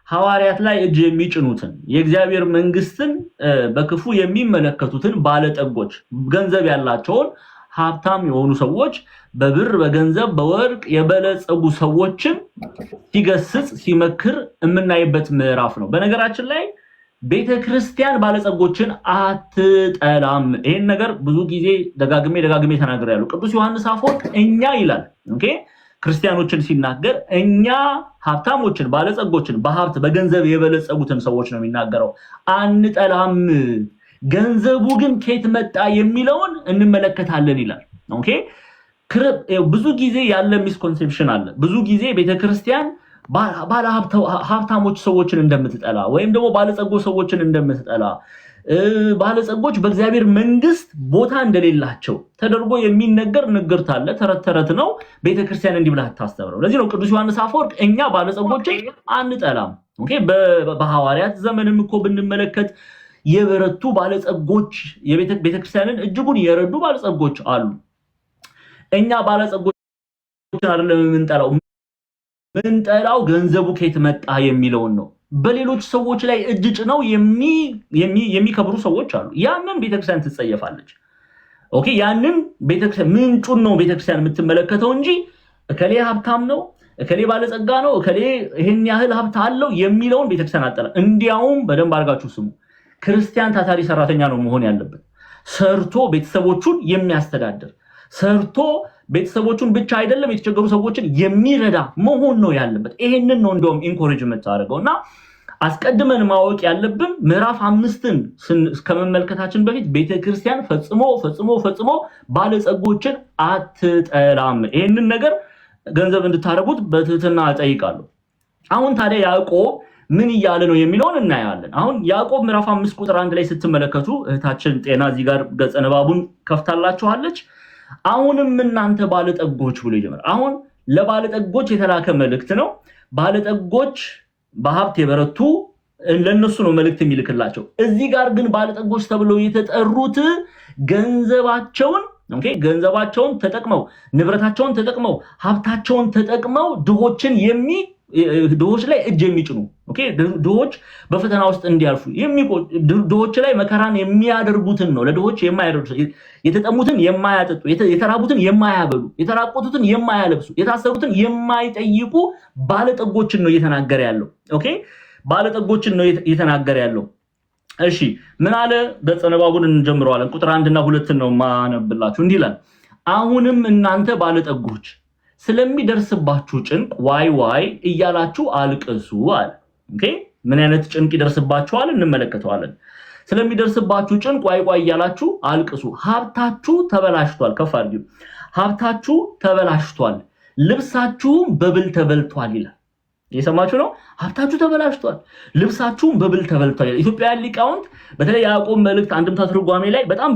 ሐዋርያት ላይ እጅ የሚጭኑትን የእግዚአብሔር መንግስትን በክፉ የሚመለከቱትን ባለጠጎች ገንዘብ ያላቸውን ሀብታም የሆኑ ሰዎች በብር በገንዘብ በወርቅ የበለጸጉ ሰዎችን ሲገስጽ ሲመክር የምናይበት ምዕራፍ ነው። በነገራችን ላይ ቤተክርስቲያን ባለጸጎችን አትጠላም። ይሄን ነገር ብዙ ጊዜ ደጋግሜ ተናግሬያለሁ። ቅዱስ ዮሐንስ አፈወርቅ እኛ ይላል ኦኬ ክርስቲያኖችን ሲናገር እኛ ሀብታሞችን ባለጸጎችን በሀብት በገንዘብ የበለጸጉትን ሰዎች ነው የሚናገረው። አንጠላም፣ ገንዘቡ ግን ከየት መጣ የሚለውን እንመለከታለን ይላል። ኦኬ ብዙ ጊዜ ያለ ሚስኮንሴፕሽን አለ። ብዙ ጊዜ ቤተክርስቲያን ባለ ሀብታሞች ሰዎችን እንደምትጠላ ወይም ደግሞ ባለጸጎ ሰዎችን እንደምትጠላ ባለጸጎች በእግዚአብሔር መንግስት ቦታ እንደሌላቸው ተደርጎ የሚነገር ንግርት አለ። ተረት ነው። ቤተክርስቲያን እንዲህ ብላ ታስተምረው። ለዚህ ነው ቅዱስ ዮሐንስ አፈወርቅ እኛ ባለጸጎችን አንጠላም። ኦኬ በሐዋርያት ዘመንም እኮ ብንመለከት የበረቱ ባለጸጎች ቤተክርስቲያንን እጅጉን የረዱ ባለጸጎች አሉ። እኛ ባለጸጎችን አይደለም ምንጠላው ገንዘቡ ከየት መጣ የሚለውን ነው። በሌሎች ሰዎች ላይ እጅ ጭነው የሚከብሩ ሰዎች አሉ። ያንን ቤተክርስቲያን ትጸየፋለች። ኦኬ ያንን ቤተክርስቲያን ምንጩን ነው ቤተክርስቲያን የምትመለከተው እንጂ እከሌ ሀብታም ነው፣ እከሌ ባለጸጋ ነው፣ እከሌ ይሄን ያህል ሀብት አለው የሚለውን ቤተክርስቲያን አጠላ። እንዲያውም በደንብ አድርጋችሁ ስሙ፣ ክርስቲያን ታታሪ ሰራተኛ ነው መሆን ያለበት። ሰርቶ ቤተሰቦቹን የሚያስተዳድር ሰርቶ ቤተሰቦቹን ብቻ አይደለም የተቸገሩ ሰዎችን የሚረዳ መሆን ነው ያለበት። ይሄንን ነው እንደውም ኢንኮሬጅ የምታደርገውና አስቀድመን ማወቅ ያለብን ምዕራፍ 5ን ከመመልከታችን በፊት ቤተክርስቲያን ፈጽሞ ባለጸጎችን አትጠላም። ይሄንን ነገር ገንዘብ እንድታረጉት በትህትና እጠይቃለሁ። አሁን ታዲያ ያዕቆብ ምን እያለ ነው የሚለውን እናያለን። አሁን ያዕቆብ ምዕራፍ 5 ቁጥር 1 ላይ ስትመለከቱ እህታችን ጤና እዚህ ጋር ገጸ ንባቡን ከፍታላችኋለች። አሁንም እናንተ ባለጠጎች ብሎ ይጀምራል። አሁን ለባለጠጎች የተላከ መልእክት ነው። ባለጠጎች በሀብት የበረቱ ለነሱ ነው መልእክት የሚልክላቸው። እዚህ ጋር ግን ባለጠጎች ተብለው የተጠሩት ገንዘባቸውን ተጠቅመው ንብረታቸውን ተጠቅመው ሀብታቸውን ተጠቅመው ድሆች ላይ እጅ የሚጭኑ ድሆች በፈተና ውስጥ እንዲያልፉ ድሆች ላይ መከራን የሚያደርጉትን ነው። ለድሆች የማያደርጉ የተጠሙትን የማያጠጡ የተራቡትን የማያበሉ የተራቆቱትን የማያለብሱ የታሰሩትን የማይጠይቁ ባለጠጎችን ነው እየተናገረ ያለው። ኦኬ ባለጠጎችን ነው እየተናገረ ያለው። እሺ ምን አለ? ገጸ ንባቡን እንጀምረዋለን። ቁጥር 1 እና 2 ነው ማነብላችሁ። እንዲህ ይላል፣ አሁንም እናንተ ባለጠጎች ስለሚደርስባችሁ ጭንቅ ዋይ እያላችሁ አልቅሱ አለ። ኦኬ ምን አይነት ጭንቅ ይደርስባችኋል እንመለከተዋለን። ስለሚደርስባችሁ ጭንቅ ዋይ እያላችሁ አልቅሱ። ሀብታችሁ ተበላሽቷል። ከፍ አድርጉ። ሀብታችሁ ተበላሽቷል፣ ልብሳችሁም በብል ተበልቷል ይላል። እየሰማችሁ ነው? ሀብታችሁ ተበላሽቷል፣ ልብሳችሁም በብል ተበልቷል ይላል። ኢትዮጵያውያን ሊቃውንት በተለይ ያዕቆብ መልእክት አንድምታ ትርጓሜ ላይ በጣም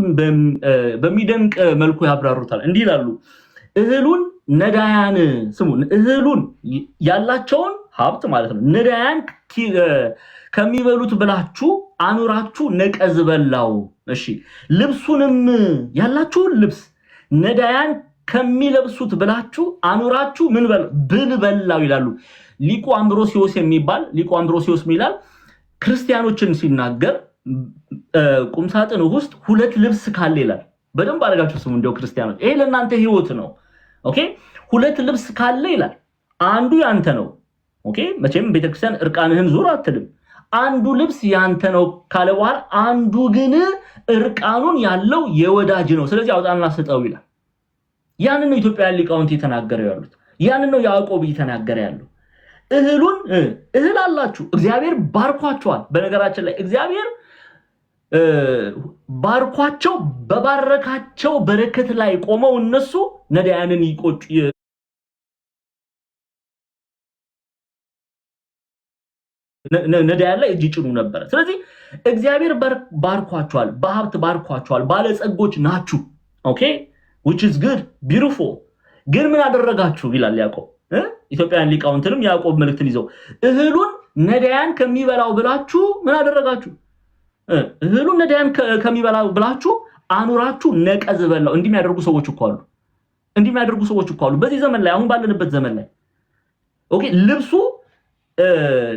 በሚደንቅ መልኩ ያብራሩታል። እንዲህ ይላሉ፣ እህሉን ነዳያን እህሉን ያላቸውን ሀብት ማለት ነው ነዳያን ከሚበሉት ብላችሁ አኑራችሁ ነቀዝ በላው። እሺ ልብሱንም ያላችሁን ልብስ ነዳያን ከሚለብሱት ብላችሁ አኑራችሁ ብል በላው ይላሉ። ሊቁ አምብሮሲዮስ ይላል ክርስቲያኖችን ሲናገር ቁምሳጥን ውስጥ 2 ልብስ ካለ ይላል። በደንብ አድርጋችሁ ስሙ እንደው ክርስቲያኖች፣ ይሄ ለእናንተ ህይወት ነው። ኦኬ 2 ልብስ ካለ ይላል፣ አንዱ ያንተ ነው። ኦኬ መቼም ቤተክርስቲያን እርቃንህን ዙር አትልም። አንዱ ልብስ ያንተ ነው ካለ በኋላ አንዱ ግን እርቃኑን ያለው የወዳጅ ነው፣ ስለዚህ አውጣና ስጠው ይላል። ያንን ነው ኢትዮጵያውያን ሊቃውንት እየተናገረው ያሉት። ያንን ነው ያዕቆብ እየተናገረ ያለው። እህል አላችሁ፣ እግዚአብሔር ባርኳቸዋል። በነገራችን ላይ እግዚአብሔር ባርኳቸው በባረካቸው በረከት ላይ ቆመው እነሱ ነዳያንን ነዳያን ላይ እጅ ጭኑ ነበር። ስለዚህ እግዚአብሔር ባርኳቸዋል፣ በሀብት ባርኳቸዋል፣ ባለጸጎች ናችሁ። ኦኬ which is good beautiful። ግን ምን አደረጋችሁ ይላል ያዕቆብ። ኢትዮጵያውያን ሊቃውንትንም ያዕቆብ መልእክትን ይዘው እህሉን ነዳያን ከሚበላው ብላችሁ ምን አደረጋችሁ? እህሉን ነዳያን ከሚበላው ብላችሁ አኑራችሁ ነቀዝ በላው። እንዲህ የሚያደርጉ ሰዎች እኮ አሉ። በዚህ ዘመን ላይ አሁን ባለንበት ዘመን ላይ ኦኬ ልብሱ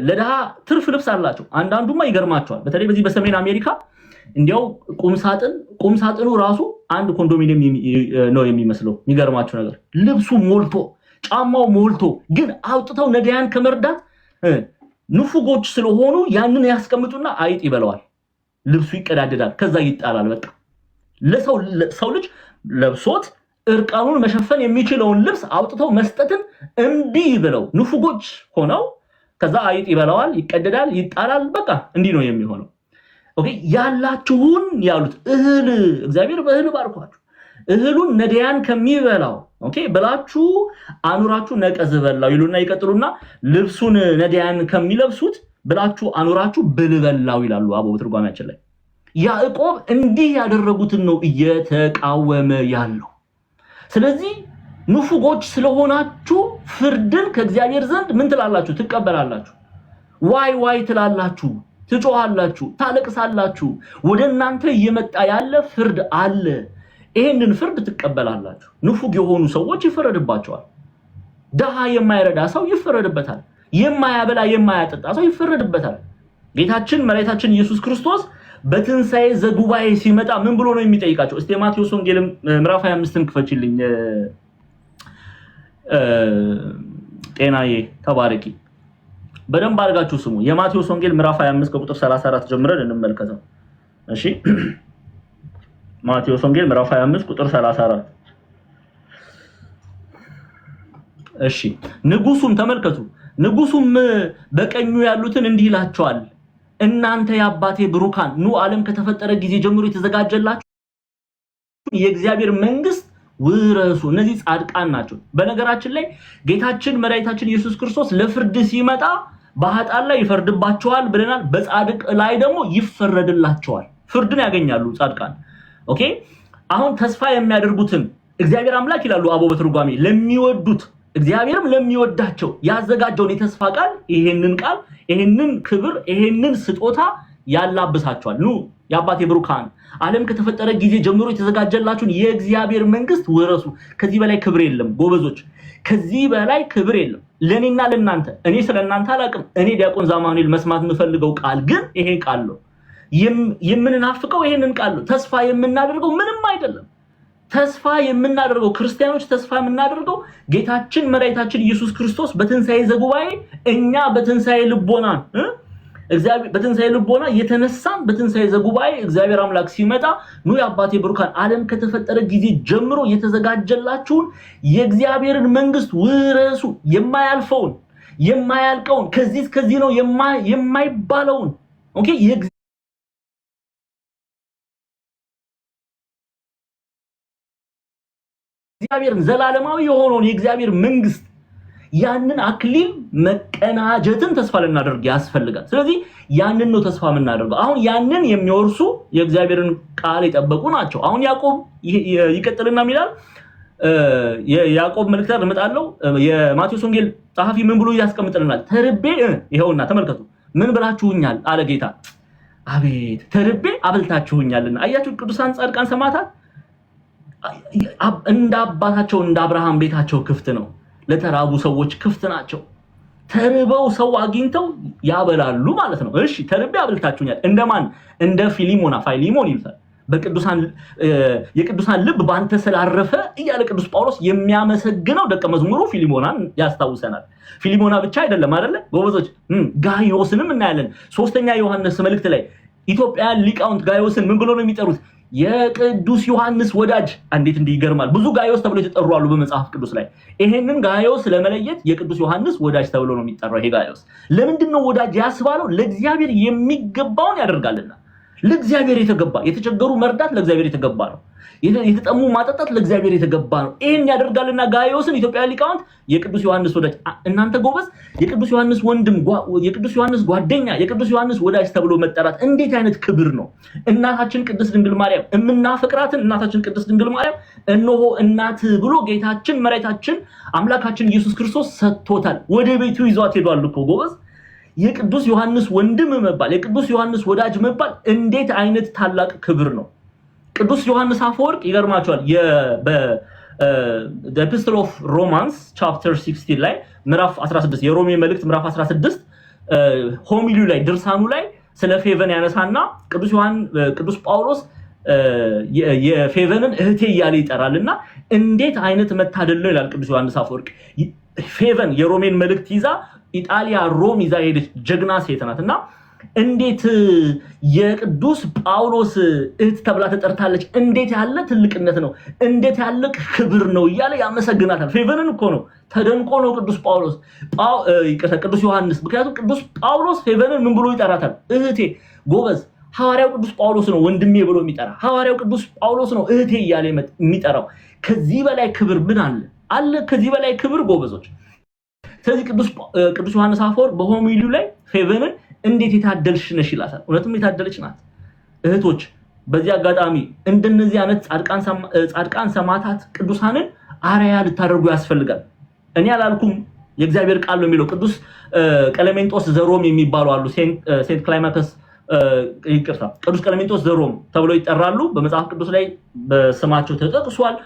ለድሃ ትርፍ ልብስ አላቸው። አንዳንዱማ ይገርማቸዋል። በተለይ በዚህ በሰሜን አሜሪካ እንዲያው ቁምሳጥኑ ራሱ አንድ ኮንዶሚኒየም ነው የሚመስለው። የሚገርማቸው ነገር ልብሱ ሞልቶ ጫማው ሞልቶ፣ ግን አውጥተው ነዳያን ከመርዳት ንፉጎች ስለሆኑ ያንን ያስቀምጡና አይጥ ይበለዋል። ልብሱ ይቀዳደዳል፣ ከዛ ይጣላል። በቃ ለሰው ልጅ ለብሶት እርቃኑን መሸፈን የሚችለውን ልብስ አውጥተው መስጠትን እምቢ ብለው ንፉጎች ሆነው ከዛ አይጥ ይበላዋል፣ ይቀደዳል፣ ይጣላል። በቃ እንዲህ ነው የሚሆነው። ኦኬ ያላችሁን ያሉት እህል እግዚአብሔር በእህል ባርኳችሁ እህሉን ነዳያን ከሚበላው ኦኬ ብላችሁ አኑራችሁ ነቀዝ በላው ይሉና ይቀጥሉና ልብሱን ነዳያን ከሚለብሱት ብላችሁ አኑራችሁ ብልበላው ይላሉ አበው ትርጓሜያችን ላይ። ያዕቆብ እንዲህ ያደረጉትን ነው እየተቃወመ ያለው። ስለዚህ ንፉጎች ስለሆናችሁ ፍርድን ከእግዚአብሔር ዘንድ ምን ትላላችሁ? ትቀበላላችሁ። ዋይ ዋይ ትላላችሁ፣ ትጮሃላችሁ፣ ታለቅሳላችሁ። ወደ እናንተ እየመጣ ያለ ፍርድ አለ። ይሄንን ፍርድ ትቀበላላችሁ። ንፉግ የሆኑ ሰዎች ይፈረድባቸዋል። ደሃ የማይረዳ ሰው ይፈረድበታል። የማያበላ የማያጠጣ ሰው ይፈረድበታል። ጌታችን መድኃኒታችን ኢየሱስ ክርስቶስ በትንሣኤ ዘጉባኤ ሲመጣ ምን ብሎ ነው የሚጠይቃቸው? እስቲ ማቴዎስ ወንጌል ምዕራፍ 25ን ክፈችልኝ። ጤናዬ ተባረኪ። በደንብ አድርጋችሁ ስሙ። የማቴዎስ ወንጌል ምዕራፍ 25 ከቁጥር 34 ጀምረን እንመልከተው። እሺ ማቴዎስ ወንጌል ምዕራፍ 25 ቁጥር 34። እሺ ንጉሱም ተመልከቱ፣ ንጉሱም በቀኙ ያሉትን እንዲህ ይላቸዋል፣ እናንተ የአባቴ ብሩካን ኑ ዓለም ከተፈጠረ ጊዜ ጀምሮ የተዘጋጀላችሁ የእግዚአብሔር መንግስት ውረሱ። እነዚህ ጻድቃን ናቸው። በነገራችን ላይ ጌታችን መድኃኒታችን ኢየሱስ ክርስቶስ ለፍርድ ሲመጣ በኃጥአን ላይ ይፈርድባቸዋል ብለናል። በጻድቅ ላይ ደግሞ ይፈረድላቸዋል። ፍርድን ያገኛሉ ጻድቃን። ኦኬ አሁን ተስፋ የሚያደርጉትን እግዚአብሔር አምላክ ይላሉ አበው በትርጓሜ ለሚወዱት እግዚአብሔርም ለሚወዳቸው ያዘጋጀውን የተስፋ ቃል ይሄንን ክብር ይሄንን ስጦታ ያላብሳቸዋል። ኑ የአባቴ ብሩካን ዓለም ከተፈጠረ ጊዜ ጀምሮ የተዘጋጀላችሁን የእግዚአብሔር መንግስት ውረሱ። ከዚህ በላይ ክብር የለም ጎበዞች፣ ከዚህ በላይ ክብር የለም ለኔና ለናንተ። እኔ ስለናንተ አላቅም። እኔ ዲያቆን ዛማኑኤል መስማት የምፈልገው ቃል ግን ይሄ ቃል ነው። የምንናፍቀው ይሄንን ቃል ነው። ተስፋ የምናደርገው ምንም አይደለም። ተስፋ የምናደርገው ክርስቲያኖች ተስፋ የምናደርገው ጌታችን መድኃኒታችን ኢየሱስ ክርስቶስ በትንሣኤ ዘጉባኤ እኛ በትንሣኤ ልቦና የተነሳን በትንሣኤ ዘጉባኤ እግዚአብሔር አምላክ ሲመጣ ኑ የአባቴ ብሩካን ዓለም ከተፈጠረ ጊዜ ጀምሮ የተዘጋጀላችሁን የእግዚአብሔርን መንግስት ውረሱ። የማያልፈውን የማያልቀውን ከዚህ ነው የማይባለውን ኦኬ እግዚአብሔርን ዘላለማዊ የሆነውን የእግዚአብሔር መንግስት ያንን አክሊል መቀናጀትን ተስፋ ልናደርግ ያስፈልጋል። ስለዚህ ያንን ነው ተስፋ የምናደርገው። አሁን ያንን የሚወርሱ የእግዚአብሔርን ቃል የጠበቁ ናቸው። አሁን ያዕቆብ ይቀጥልና ይላል የያዕቆብ መልእክት እመጣለሁ። የማቴዎስ ወንጌል ጸሐፊ ምን ብሎ ያስቀምጥልናል? ተርቤ ይሄውና ተመልከቱ ምን ብላችሁኛል አለ ጌታ። አቤት ተርቤ አብልታችሁኛልና። አያችሁ ቅዱሳን ጻድቃን ሰማዕታት እንደ አባታቸው እንደ አብርሃም ቤታቸው ክፍት ነው። ለተራቡ ሰዎች ክፍት ናቸው። ተርበው ሰው አግኝተው ያበላሉ ማለት ነው። እሺ ተርቤ አብልታችሁኛል። እንደማን? እንደ ፊሊሞን ይሉታል። የቅዱሳን ልብ ባንተ ስላረፈ እያለ ቅዱስ ጳውሎስ የሚያመሰግነው ደቀ መዝሙሩ ፊሊሞናን ያስታውሰናል። ፊሊሞና ብቻ አይደለም አይደለ ጎበዞች፣ ጋይዮስንም እናያለን። ሶስተኛ ዮሐንስ መልእክት ላይ ኢትዮጵያውያን ሊቃውንት ጋይዮስን ምን ብሎ ነው የሚጠሩት? የቅዱስ ዮሐንስ ወዳጅ። እንዴት ይገርማል! ብዙ ጋይዮስ ተብሎ የተጠሩ አሉ በመጽሐፍ ቅዱስ ላይ። ይሄንን ጋይዮስ ለመለየት የቅዱስ ዮሐንስ ወዳጅ ተብሎ ነው የሚጠራው። ይሄ ጋይዮስ ለምንድን ነው ወዳጅ ያስባለው? ለእግዚአብሔር የሚገባውን ያደርጋልና። ለእግዚአብሔር የተገባ የተቸገሩ መርዳት ለእግዚአብሔር የተገባ ነው። የተጠሙ ማጠጣት ለእግዚአብሔር የተገባ ነው። ይሄን ያደርጋልና ጋይዮስን ኢትዮጵያ ሊቃውንት የቅዱስ ዮሐንስ ወዳጅ። እናንተ ጎበዝ የቅዱስ ዮሐንስ ወንድም፣ የቅዱስ ዮሐንስ ጓደኛ፣ የቅዱስ ዮሐንስ ወዳጅ ተብሎ መጠራት እንዴት አይነት ክብር ነው! እናታችን ቅድስት ድንግል ማርያም የምናፈቅራትን እናታችን ቅድስት ድንግል ማርያም እነሆ እናት ብሎ ጌታችን መድኃኒታችን አምላካችን ኢየሱስ ክርስቶስ ሰጥቶታል። ወደ ቤቱ ይዟት ሄዷል እኮ ጎበዝ። የቅዱስ ዮሐንስ ወንድም መባል፣ የቅዱስ ዮሐንስ ወዳጅ መባል እንዴት አይነት ታላቅ ክብር ነው! ቅዱስ ዮሐንስ አፈወርቅ ይገርማቸዋል። the epistle of Romans chapter 16 ላይ ምዕራፍ 16 የሮሜ መልእክት ምዕራፍ 16 ሆሚሊው ላይ ድርሳኑ ላይ ስለ ፌቨን ያነሳና ቅዱስ ጳውሎስ የፌቨንን እህቴ እያለ ይጠራልና እንዴት አይነት መታደል ነው ይላል ቅዱስ ዮሐንስ አፈወርቅ። ፌቨን የሮሜን መልእክት ይዛ ኢጣሊያ ሮም ይዛ ሄደች ጀግና ሴት ናትና እንዴት የቅዱስ ጳውሎስ እህት ተብላ ተጠርታለች? እንዴት ያለ ትልቅነት ነው! እንዴት ያለ ክብር ነው እያለ ያመሰግናታል። ፌቨንን እኮ ነው ተደንቆ ነው ቅዱስ ዮሐንስ። ምክንያቱም ቅዱስ ጳውሎስ ፌቨንን ምን ብሎ ይጠራታል? እህቴ። ጎበዝ። ሐዋርያው ቅዱስ ጳውሎስ ነው ወንድሜ ብሎ የሚጠራ። ሐዋርያው ቅዱስ ጳውሎስ ነው እህቴ እያለ የሚጠራው። ከዚህ በላይ ክብር ምን አለ? ከዚህ በላይ ክብር ጎበዞች። ስለዚህ ቅዱስ ዮሐንስ አፈወርቅ በሆሚሊው ላይ ፌቨንን እንዴት የታደልሽ ነሽ ይላታል። እውነትም የታደለች ናት። እህቶች በዚህ አጋጣሚ እንደነዚህ አይነት ጻድቃን ሰማዕታት ቅዱሳንን አርአያ ልታደርጉ ያስፈልጋል። እኔ አላልኩም፣ የእግዚአብሔር ቃል ነው የሚለው። ቅዱስ ቀለሜንጦስ ዘሮም የሚባሉ አሉ። ሴንት ክላይማከስ ቅዱስ ቀለሜንጦስ ዘሮም ተብለው ይጠራሉ። በመጽሐፍ ቅዱስ ላይ በስማቸው ተጠቅሷል።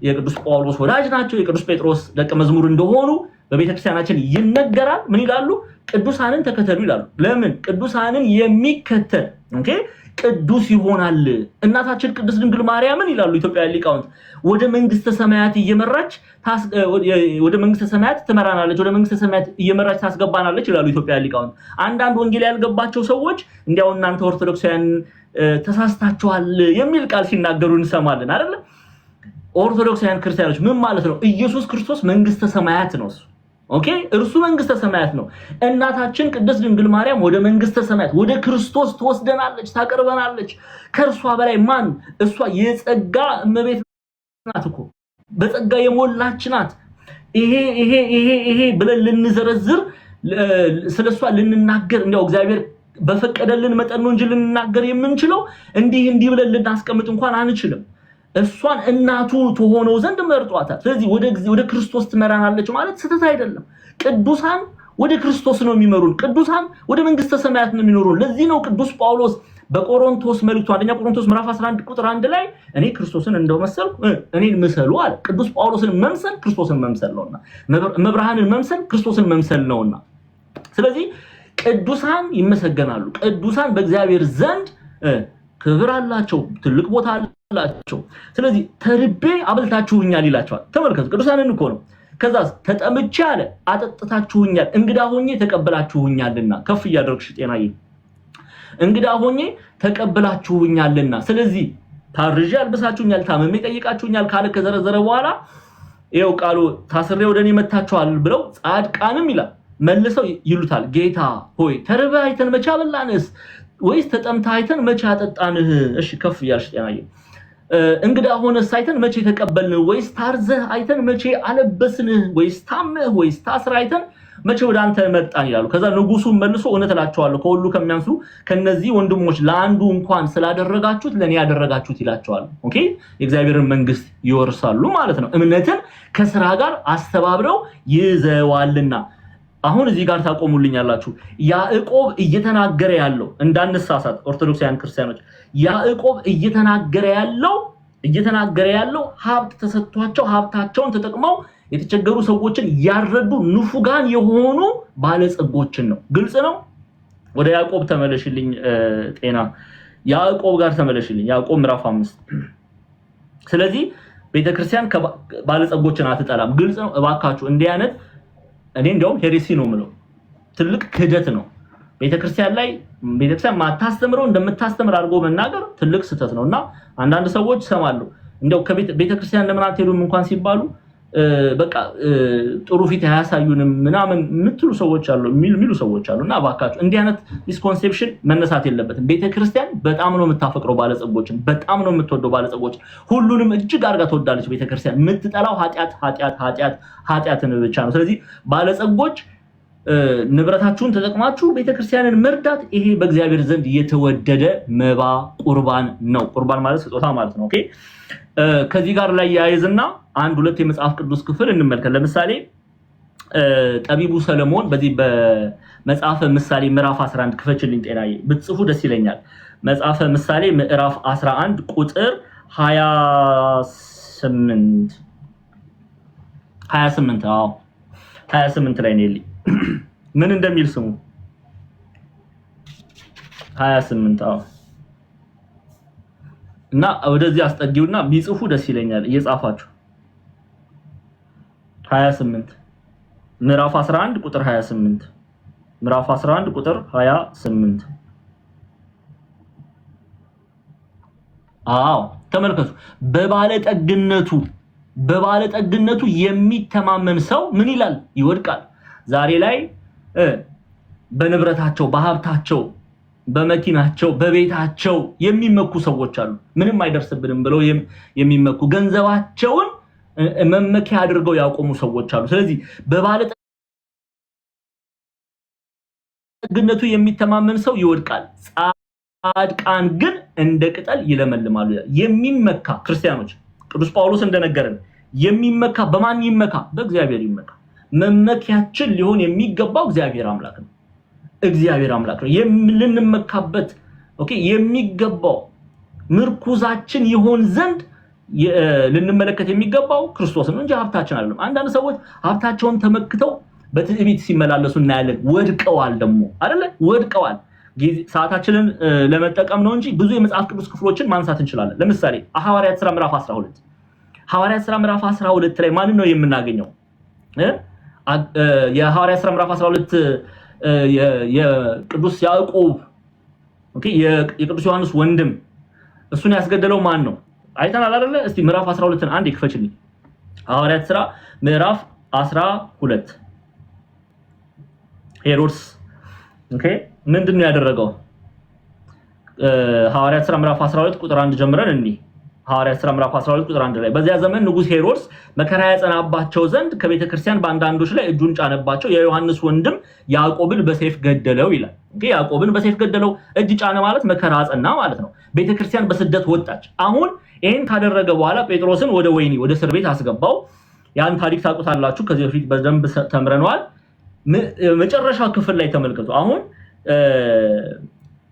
የቅዱስ ጳውሎስ ወዳጅ ናቸው። የቅዱስ ጴጥሮስ ደቀ መዝሙር እንደሆኑ በቤተክርስቲያናችን ይነገራል። ምን ይላሉ? ቅዱሳንን ተከተሉ ይላሉ። ለምን? ቅዱሳንን የሚከተል ቅዱስ ይሆናል። እናታችን ቅድስት ድንግል ማርያምን ይላሉ ኢትዮጵያ ሊቃውንት ወደ መንግስተ ሰማያት እየመራች ወደ መንግስተ ሰማያት ትመራናለች፣ ወደ መንግስተ ሰማያት እየመራች ታስገባናለች ይላሉ ኢትዮጵያ ሊቃውንት። አንዳንድ ወንጌል ያልገባቸው ሰዎች እንዲያው እናንተ ኦርቶዶክሳውያን ተሳስታችኋል የሚል ቃል ሲናገሩ እንሰማለን አይደል? ኦርቶዶክሳውያን ክርስቲያኖች ምን ማለት ነው? ኢየሱስ ክርስቶስ መንግስተ ሰማያት ነው። እርሱ መንግስተ ሰማያት ነው። እናታችን ቅድስት ድንግል ማርያም ወደ መንግስተ ሰማያት ወደ ክርስቶስ ትወስደናለች፣ ታቀርበናለች። ከእርሷ በላይ ማን? እሷ የጸጋ እመቤት ናት እኮ፣ በጸጋ የሞላች ናት። ይሄ ብለን ልንዘረዝር ስለሷ ልንናገር እንዲያው እግዚአብሔር በፈቀደልን መጠን ነው እንጂ ልንናገር የምንችለው እንዲህ ብለን ልናስቀምጥ እንኳን አንችልም። እሷን እናቱ ተሆነው ዘንድ መርጧታል። ስለዚህ ወደ ክርስቶስ ትመራናለች ማለት ስህተት አይደለም። ቅዱሳን ወደ ክርስቶስ ነው የሚመሩን። ቅዱሳን ወደ መንግስተ ሰማያት ነው የሚኖሩን። ለዚህ ነው ቅዱስ ጳውሎስ በቆሮንቶስ መልእክቱ አንደኛ ቆሮንቶስ ምዕራፍ 11 ቁጥር 1 ላይ እኔ ክርስቶስን እንደመሰልኩ እኔን ምሰሉ አለ። ቅዱስ ጳውሎስን መምሰል ክርስቶስን መምሰል ነውና፣ መብርሃንን መምሰል ክርስቶስን መምሰል ነውና፣ ስለዚህ ቅዱሳን ይመሰገናሉ። ቅዱሳን በእግዚአብሔር ዘንድ ክብር አላቸው፣ ትልቅ ቦታ አላቸው። ስለዚህ ተርቤ አብልታችሁኛል ይላቸዋል። ተመልከቱ፣ ቅዱሳንን እኮ ነው። ከዛስ ተጠምቼ አለ አጠጥታችሁኛል፣ እንግዳ ሆኜ ተቀበላችሁኛልና። ከፍ እያደረግሽ ጤናዬ፣ እንግዳ ሆኜ ተቀበላችሁኛልና። ስለዚህ ታርዤ አልብሳችሁኛል፣ ታመሜ ጠይቃችሁኛል ካለ ከዘረዘረ በኋላ ይኸው ቃሉ ታስሬ ወደኔ መታችኋል ብለው ጻድቃንም ይላል መልሰው ይሉታል፣ ጌታ ሆይ ተርበህ አይተን መቼ አበላንስ? ወይስ ተጠምተህ አይተን መቼ አጠጣንህ? እሺ ከፍ እያልሽ ጤናዬ፣ እንግዳ ሆነህ አይተን መቼ ተቀበልንህ? ወይስ ታርዘህ አይተን መቼ አለበስንህ? ወይስ ታመህ ወይስ ታስረህ አይተን መቼ ወደ አንተ መጣን ይላሉ። ከዛ ንጉሱ መልሶ እውነት እላችኋለሁ ከሁሉ ከሚያንሱ ከነዚህ ወንድሞች ለአንዱ እንኳን ስላደረጋችሁት ለኔ ያደረጋችሁት ይላቸዋል። ኦኬ፣ የእግዚአብሔርን መንግስት ይወርሳሉ ማለት ነው። እምነትን ከስራ ጋር አስተባብረው ይዘዋልና። አሁን እዚህ ጋር ታቆሙልኛላችሁ። ያዕቆብ እየተናገረ ያለው እንዳንሳሳት ኦርቶዶክሳውያን ክርስቲያኖች፣ ያዕቆብ እየተናገረ ያለው ሀብት ተሰጥቷቸው ሀብታቸውን ተጠቅመው የተቸገሩ ሰዎችን ያረዱ ንፉጋን የሆኑ ባለጸጎችን ነው። ግልጽ ነው። ወደ ያዕቆብ ተመለሽልኝ ጤና፣ ያዕቆብ ጋር ተመለሽልኝ። ያዕቆብ ምዕራፍ 5። ስለዚህ ቤተክርስቲያን ባለጸጎችን አትጠላም። ግልጽ ነው። እባካችሁ እንዲህ አይነት እኔ እንደውም ሄሬሲ ነው የምለው፣ ትልቅ ክህደት ነው። ቤተክርስቲያን ማታስተምረው እንደምታስተምር አድርጎ መናገር ትልቅ ስህተት ነውና አንዳንድ ሰዎች ሰማሉ እንደው ከቤተክርስቲያን ለምን አትሄዱም እንኳን ሲባሉ በቃ ጥሩ ፊት ያሳዩንም ምናምን ምትሉ ሰዎች አሉ የሚሉ ሰዎች አሉና እባካችሁ እንዲህ አይነት ሚስኮንሴፕሽን መነሳት የለበትም። ቤተክርስቲያን በጣም ነው የምታፈቅረው ባለጸጎችን፣ በጣም ነው የምትወደው ባለጸጎችን። ሁሉንም እጅግ አድርጋ ትወዳለች ቤተክርስቲያን። የምትጠላው ኃጢአትን ብቻ ነው። ስለዚህ ባለጸጎች ንብረታችሁን ተጠቅማችሁ ቤተክርስቲያንን መርዳት ይሄ በእግዚአብሔር ዘንድ የተወደደ መባ ቁርባን ነው። ቁርባን ማለት ስጦታ ማለት ነው። ኦኬ፣ ከዚህ ጋር ላይ ያይዝና አንድ ሁለት የመጽሐፍ ቅዱስ ክፍል እንመልከት። ለምሳሌ ጠቢቡ ሰለሞን በዚህ በመጽሐፈ ምሳሌ ምዕራፍ 11 ክፈችልኝ ጤናዬ፣ ብትጽፉ ደስ ይለኛል። መጽሐፈ ምሳሌ ምዕራፍ 11 ቁጥር 28 ላይ ነው። ምን እንደሚል ስሙ። 28 አዎ። እና ወደዚህ አስጠጊውና ቢጽፉ ደስ ይለኛል እየጻፋችሁ 28 ምዕራፍ 11 ቁጥር 28 ምዕራፍ 11 ቁጥር 28 አዎ ተመልከቱ። በባለጠግነቱ የሚተማመን ሰው ምን ይላል? ይወድቃል። ዛሬ ላይ በንብረታቸው፣ በሀብታቸው፣ በመኪናቸው፣ በቤታቸው የሚመኩ ሰዎች አሉ። ምንም አይደርስብንም ብለው የሚመኩ ገንዘባቸውን መመኪያ አድርገው ያቆሙ ሰዎች አሉ። ስለዚህ በባለጠግነቱ የሚተማመን ሰው ይወድቃል፣ ጻድቃን ግን እንደ ቅጠል ይለመልማሉ። የሚመካ ክርስቲያኖች ቅዱስ ጳውሎስ እንደነገረን የሚመካ በማን ይመካ? በእግዚአብሔር ይመካ። መመኪያችን ሊሆን የሚገባው እግዚአብሔር አምላክ ነው። እግዚአብሔር አምላክ ነው ልንመካበት የሚገባው ምርኩዛችን ይሆን ዘንድ ልንመለከት የሚገባው ክርስቶስ ነው እንጂ ሀብታችን አይደለም። አንዳንድ ሰዎች ሀብታቸውን ተመክተው በትዕቢት ሲመላለሱ እናያለን። ወድቀዋል ደግሞ አይደለ? ወድቀዋል። ሰዓታችንን ለመጠቀም ነው እንጂ ብዙ የመጽሐፍ ቅዱስ ክፍሎችን ማንሳት እንችላለን። ለምሳሌ ሐዋርያት ሥራ ምዕራፍ 12 ሐዋርያት ሥራ ምዕራፍ 12 ላይ ማንን ነው የምናገኘው? የሐዋርያት ሥራ ምዕራፍ 12 የቅዱስ ያዕቆብ የቅዱስ ዮሐንስ ወንድም እሱን ያስገደለው ማን ነው? አይተናል አይደለ? እስቲ ምዕራፍ 12ን አንድ ይክፈችልኝ። ሐዋርያት ሥራ ምዕራፍ 12 ሄሮድስ ምንድነው ያደረገው? ሐዋርያት ሥራ ምዕራፍ 12 ቁጥር 1 ጀምረን እንይ። ሐዋርያት ሥራ ምዕራፍ 12 ቁጥር 1 ላይ በዚያ ዘመን ንጉሥ ሄሮድስ መከራ ያጸናባቸው ዘንድ ከቤተክርስቲያን በአንዳንዶች ላይ እጁን ጫነባቸው፣ የዮሐንስ ወንድም ያዕቆብን በሰይፍ ገደለው ይላል። ያዕቆብን በሰይፍ ገደለው፣ እጅ ጫነ ማለት መከራ አጸና ማለት ነው። ቤተክርስቲያን በስደት ወጣች። አሁን ይሄን ካደረገ በኋላ ጴጥሮስን ወደ ወህኒ ወደ እስር ቤት አስገባው። ያን ታሪክ ታውቁታላችሁ፣ ከዚህ በፊት በደንብ ተምረነዋል። መጨረሻው ክፍል ላይ ተመልከቱ። አሁን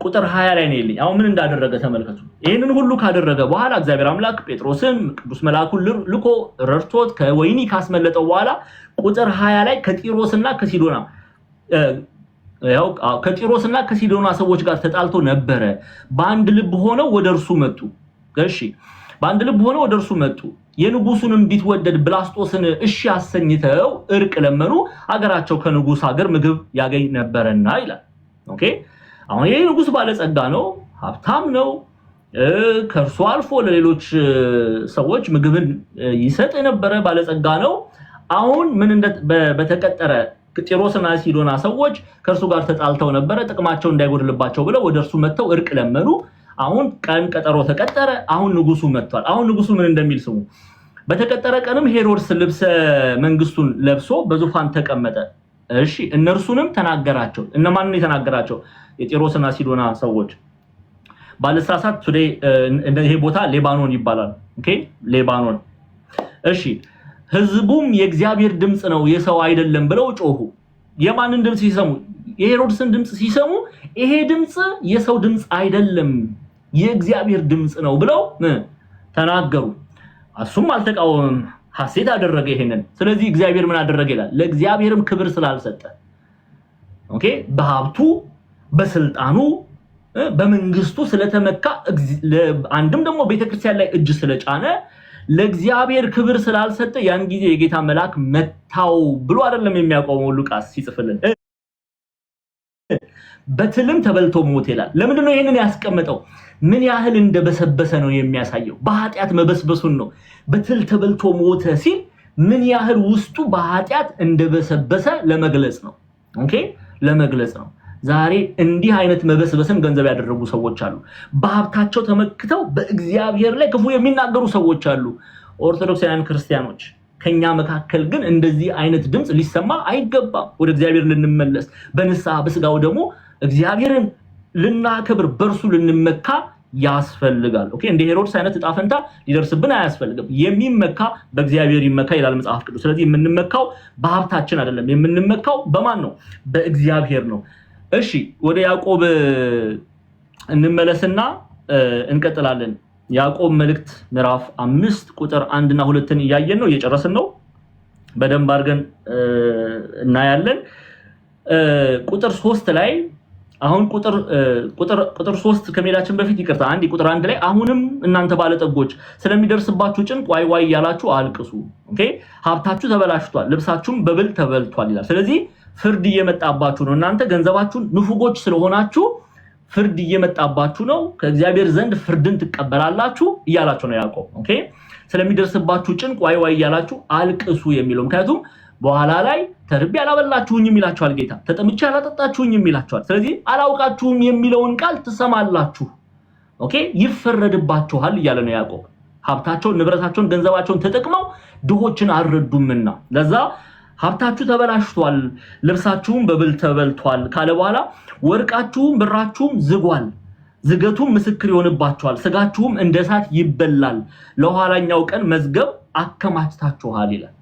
ቁጥር 20 ላይ ነው ያለኝ። አሁን ምን እንዳደረገ ተመልከቱ። ይሄንን ሁሉ ካደረገ በኋላ እግዚአብሔር አምላክ ጴጥሮስን ቅዱስ መልአኩን ልኮ ረድቶት ከወህኒ ካስመለጠው በኋላ ቁጥር 20 ላይ ከጢሮስና ከሲዶና ሰዎች ጋር ተጣልቶ ነበረ። በአንድ ልብ ሆነው ወደ እርሱ መጡ። በአንድ ልብ ሆነው ወደ እርሱ መጡ። የንጉሱንም ቢትወደድ ብላስጦስን እሺ አሰኝተው እርቅ ለመኑ። አገራቸው ከንጉስ ሀገር ምግብ ያገኝ ነበርና ይላል። አሁን ይሄ ንጉስ ባለጸጋ ነው፣ ሀብታም ነው። ከእርሱ አልፎ ለሌሎች ሰዎች ምግብን ይሰጥ የነበረ ባለጸጋ ነው። አሁን ምን በተቀጠረ ጢሮስና ሲዶና ሰዎች ከእርሱ ጋር ተጣልተው ነበረ። ጥቅማቸው እንዳይጎድልባቸው ብለው ወደ እርሱ መጥተው እርቅ ለመኑ። አሁን ቀን ቀጠሮ ተቀጠረ። አሁን ንጉሱ መጥቷል። አሁን ንጉሱ ምን እንደሚል ስሙ። በተቀጠረ ቀንም ሄሮድስ ልብሰ መንግስቱን ለብሶ በዙፋን ተቀመጠ። እነርሱንም ተናገራቸው። እነማንን የተናገራቸው? የጢሮስና ሲዶና ሰዎች። ባለሳሳት ቱዴይ ይሄ ቦታ ሌባኖን ይባላል። ሌባኖን። ህዝቡም የእግዚአብሔር ድምጽ ነው የሰው አይደለም ብለው ጮሁ። የማንን ድምጽ ሲሰሙ? የሄሮድስን ድምጽ ሲሰሙ ይሄ ድምጽ የሰው ድምጽ አይደለም የእግዚአብሔር ድምጽ ነው ብለው ተናገሩ። እሱም አልተቃወመም፣ ሐሴት አደረገ ይሄንን። ስለዚህ እግዚአብሔር ምን አደረገ ይላል? ለእግዚአብሔርም ክብር ስላልሰጠ በሀብቱ በስልጣኑ በመንግስቱ ስለተመካ አንድም ደግሞ ቤተክርስቲያን ላይ እጅ ስለጫነ ለእግዚአብሔር ክብር ስላልሰጠ ያን ጊዜ የጌታ መልአክ መታው ብሎ አይደለም የሚያቆመው ሉቃስ ሲጽፍልን። በትልም ተበልቶ ሞት ይላል። ለምንድን ነው ይሄንን ያስቀመጠው? ምን ያህል እንደበሰበሰ ነው የሚያሳየው። በኃጢአት መበስበሱን ነው። በትል ተበልቶ ሞተ ሲል ምን ያህል ውስጡ በኃጢአት እንደበሰበሰ ለመግለጽ ነው። ለመግለጽ ነው። ዛሬ እንዲህ አይነት መበስበስን ገንዘብ ያደረጉ ሰዎች አሉ። በሀብታቸው ተመክተው በእግዚአብሔር ላይ ክፉ የሚናገሩ ሰዎች አሉ። ኦርቶዶክሳውያን ክርስቲያኖች ከኛ መካከል ግን እንደዚህ አይነት ድምጽ ሊሰማ አይገባም። ወደ እግዚአብሔር ልንመለስ በንስሐ በስጋው ደግሞ እግዚአብሔርን ልናከብር በርሱ ልንመካ ያስፈልጋል። እንደ ሄሮድስ አይነት ዕጣ ፈንታ ሊደርስብን አያስፈልግም። የሚመካ በእግዚአብሔር ይመካ ይላል መጽሐፍ ቅዱስ። ስለዚህ የምንመካው በሀብታችን አይደለም። የምንመካው በማን ነው? በእግዚአብሔር ነው። ወደ ያዕቆብ እንመለስና እንቀጥላለን። ያዕቆብ መልእክት ምዕራፍ 5 ቁጥር 1 እና 2ን እያየን ነው፣ እየጨረስን ነው። በደንብ አድርገን እናያለን። ቁጥር 3 ላይ አሁን ቁጥር 3 ከመሄዳችን በፊት ይቅርታ አንድ ቁጥር 1 ላይ አሁንም እናንተ ባለጠጎች ስለሚደርስባችሁ ጭንቅ ዋይ ዋይ ያላችሁ አልቅሱ። ኦኬ ሀብታችሁ ተበላሽቷል፣ ልብሳችሁም በብል ተበልቷል ይላል። ስለዚህ ፍርድ እየመጣባችሁ ነው። እናንተ ገንዘባችሁን ንፉጎች ስለሆናችሁ ፍርድ እየመጣባችሁ ነው፣ ከእግዚአብሔር ዘንድ ፍርድን ትቀበላላችሁ እያላችሁ ነው ያዕቆብ። ኦኬ ስለሚደርስባችሁ ጭንቅ ዋይ ዋይ ያላችሁ አልቅሱ የሚለው ምክንያቱም በኋላ ላይ ተርቤ አላበላችሁኝም ይላችኋል ጌታ፣ ተጠምቼ አላጠጣችሁኝም ይላችኋል። ስለዚህ አላውቃችሁም የሚለውን ቃል ትሰማላችሁ። ኦኬ ይፈረድባችኋል እያለ ነው ያዕቆብ። ሀብታቸውን፣ ንብረታቸውን፣ ገንዘባቸውን ተጠቅመው ድሆችን አልረዱምና ለዛ ሀብታችሁ ተበላሽቷል፣ ልብሳችሁም በብል ተበልቷል ካለ በኋላ ወርቃችሁም ብራችሁም ዝጓል፣ ዝገቱም ምስክር ይሆንባችኋል፣ ስጋችሁም እንደ እሳት ይበላል፣ ለኋላኛው ቀን መዝገብ አከማችታችኋል ይላል።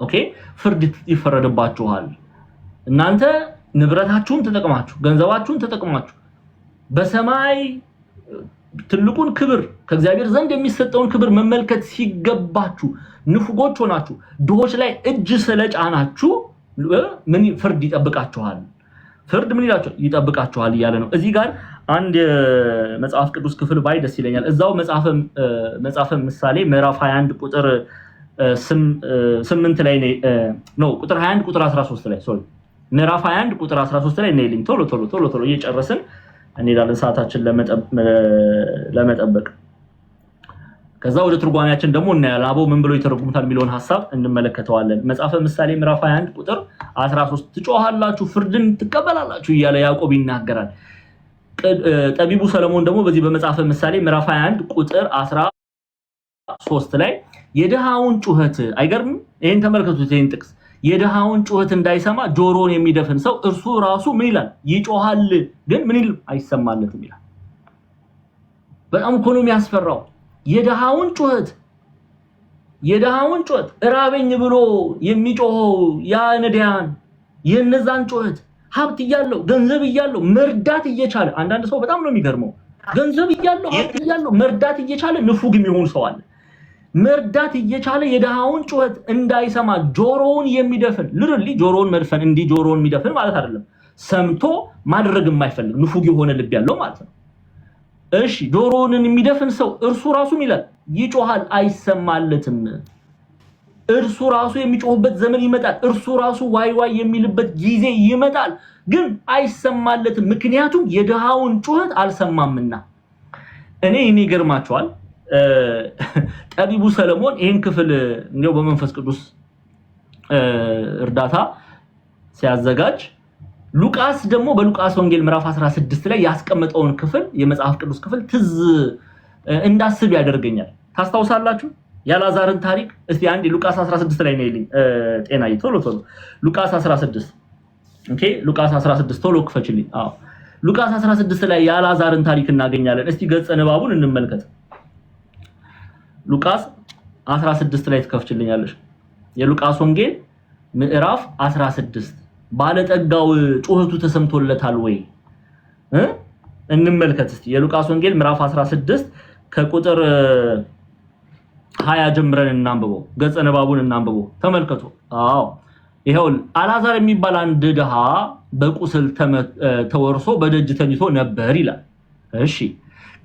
ኦኬ ፍርድ ይፈረድባችኋል። እናንተ ንብረታችሁን ተጠቅማችሁ ገንዘባችሁን ተጠቅማችሁ በሰማይ ትልቁን ክብር ከእግዚአብሔር ዘንድ የሚሰጠውን ክብር መመልከት ሲገባችሁ ንፉጎች ሆናችሁ ድሆች ላይ እጅ ስለጫናችሁ ምን ፍርድ ይጠብቃችኋል? ፍርድ ምን ይጠብቃችኋል እያለ ነው። እዚህ ጋር አንድ መጽሐፍ ቅዱስ ክፍል ባይ ደስ ይለኛል። እዛው መጽሐፈ ምሳሌ ምዕራፍ 21 ቁጥር 8 ላይ ነው ቁጥር 21 ቁጥር 13 ላይ ሶሪ ምዕራፍ 21 ቁጥር 13 ላይ ነይልኝ። ቶሎ እየጨረስን እንሄዳለን ሰዓታችን ለመጠበቅ። ከዛ ወደ ትርጓሜያችን ደግሞ እናያለን። አቦ ምን ብሎ ይተረጉሙታል የሚለውን ሐሳብ እንመለከተዋለን። መጽሐፈ ምሳሌ ምዕራፍ 21 ቁጥር 13 ትጮሃላችሁ ፍርድን ትቀበላላችሁ እያለ ያዕቆብ ይናገራል። ጠቢቡ ሰለሞን ደግሞ በዚህ በመጽሐፈ ምሳሌ ምዕራፍ 21 ቁጥር 13 ላይ የድሃውን ጩኸት አይገርም? ይሄን ተመልከቱት። ይሄን ጥቅስ የድሃውን ጩኸት እንዳይሰማ ጆሮን የሚደፍን ሰው እርሱ ራሱ ምን ይላል? ይጮሃል፣ ግን ምን ይል አይሰማለትም ይላል። በጣም እኮ ነው የሚያስፈራው። የድሃውን ጩኸት እራበኝ ብሎ የሚጮኸው ያ ነዳያን የነዛን ጩኸት ሀብት እያለው ገንዘብ እያለው መርዳት እየቻለ አንዳንድ ሰው በጣም ነው የሚገርመው። ገንዘብ እያለው ሀብት እያለው መርዳት እየቻለ ንፉግ የሚሆን ሰው አለ። መርዳት እየቻለ የድሃውን ጩኸት እንዳይሰማ ጆሮውን የሚደፍን ልርሊ ጆሮውን መድፈን እንዲህ ጆሮውን የሚደፍን ማለት አይደለም፣ ሰምቶ ማድረግ የማይፈልግ ንፉግ የሆነ ልብ ያለው ማለት ነው። እሺ ጆሮውን የሚደፍን ሰው እርሱ ራሱ ይላል ይጮሃል አይሰማለትም። እርሱ ራሱ የሚጮህበት ዘመን ይመጣል። እርሱ ራሱ ዋይ ዋይ የሚልበት ጊዜ ይመጣል፣ ግን አይሰማለትም። ምክንያቱም የድሃውን ጩኸት አልሰማምና። እኔ ይገርማቸዋል። ጠቢቡ ሰለሞን ይሄን ክፍል እንደው በመንፈስ ቅዱስ እርዳታ ሲያዘጋጅ ሉቃስ ደግሞ በሉቃስ ወንጌል ምዕራፍ 16 ላይ ያስቀመጠውን ክፍል የመጽሐፍ ቅዱስ ክፍል ትዝ እንዳስብ ያደርገኛል። ታስታውሳላችሁ ያላዛርን ታሪክ? እስቲ አንዴ ሉቃስ 16 ላይ ነይልኝ ጤናዬ፣ ቶሎ ሉቃስ 16 ኦኬ፣ ሉቃስ 16 ቶሎ ክፈችልኝ። አዎ ሉቃስ 16 ላይ ያላዛርን ታሪክ እናገኛለን። እስቲ ገጸ ንባቡን እንመልከት። ሉቃስ 16 ላይ ትከፍችልኛለሽ። የሉቃስ ወንጌል ምዕራፍ 16 ባለጠጋው ጩኸቱ ተሰምቶለታል ወይ? እንመልከት እስቲ የሉቃስ ወንጌል ምዕራፍ 16 ከቁጥር 20 ጀምረን እናንብበው። ገጸ ንባቡን እናንብበው። ተመልከቱ። አዎ ይሄው አላዛር የሚባል አንድ ድሃ በቁስል ተወርሶ በደጅ ተኝቶ ነበር ይላል። እሺ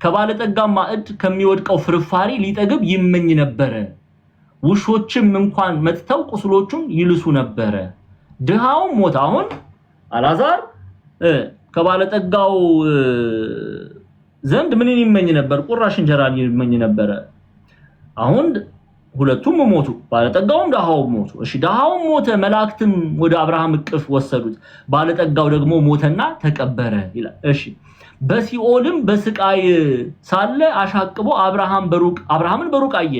ከባለጠጋ ማዕድ ከሚወድቀው ፍርፋሪ ሊጠግብ ይመኝ ነበር፣ ውሾችም እንኳን መጥተው ቁስሎቹን ይልሱ ነበር። ድሃው ሞተ። አሁን አላዛር ከባለጠጋው ዘንድ ምን ይመኝ ነበር? ቁራሽ እንጀራን ይመኝ ነበር። አሁን ሁለቱም ሞቱ፣ ባለጠጋውም ድሃውም ሞቱ። እሺ ድሃው ሞተ፣ መላእክትም ወደ አብርሃም እቅፍ ወሰዱት። ባለጠጋው ደግሞ ሞተና ተቀበረ ይላል። እሺ በሲኦልም በስቃይ ሳለ አሻቅቦ አብርሃምን በሩቅ አየ፣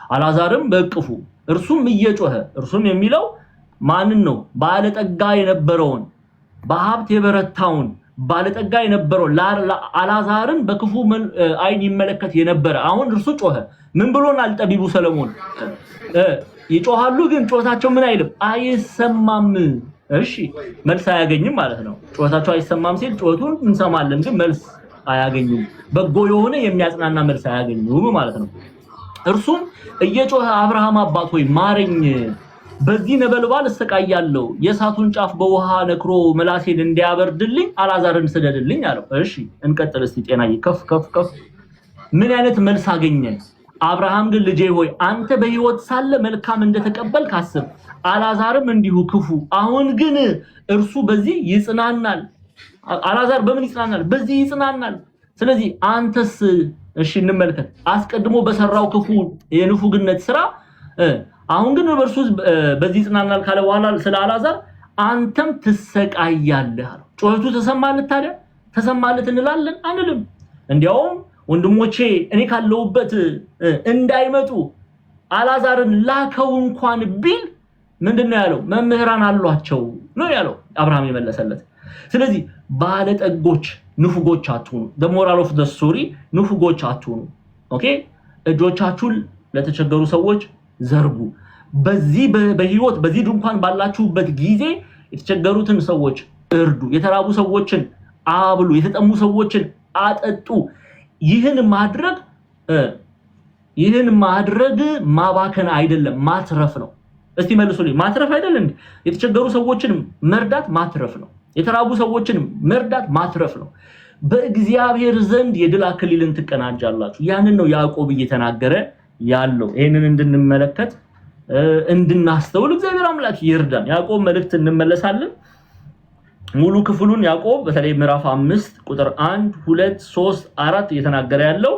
አላዛርም በእቅፉ፣ እርሱም እየጮኸ። እርሱም የሚለው ማንን ነው? ባለጠጋ የነበረውን በሀብት የበረታውን ባለጠጋ የነበረው አላዛርን በክፉ አይን ይመለከት የነበረ አሁን እርሱ ጮኸ። ምን ብሎናል ጠቢቡ ሰለሞን? ይጮሃሉ ግን ጮታቸው ምን አይልም? አይሰማም። እሺ መልስ አያገኝም ማለት ነው። ጮታቸው አይሰማም ሲል ጮቱን እንሰማለን ግን መልስ አያገኙም። በጎ የሆነ የሚያጽናና መልስ አያገኙም ማለት ነው። እርሱም እየጮኸ አብርሃም አባት ሆይ ማረኝ፣ በዚህ ነበልባል እሰቃያለሁ የእሳቱን ጫፍ በውሃ ነክሮ ምላሴን እንዲያበርድልኝ አልዓዛርን ስደድልኝ አለው። እሺ እንቀጥል እስቲ ጤናዬ ከፍ ምን አይነት መልስ አገኘን? አብርሃም ግን ልጄ ሆይ አንተ በህይወት ሳለ መልካም እንደተቀበልክ አስብ፣ አልዓዛርም እንዲሁ ክፉ። አሁን ግን እርሱ በዚህ ይጽናናል። አልዓዛር በምን ይጽናናል? በዚህ ይጽናናል። ስለዚህ አንተስ እሺ እንመልከት። አስቀድሞ በሰራው ክፉ የንፉግነት ስራ አሁን ግን በእርሱ በዚህ ይጽናናል ካለ በኋላ ስለ አልዓዛር አንተም ትሰቃያለህ አለው። ጩኸቱ ተሰማለት? ታዲያ ተሰማለት እንላለን አንልም። እንዲያውም ወንድሞቼ እኔ ካለውበት እንዳይመጡ አልዓዛርን ላከው እንኳን ቢል ምንድነው ያለው? መምህራን አሏቸው ነው ያለው አብርሃም የመለሰለት። ስለዚህ ባለጠጎች ንፉጎች አትሁኑ። the moral of the story ንፉጎች አትሁኑ። ኦኬ እጆቻችሁን ለተቸገሩ ሰዎች ዘርጉ። በዚህ በህይወት በዚህ ድንኳን ባላችሁበት ጊዜ የተቸገሩትን ሰዎች እርዱ፣ የተራቡ ሰዎችን አብሉ፣ የተጠሙ ሰዎችን አጠጡ። ይህን ማድረግ ማባከን አይደለም ማትረፍ ነው። እስቲ መልሱልኝ፣ ማትረፍ አይደል እንዴ? የተቸገሩ ሰዎችን መርዳት ማትረፍ ነው። የተራቡ ሰዎችን መርዳት ማትረፍ ነው። በእግዚአብሔር ዘንድ የድል አክሊልን ትቀናጃላችሁ። ያንን ነው ያዕቆብ እየተናገረ ያለው። ይሄንን እንድንመለከት እንድናስተውል እግዚአብሔር አምላክ ይርዳን። ያዕቆብ መልእክት እንመለሳለን። ሙሉ ክፍሉን ያዕቆብ በተለይ ምዕራፍ 5 ቁጥር 1 2 3 4 እየተናገረ ያለው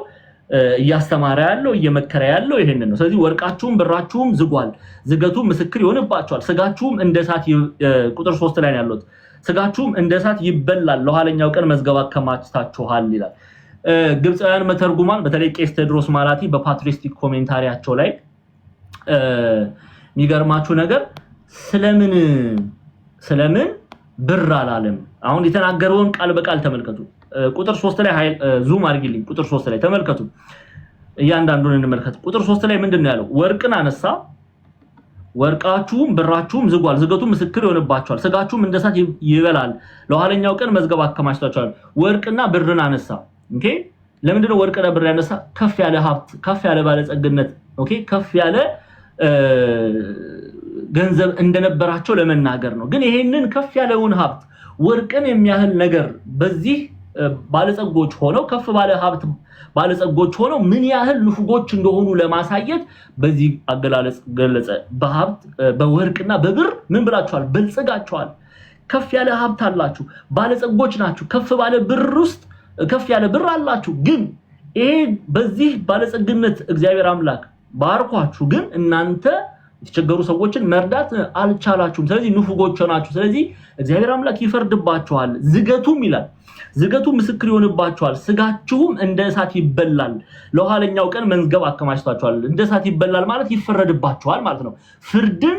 እያስተማረ ያለው እየመከረ ያለው ይሄንን ነው። ስለዚህ ወርቃችሁም ብራችሁም ዝጓል፣ ዝገቱ ምስክር ይሆንባችኋል። ስጋችሁም እንደ እሳት ቁጥር 3 ላይ ያለው ስጋችሁም እንደ እሳት ይበላል፣ ለኋለኛው ቀን መዝገብ አከማችታችኋል ይላል። ግብፃውያን መተርጉማን በተለይ ቄስ ቴድሮስ ማላቲ በፓትሪስቲክ ኮሜንታሪያቸው ላይ የሚገርማችሁ ነገር ስለምን ብር አላለም። አሁን የተናገረውን ቃል በቃል ተመልከቱ። ቁጥር 3 ላይ ዙም አድርጊልኝ። ቁጥር 3 ላይ ተመልከቱ፣ እያንዳንዱን እንመልከት። ቁጥር 3 ላይ ምንድነው ያለው? ወርቅን አነሳ፣ ወርቃችሁም ብራችሁም ዝጓል፣ ዝገቱ ምስክር ይሆንባችኋል። ስጋችሁም እንደ እሳት ይበላል፣ ለኋለኛው ቀን መዝገብ አከማችታችኋል። ወርቅና ብርን አነሳ። ኦኬ ለምንድነው ወርቅና ብር ያነሳ? ከፍ ያለ ሀብት፣ ከፍ ያለ ባለጸግነት፣ ኦኬ ከፍ ያለ ገንዘብ እንደነበራቸው ለመናገር ነው። ግን ይሄንን ከፍ ያለውን ሀብት ወርቅን የሚያህል ነገር በዚህ ባለጸጎች ሆነው ከፍ ባለ ሀብት ባለጸጎች ሆነው ምን ያህል ንፉጎች እንደሆኑ ለማሳየት በዚህ አገላለጽ ገለጸ። በሀብት በወርቅና በብር ምን ብላችኋል? በልጽጋችኋል። ከፍ ያለ ሀብት አላችሁ፣ ባለጸጎች ናችሁ። ከፍ ባለ ብር ውስጥ ከፍ ያለ ብር አላችሁ። ግን ይሄ በዚህ ባለጸግነት እግዚአብሔር አምላክ ባርኳችሁ፣ ግን እናንተ የተቸገሩ ሰዎችን መርዳት አልቻላችሁም። ስለዚህ ንፉጎች ናችሁ። ስለዚህ እግዚአብሔር አምላክ ይፈርድባችኋል። ዝገቱም ይላል፣ ዝገቱ ምስክር ይሆንባችኋል። ስጋችሁም እንደ እሳት ይበላል፣ ለኋለኛው ቀን መዝገብ አከማችታችኋል። እንደ እሳት ይበላል ማለት ይፈረድባችኋል ማለት ነው። ፍርድን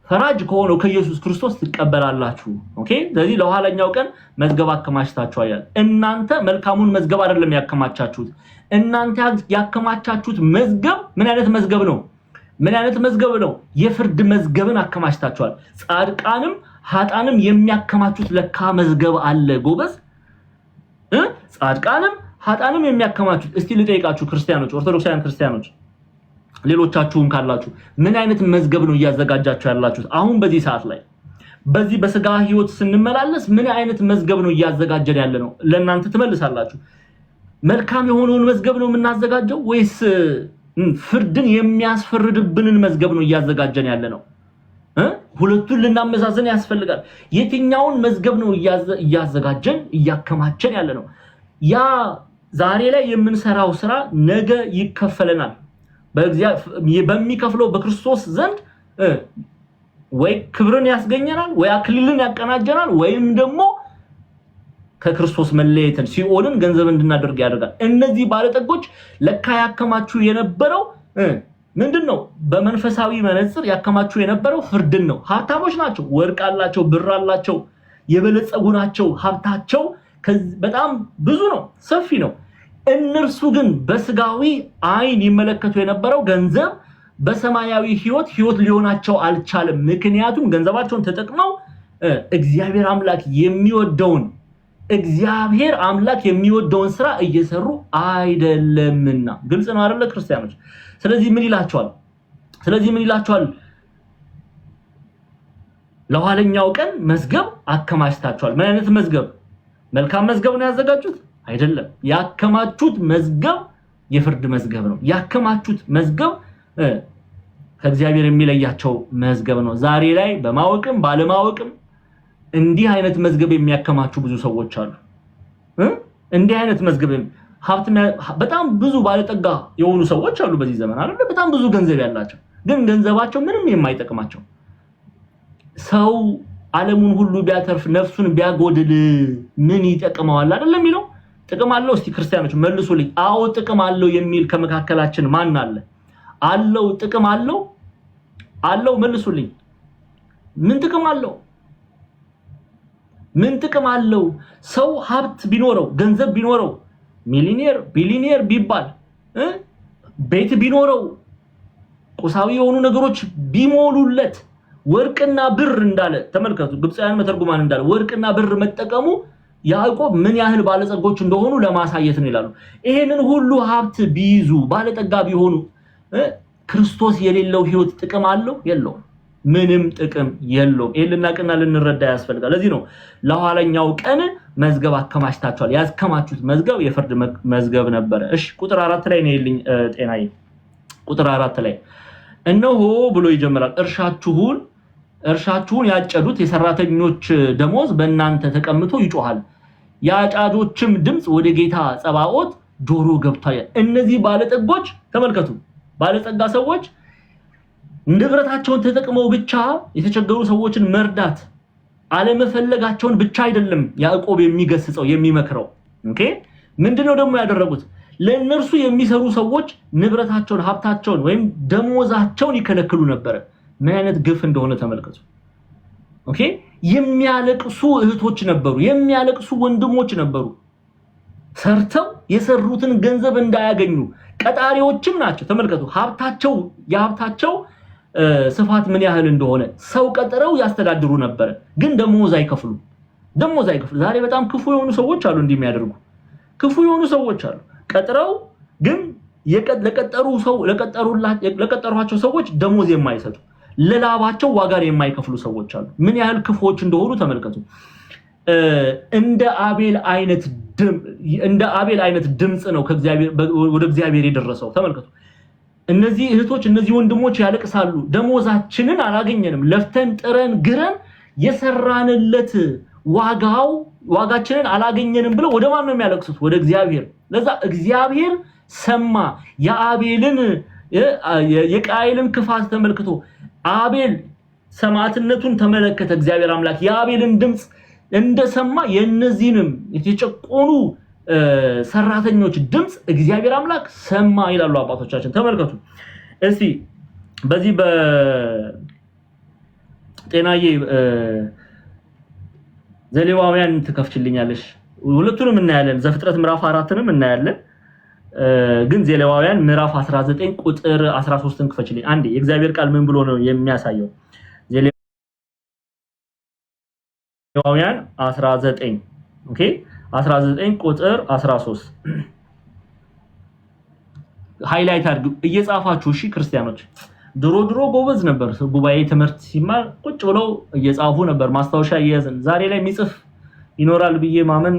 ፈራጅ ከሆነው ከኢየሱስ ክርስቶስ ትቀበላላችሁ። ኦኬ ስለዚህ ለኋለኛው ቀን መዝገብ አከማችታችኋል። እናንተ መልካሙን መዝገብ አይደለም ያከማቻችሁት። እናንተ ያከማቻችሁት መዝገብ ምን አይነት መዝገብ ነው? ምን አይነት መዝገብ ነው? የፍርድ መዝገብን አከማችታችኋል። ጻድቃንም ኃጣንም የሚያከማቹት ለካ መዝገብ አለ። ጎበዝ ጻድቃንም ኃጣንም የሚያከማቹት። እስቲ ልጠይቃችሁ ክርስቲያኖች፣ ኦርቶዶክሳውያን ክርስቲያኖች ሌሎቻችሁም ካላችሁ ምን አይነት መዝገብ ነው እያዘጋጃችሁ ያላችሁት? አሁን በዚህ ሰዓት ላይ በዚህ በስጋ ህይወት ስንመላለስ ምን አይነት መዝገብ ነው እያዘጋጀን ያለ ነው? ለእናንተ ትመልሳላችሁ። መልካም የሆነውን መዝገብ ነው የምናዘጋጀው ወይስ ፍርድን የሚያስፈርድብንን መዝገብ ነው እያዘጋጀን ያለ ነው? ሁለቱን ልናመዛዘን ያስፈልጋል። የትኛውን መዝገብ ነው እያዘጋጀን እያከማቸን ያለ ነው? ያ ዛሬ ላይ የምንሰራው ስራ ነገ ይከፈለናል። በሚከፍለው በክርስቶስ ዘንድ ወይ ክብርን ያስገኘናል፣ ወይ አክሊልን ያቀናጀናል፣ ወይም ደግሞ ከክርስቶስ መለየትን ሲኦልን ገንዘብ እንድናደርግ ያደርጋል። እነዚህ ባለጠጎች ለካ ያከማቹ የነበረው ምንድነው? በመንፈሳዊ መነጽር ያከማቹ የነበረው ፍርድን ነው። ሀብታሞች ናቸው፣ ወርቅ አላቸው፣ ብር አላቸው፣ የበለጸጉ ናቸው። ሀብታቸው በጣም ብዙ ነው፣ ሰፊ ነው። እነርሱ ግን በስጋዊ አይን ይመለከቱ የነበረው ገንዘብ በሰማያዊ ህይወት ሊሆናቸው አልቻለም። ምክንያቱም ገንዘባቸውን ተጠቅመው እግዚአብሔር አምላክ የሚወደውን ስራ እየሰሩ አይደለምና። ግልጽ ነው አይደለ ክርስቲያኖች? ስለዚህ ምን ይላቸዋል? ለኋለኛው ቀን መዝገብ አከማችታችኋል። ምን አይነት መዝገብ? መልካም መዝገብ ነው ያዘጋጁት አይደለም። ያከማቹት መዝገብ የፍርድ መዝገብ ነው። ያከማቹት መዝገብ ከእግዚአብሔር የሚለያቸው መዝገብ ነው። ዛሬ ላይ በማወቅም ባለማወቅም እንዲህ አይነት መዝገብ የሚያከማቹ ብዙ ሰዎች አሉ። እንዲህ አይነት መዝገብ ሀብት በጣም ብዙ ባለጠጋ የሆኑ ሰዎች አሉ በዚህ ዘመን አይደል? በጣም ብዙ ገንዘብ ያላቸው ግን ገንዘባቸው ምንም የማይጠቅማቸው። ሰው ዓለሙን ሁሉ ቢያተርፍ ነፍሱን ቢያጎድል ምን ይጠቅመዋል አይደለም የሚለው? ጥቅም አለው? እስቲ ክርስቲያኖች መልሱልኝ። አዎ ጥቅም አለው የሚል ከመካከላችን ማን አለ? አለው ጥቅም አለው? አለው መልሱልኝ። ምን ጥቅም አለው? ምን ጥቅም አለው? ሰው ሀብት ቢኖረው ገንዘብ ቢኖረው ሚሊዮኔር ቢሊዮኔር ቢባል ቤት ቢኖረው ቁሳዊ የሆኑ ነገሮች ቢሞሉለት ወርቅና ብር እንዳለ ተመልከቱ። ግብፃውያን መተርጉማን እንዳለ ወርቅና ብር መጠቀሙ ያዕቆብ ምን ያህል ባለጸጎች እንደሆኑ ለማሳየት ነው ይላሉ። ይሄንን ሁሉ ሀብት ቢይዙ ባለጠጋ ቢሆኑ ክርስቶስ የሌለው ህይወት ጥቅም አለው? የለውም። ምንም ጥቅም የለውም። ይሄንና ልንረዳ ያስፈልጋል። ለዚህ ነው ለኋለኛው ቀን መዝገብ አከማችታችኋል። ያስከማቹት መዝገብ የፍርድ መዝገብ ነበረ። እሺ ቁጥር 4 ላይ ነው ይልኝ ጤናዬ። ቁጥር 4 ላይ እነሆ ብሎ ይጀምራል። እርሻችሁን ያጨዱት የሰራተኞች ደሞዝ በእናንተ ተቀምጦ ይጮሃል፣ የአጫጆችም ድምጽ ወደ ጌታ ጸባኦት ጆሮ ገብቷል። እነዚህ ባለጠጎች ተመልከቱ፣ ባለጠጋ ሰዎች ንብረታቸውን ተጠቅመው ብቻ የተቸገሩ ሰዎችን መርዳት አለመፈለጋቸውን ብቻ አይደለም ያዕቆብ የሚገስጸው የሚመክረው። ኦኬ ምንድነው ደግሞ ያደረጉት? ለእነርሱ የሚሰሩ ሰዎች ንብረታቸውን ሀብታቸውን ወይም ደሞዛቸውን ይከለክሉ ነበር። ምን አይነት ግፍ እንደሆነ ተመልከቱ። ኦኬ የሚያለቅሱ እህቶች ነበሩ፣ የሚያለቅሱ ወንድሞች ነበሩ። ሰርተው የሰሩትን ገንዘብ እንዳያገኙ ቀጣሪዎችም ናቸው። ተመልከቱ የሀብታቸው ስፋት ምን ያህል እንደሆነ ሰው ቀጥረው ያስተዳድሩ ነበር፣ ግን ደሞዝ አይከፍሉ። ዛሬ በጣም ክፉ የሆኑ ሰዎች አሉ፣ እንደሚያደርጉ ክፉ የሆኑ ሰዎች አሉ። ቀጥረው ግን ለቀጠሯቸው ሰዎች ደሞዝ የማይሰጡ ለላባቸው ዋጋ የማይከፍሉ ሰዎች አሉ። ምን ያህል ክፉዎች እንደሆኑ ተመልከቱ። እንደ አቤል አይነት ድምጽ ነው ወደ እግዚአብሔር የደረሰው። ተመልከቱ። እነዚህ እህቶች እነዚህ ወንድሞች ያለቅሳሉ። ደሞዛችንን አላገኘንም፣ ለፍተን ጥረን ግረን የሰራንለት ዋጋችንን አላገኘንም ብለው ወደ ማን ነው የሚያለቅሱት? ወደ እግዚአብሔር። ለዛ እግዚአብሔር ሰማ። የቃየልን ክፋት ተመልክቶ አቤል ሰማዕትነቱን ተመለከተ። እግዚአብሔር አምላክ የአቤልን ድምጽ እንደሰማ የነዚህንም የተጨቆኑ ሰራተኞች ድምጽ እግዚአብሔር አምላክ ሰማ ይላሉ አባቶቻችን። ተመልከቱ እስቲ በዚህ በጤናዬ ዘሌዋውያን ትከፍችልኛለሽ? ሁለቱንም እናያለን። ዘፍጥረት ምዕራፍ 4ንም እናያለን። ግን ዘሌዋውያን ምዕራፍ 19 ቁጥር 13ን ክፈችልኝ አንዴ። የእግዚአብሔር ቃል ምን ብሎ ነው የሚያሳየው? ዘሌዋውያን 19 ኦኬ 19 ቁጥር 13 ሃይላይት አድርጉ እየጻፋችሁ እሺ ክርስቲያኖች። ድሮ ጎበዝ ነበር ጉባኤ ትምህርት ሲማር ቁጭ ብለው እየጻፉ ነበር ማስታወሻ እየያዝን። ዛሬ ላይ የሚጽፍ ይኖራል ብዬ ማመን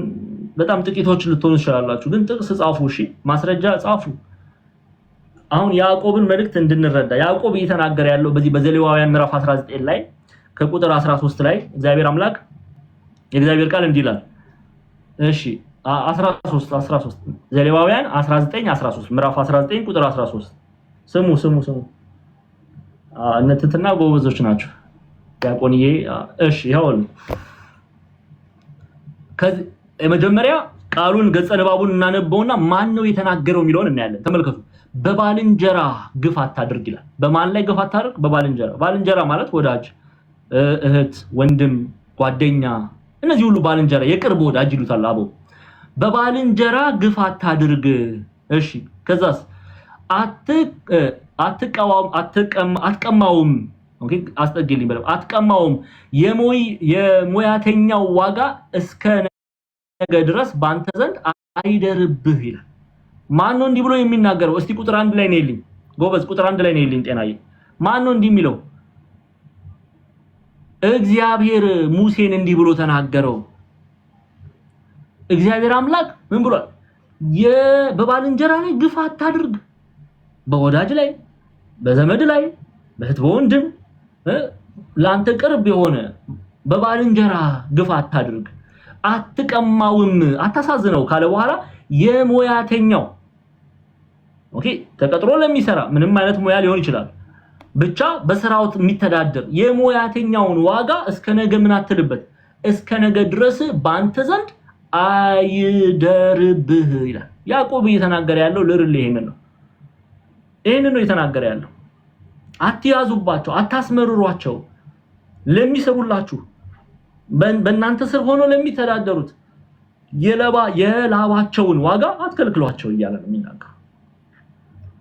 በጣም ጥቂቶች ልትሆኑ ይችላላችሁ። ግን ጥቅስ ጻፉ እሺ፣ ማስረጃ ጻፉ። አሁን ያዕቆብን መልእክት እንድንረዳ ያዕቆብ እየተናገረ ያለው በዚህ በዘሌዋውያን ምዕራፍ 19 ላይ ከቁጥር 13 ላይ እግዚአብሔር አምላክ የእግዚአብሔር ቃል እንዲህ ይላል። እሺ 13 ዘሌዋውያን 19:13 ምዕራፍ 19 ቁጥር 13 ስሙ እነትትና ጎበዞች ናቸው ዲያቆንዬ። እሺ ይሁን። የመጀመሪያ ቃሉን ገጸ ንባቡን እናነበውና ማን ነው የተናገረው የሚለውን እናያለን። ተመልከቱ። በባልንጀራ ግፍ አታድርግ ይላል። በማን ላይ ግፍ አታድርግ? በባልንጀራ። ባልንጀራ ማለት ወዳጅ፣ እህት፣ ወንድም፣ ጓደኛ፣ እነዚህ ሁሉ ባልንጀራ የቅርብ ወዳጅ ይሉታል አቦ። በባልንጀራ ግፍ አታድርግ። እሺ ከዛስ አትቀማውም። ኦኬ አስጠግልኝ በለው። አትቀማውም። የሞያተኛው ዋጋ እስከ ነገ ድረስ ባንተ ዘንድ አይደርብህ ይላል። ማን ነው እንዲህ ብሎ የሚናገረው? እስቲ ቁጥር 1 ላይ ነው ይልኝ ጎበዝ። ቁጥር 1 ላይ ነው ይልኝ ጤናዬ። ማን ነው እንዲህ የሚለው? እግዚአብሔር ሙሴን እንዲህ ብሎ ተናገረው። እግዚአብሔር አምላክ ምን ብሏል? በባልንጀራ ላይ ግፍ አታድርግ። በወዳጅ ላይ፣ በዘመድ ላይ፣ በእህት በወንድም ላንተ ቅርብ የሆነ በባልንጀራ ግፍ አታድርግ፣ አትቀማውም፣ አታሳዝነው ካለ በኋላ የሞያተኛው ኦኬ ተቀጥሮ ለሚሰራ ምንም አይነት ሙያ ሊሆን ይችላል ብቻ በስራው የሚተዳደር የሞያተኛውን ዋጋ እስከ ነገ ምን አትልበት እስከ ነገ ድረስ ባንተ ዘንድ አይደርብህ ይላል። ያዕቆብ እየተናገረ ያለው ለርል ይሄንን ነው እየተናገረ ያለው። አትያዙባቸው፣ አታስመርሯቸው፣ ለሚሰሩላችሁ በእናንተ ስር ሆኖ ለሚተዳደሩት የላባቸውን ዋጋ አትከልክሏቸው እያለ ነው የሚናገረው።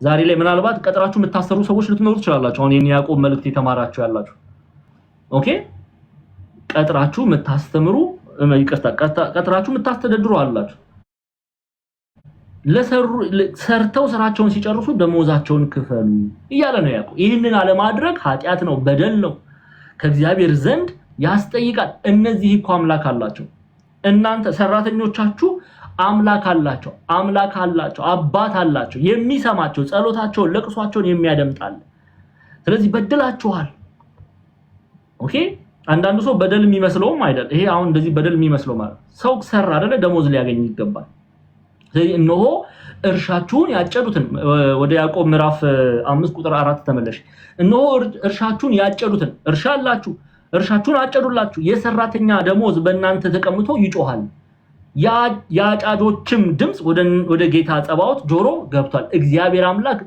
ዛሬ ላይ ምናልባት ቀጥራችሁ የምታሰሩ ሰዎች ልትኖሩ ትችላላችሁ። አሁን የያዕቆብ መልእክት የተማራችሁ ያላችሁ ኦኬ ቀጥራችሁ የምታስተምሩ ቀጥራችሁ የምታስተዳድሩ አላችሁ። ሰርተው ስራቸውን ሲጨርሱ ደሞዛቸውን ክፈሉ እያለ ነው ያዕቆብ። ይህንን አለማድረግ ኃጢአት ነው፣ በደል ነው፣ ከእግዚአብሔር ዘንድ ያስጠይቃል። እነዚህ እኮ አምላክ አላቸው። እናንተ ሰራተኞቻችሁ አምላክ አላቸው፣ አባት አላቸው፣ የሚሰማቸው ጸሎታቸውን፣ ለቅሷቸውን የሚያደምጣል። ስለዚህ በደላችኋል። ኦኬ አንዳንዱ ሰው በደል የሚመስለውም አይደል። ይሄ አሁን እንደዚህ በደል የሚመስለው ማለት ሰው ሰራ አይደለ ደሞዝ ሊያገኝ ይገባል። ስለዚህ እነሆ እርሻችሁን ያጨዱትን ወደ ያዕቆብ ምዕራፍ 5 ቁጥር 4 ተመለሽ። እነሆ እርሻችሁን ያጨዱትን እርሻ አላችሁ፣ እርሻችሁን አጨዱላችሁ፣ የሰራተኛ ደሞዝ በእናንተ ተቀምጦ ይጮሃል፣ ያጫጆችም ድምጽ ወደ ጌታ ጸባዖት ጆሮ ገብቷል። እግዚአብሔር አምላክ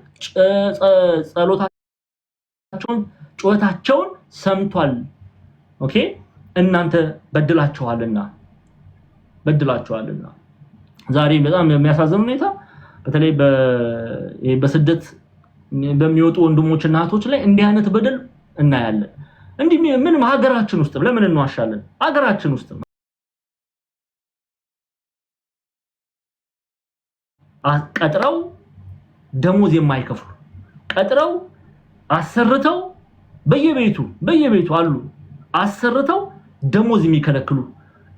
ጸሎታቸውን ጩኸታቸውን ሰምቷል። ኦኬ እናንተ በድላችኋልና ዛሬ በጣም የሚያሳዝን ሁኔታ በተለይ በስደት በሚወጡ ወንድሞችና እህቶች ላይ እንዲህ አይነት በደል እናያለን። እንዲህ ምን ሀገራችን ውስጥ ለምን እንዋሻለን? ሀገራችን ውስጥ ቀጥረው ደሞዝ የማይከፍሉ ቀጥረው አሰርተው በየቤቱ አሉ አሰርተው ደሞዝ የሚከለክሉ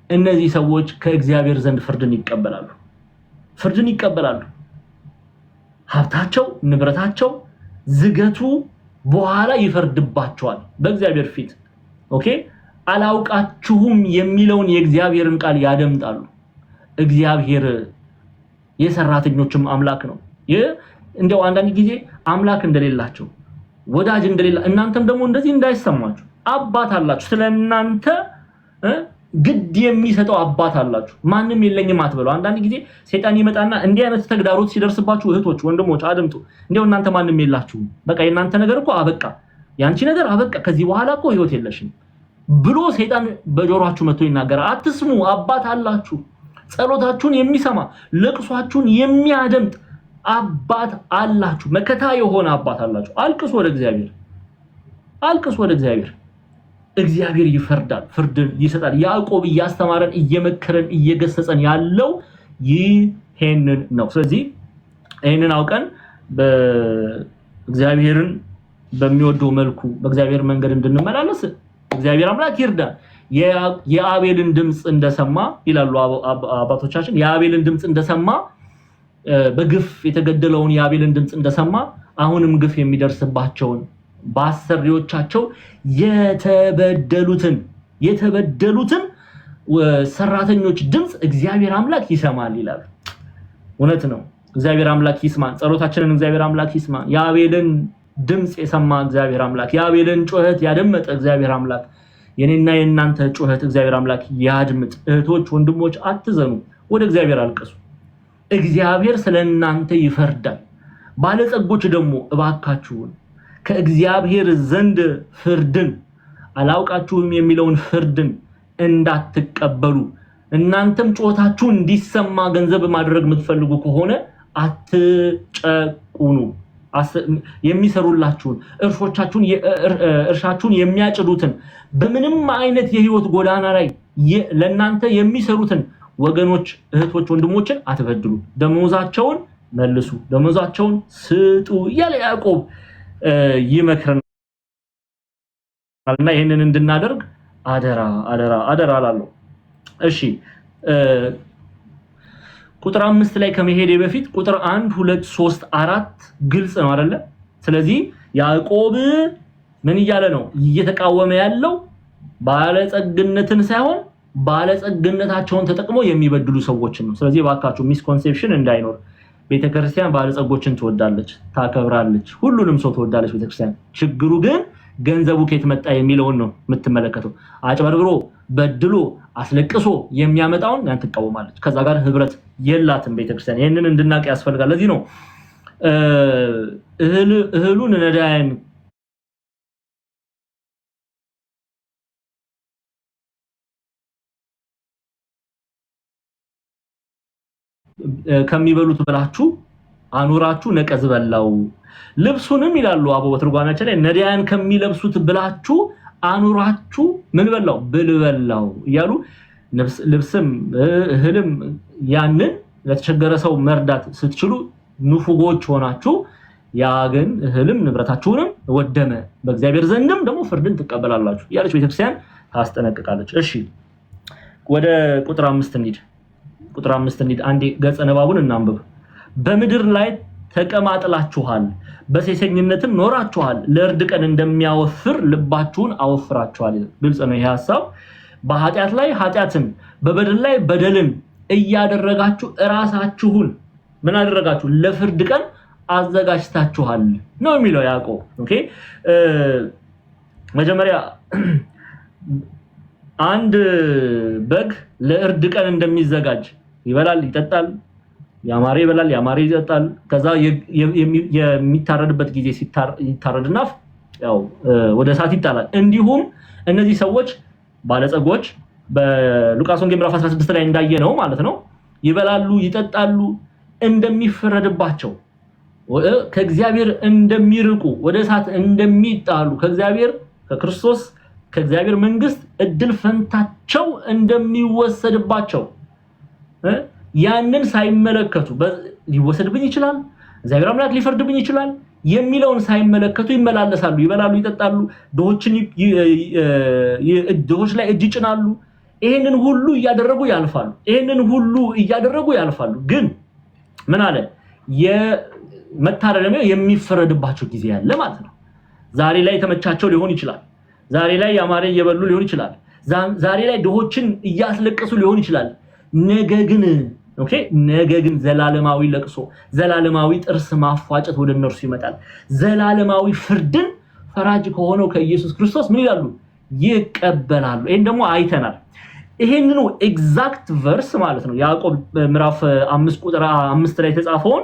እነዚህ ሰዎች ከእግዚአብሔር ዘንድ ፍርድን ይቀበላሉ። ሀብታቸው ንብረታቸው ዝገቱ በኋላ ይፈርድባቸዋል በእግዚአብሔር ፊት። ኦኬ አላውቃችሁም የሚለውን የእግዚአብሔርን ቃል ያደምጣሉ። እግዚአብሔር የሰራተኞችም አምላክ ነው። እንደው አንዳንድ ጊዜ አምላክ እንደሌላቸው ወዳጅ እንደሌላ እናንተም ደግሞ እንደዚህ እንዳይሰማችሁ አባት አላችሁ። ስለናንተ ግድ የሚሰጠው አባት አላችሁ። ማንም የለኝም አትበሉ። አንዳንድ ጊዜ ሰይጣን ይመጣና እንዲህ አይነት ተግዳሮት ሲደርስባችሁ እህቶች፣ ወንድሞች አድምጡ። እንደው እናንተ ማንም የላችሁም፣ በቃ የናንተ ነገር እኮ አበቃ፣ ያንቺ ነገር አበቃ፣ ከዚህ በኋላ እኮ ህይወት የለሽም ብሎ ሰይጣን በጆሮአችሁ መጥቶ ይናገራል። አትስሙ። አባት አላችሁ፣ ጸሎታችሁን የሚሰማ ለቅሷችሁን የሚያደምጥ አባት አላችሁ። መከታ የሆነ አባት አላችሁ። አልቅሱ ወደ እግዚአብሔር። እግዚአብሔር ይፈርዳል፣ ፍርድን ይሰጣል። ያዕቆብ እያስተማረን እየመከረን እየገሰጸን ያለው ይሄንን ነው። ስለዚህ ይሄንን አውቀን በእግዚአብሔርን በሚወደው መልኩ በእግዚአብሔር መንገድ እንድንመላለስ እግዚአብሔር አምላክ ይርዳን። የአቤልን ድምጽ እንደሰማ ይላሉ አባቶቻችን፣ የአቤልን ድምጽ እንደሰማ በግፍ የተገደለውን የአቤልን ድምጽ እንደሰማ አሁንም ግፍ የሚደርስባቸውን ባሰሪዎቻቸው የተበደሉትን ሰራተኞች ድምጽ እግዚአብሔር አምላክ ይሰማል ይላል። እውነት ነው። እግዚአብሔር አምላክ ይስማን፣ ጸሎታችንን እግዚአብሔር አምላክ ይስማን። የአቤልን ድምጽ የሰማ እግዚአብሔር አምላክ፣ የአቤልን ጩኸት ያደመጠ እግዚአብሔር አምላክ የኔና የናንተ ጩኸት እግዚአብሔር አምላክ ያድምጥ። እህቶች ወንድሞች አትዘኑ፣ ወደ እግዚአብሔር አልቅሱ። እግዚአብሔር ስለናንተ ይፈርዳል። ባለጸጎች ደግሞ እባካችሁን ከእግዚአብሔር ዘንድ ፍርድን አላውቃችሁም የሚለውን ፍርድን እንዳትቀበሉ። እናንተም ጩኸታችሁ እንዲሰማ ገንዘብ ማድረግ የምትፈልጉ ከሆነ አትጨቁኑ። የሚሰሩላችሁን እርሻችሁን የሚያጭዱትን በምንም አይነት የህይወት ጎዳና ላይ ለናንተ የሚሰሩትን ወገኖች እህቶች ወንድሞችን አትበድሉ። ደሞዛቸውን መልሱ፣ ደሞዛቸውን ስጡ እያለ ያዕቆብ ይመክረናልና ይሄንን እንድናደርግ አደራ አደራ አደራ አላለሁ። እሺ ቁጥር 5 ላይ ከመሄዴ በፊት ቁጥር 1 2 3 4 ግልጽ ነው አይደለ? ስለዚህ ያዕቆብ ምን እያለ ነው እየተቃወመ ያለው? ባለጸግነትን ሳይሆን ባለጸግነታቸውን ተጠቅመው የሚበድሉ ሰዎችን ነው። ስለዚህ ባካችሁ ሚስኮንሴፕሽን እንዳይኖር። ቤተክርስቲያን ባለጸጎችን ትወዳለች፣ ታከብራለች፣ ሁሉንም ሰው ትወዳለች ቤተክርስቲያን። ችግሩ ግን ገንዘቡ ከየት መጣ የሚለውን ነው የምትመለከተው። አጭበርብሮ በድሎ አስለቅሶ የሚያመጣውን ያን ትቃወማለች። ከዛ ጋር ህብረት የላትም ቤተክርስቲያን። ይሄንን እንድናቅ ያስፈልጋል። ለዚህ ነው እህሉን ነዳያን ከሚበሉት ብላችሁ አኑራችሁ ነቀዝ በላው። ልብሱንም ይላሉ አበው በትርጓሜያቸው ላይ ነዳያን ከሚለብሱት ብላችሁ አኑራችሁ ምን በላው ብልበላው እያሉ ልብስም እህልም ያንን ለተቸገረ ሰው መርዳት ስትችሉ ንፉጎች ሆናችሁ ያ ግን እህልም ንብረታችሁንም ወደመ፣ በእግዚአብሔር ዘንድም ደግሞ ፍርድን ትቀበላላችሁ ያለች ቤተክርስቲያን ታስጠነቅቃለች። እሺ ወደ ቁጥር 5 እንሂድ። ቁጥር 5 እንሂድ። አንዴ ገጸ ንባቡን እናንብብ። በምድር ላይ ተቀማጥላችኋል፣ በሴሰኝነትም ኖራችኋል፣ ለእርድ ቀን እንደሚያወፍር ልባችሁን አወፍራችኋል። ግልጽ ነው ይሄ ሐሳብ። በኃጢአት ላይ ኃጢአትን በበደል ላይ በደልን እያደረጋችሁ እራሳችሁን ምን አደረጋችሁ? ለፍርድ ቀን አዘጋጅታችኋል ነው የሚለው ያዕቆብ። ኦኬ መጀመሪያ አንድ በግ ለእርድ ቀን እንደሚዘጋጅ ይበላል፣ ይጠጣል፣ ያማረ ይበላል፣ ያማረ ይጠጣል። ከዛ የሚታረድበት ጊዜ ይታረድና ያው ወደ እሳት ይጣላል። እንዲሁም እነዚህ ሰዎች ባለጸጎች በሉቃስ ወንጌል ምዕራፍ 16 ላይ እንዳየነው ማለት ነው ይበላሉ፣ ይጠጣሉ፣ እንደሚፈረድባቸው ከእግዚአብሔር እንደሚርቁ ወደ እሳት እንደሚጣሉ ከክርስቶስ ከእግዚአብሔር መንግስት እድል ፈንታቸው እንደሚወሰድባቸው ያንን ሳይመለከቱ ሊወሰድብኝ ይችላል፣ እግዚአብሔር አምላክ ሊፈርድብኝ ይችላል የሚለውን ሳይመለከቱ ይመላለሳሉ፣ ይበላሉ፣ ይጠጣሉ፣ ድሆች ላይ እጅ ይጭናሉ። ይሄንን ሁሉ እያደረጉ ያልፋሉ። ግን ምን አለ? የመታረድ የሚፈረድባቸው ጊዜ ያለ ማለት ነው። ዛሬ ላይ የተመቻቸው ሊሆን ይችላል። ዛሬ ላይ ያማረ እየበሉ ሊሆን ይችላል። ዛሬ ላይ ድሆችን እያስለቀሱ ሊሆን ይችላል። ነገ ግን ዘላለማዊ ለቅሶ፣ ዘላለማዊ ጥርስ ማፏጨት ወደ እነርሱ ይመጣል። ዘላለማዊ ፍርድን ፈራጅ ከሆነው ከኢየሱስ ክርስቶስ ምን ይላሉ? ይቀበላሉ። ይሄን ደግሞ አይተናል። ይሄንኑ ኤግዛክት ቨርስ ማለት ነው ያዕቆብ ምዕራፍ 5 ቁጥር 5 ላይ ተጻፈውን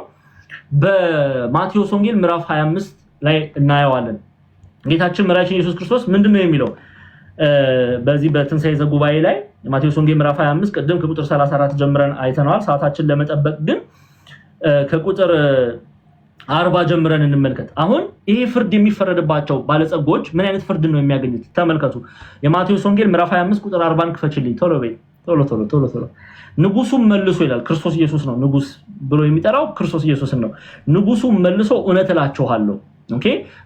በማቴዎስ ወንጌል ምዕራፍ 25 ላይ እናየዋለን። ጌታችን መድኃኒታችን ኢየሱስ ክርስቶስ ምንድነው የሚለው? በዚህ በትንሣኤ ዘጉባኤ ላይ ማቴዎስ ወንጌል ምዕራፍ 25 ቀደም ከቁጥር 34 ጀምረን አይተናል። ሰዓታችን ለመጠበቅ ግን ከቁጥር 40 ጀምረን እንመልከት። አሁን ይሄ ፍርድ የሚፈረድባቸው ባለጸጎች ምን አይነት ፍርድ ነው የሚያገኙት? ተመልከቱ። የማቴዎስ ወንጌል ምዕራፍ 25 ቁጥር 40ን ክፈችልኝ ቶሎ በይ። ቶሎ ንጉሱም መልሶ ይላል። ክርስቶስ ኢየሱስ ነው ንጉስ ብሎ የሚጠራው ክርስቶስ ኢየሱስን ነው። ንጉሱም መልሶ እውነት እላችኋለሁ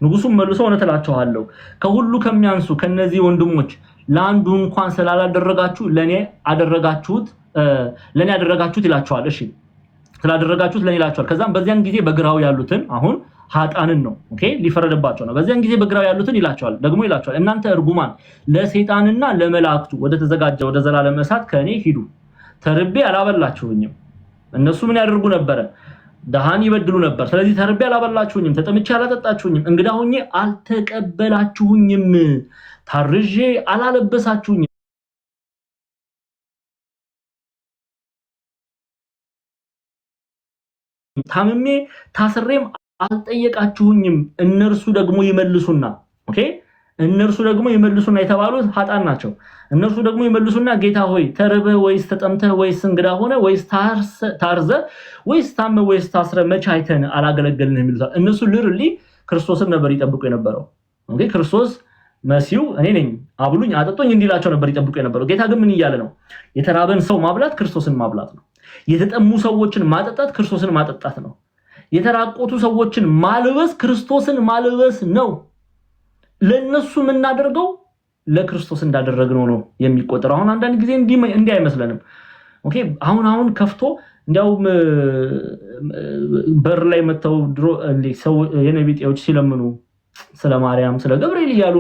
ንጉሱም መልሶ እውነት እላችኋለሁ ከሁሉ ከሚያንሱ ከነዚህ ወንድሞች ለአንዱ እንኳን ስላላደረጋችሁ ለኔ አደረጋችሁት ይላችኋል። እሺ ስላደረጋችሁት ለኔ ይላችኋል። ከዛም በዚያን ጊዜ በግራው ያሉትን አሁን ኃጣንን ነው ሊፈረድባቸው ነው። በዚያን ጊዜ በግራው ያሉትን ይላችኋል፣ ደግሞ ይላችኋል እናንተ እርጉማን ለሰይጣንና ለመላእክቱ ወደ ተዘጋጀ ወደ ዘላለም እሳት ከኔ ሂዱ። ተርቤ አላበላችሁኝም። እነሱ ምን ያደርጉ ነበር? ደሃን ይበድሉ ነበር። ስለዚህ ተርቤ አላበላችሁኝም፣ ተጠምቼ አላጠጣችሁኝም፣ እንግዳ ሆኜ አልተቀበላችሁኝም፣ ታርዤ አላለበሳችሁኝም፣ ታምሜ ታስሬም አልጠየቃችሁኝም። እነርሱ ደግሞ ይመልሱና የተባሉት ኃጣን ናቸው። እነርሱ ደግሞ ይመልሱና ጌታ ሆይ ተርበህ ወይስ ተጠምተህ ወይስ እንግዳ ሆነ ወይስ ታርዘ ወይስ ታመህ ወይስ ታስረ መቼ አይተን አላገለገልንህም ይሉታል። እነሱ ልርሊ ክርስቶስን ነበር ይጠብቁ የነበረው። ክርስቶስ መሲሁ እኔ ነኝ አብሉኝ አጠጡኝ እንዲላቸው ነበር ይጠብቁ የነበረው። ጌታ ግን ምን እያለ ነው? የተራበን ሰው ማብላት ክርስቶስን ማብላት ነው። የተጠሙ ሰዎችን ማጠጣት ክርስቶስን ማጠጣት ነው። የተራቆቱ ሰዎችን ማልበስ ክርስቶስን ማልበስ ነው። ለነሱ የምናደርገው ለክርስቶስ እንዳደረግነው ነው የሚቆጠረው። አሁን አንዳንድ ጊዜ እንዲህ አይመስለንም። ኦኬ አሁን ከፍቶ እንዲያውም በር ላይ መተው ድሮ ሰው የነቢጤዎች ሲለምኑ ስለ ማርያም ስለ ገብርኤል እያሉ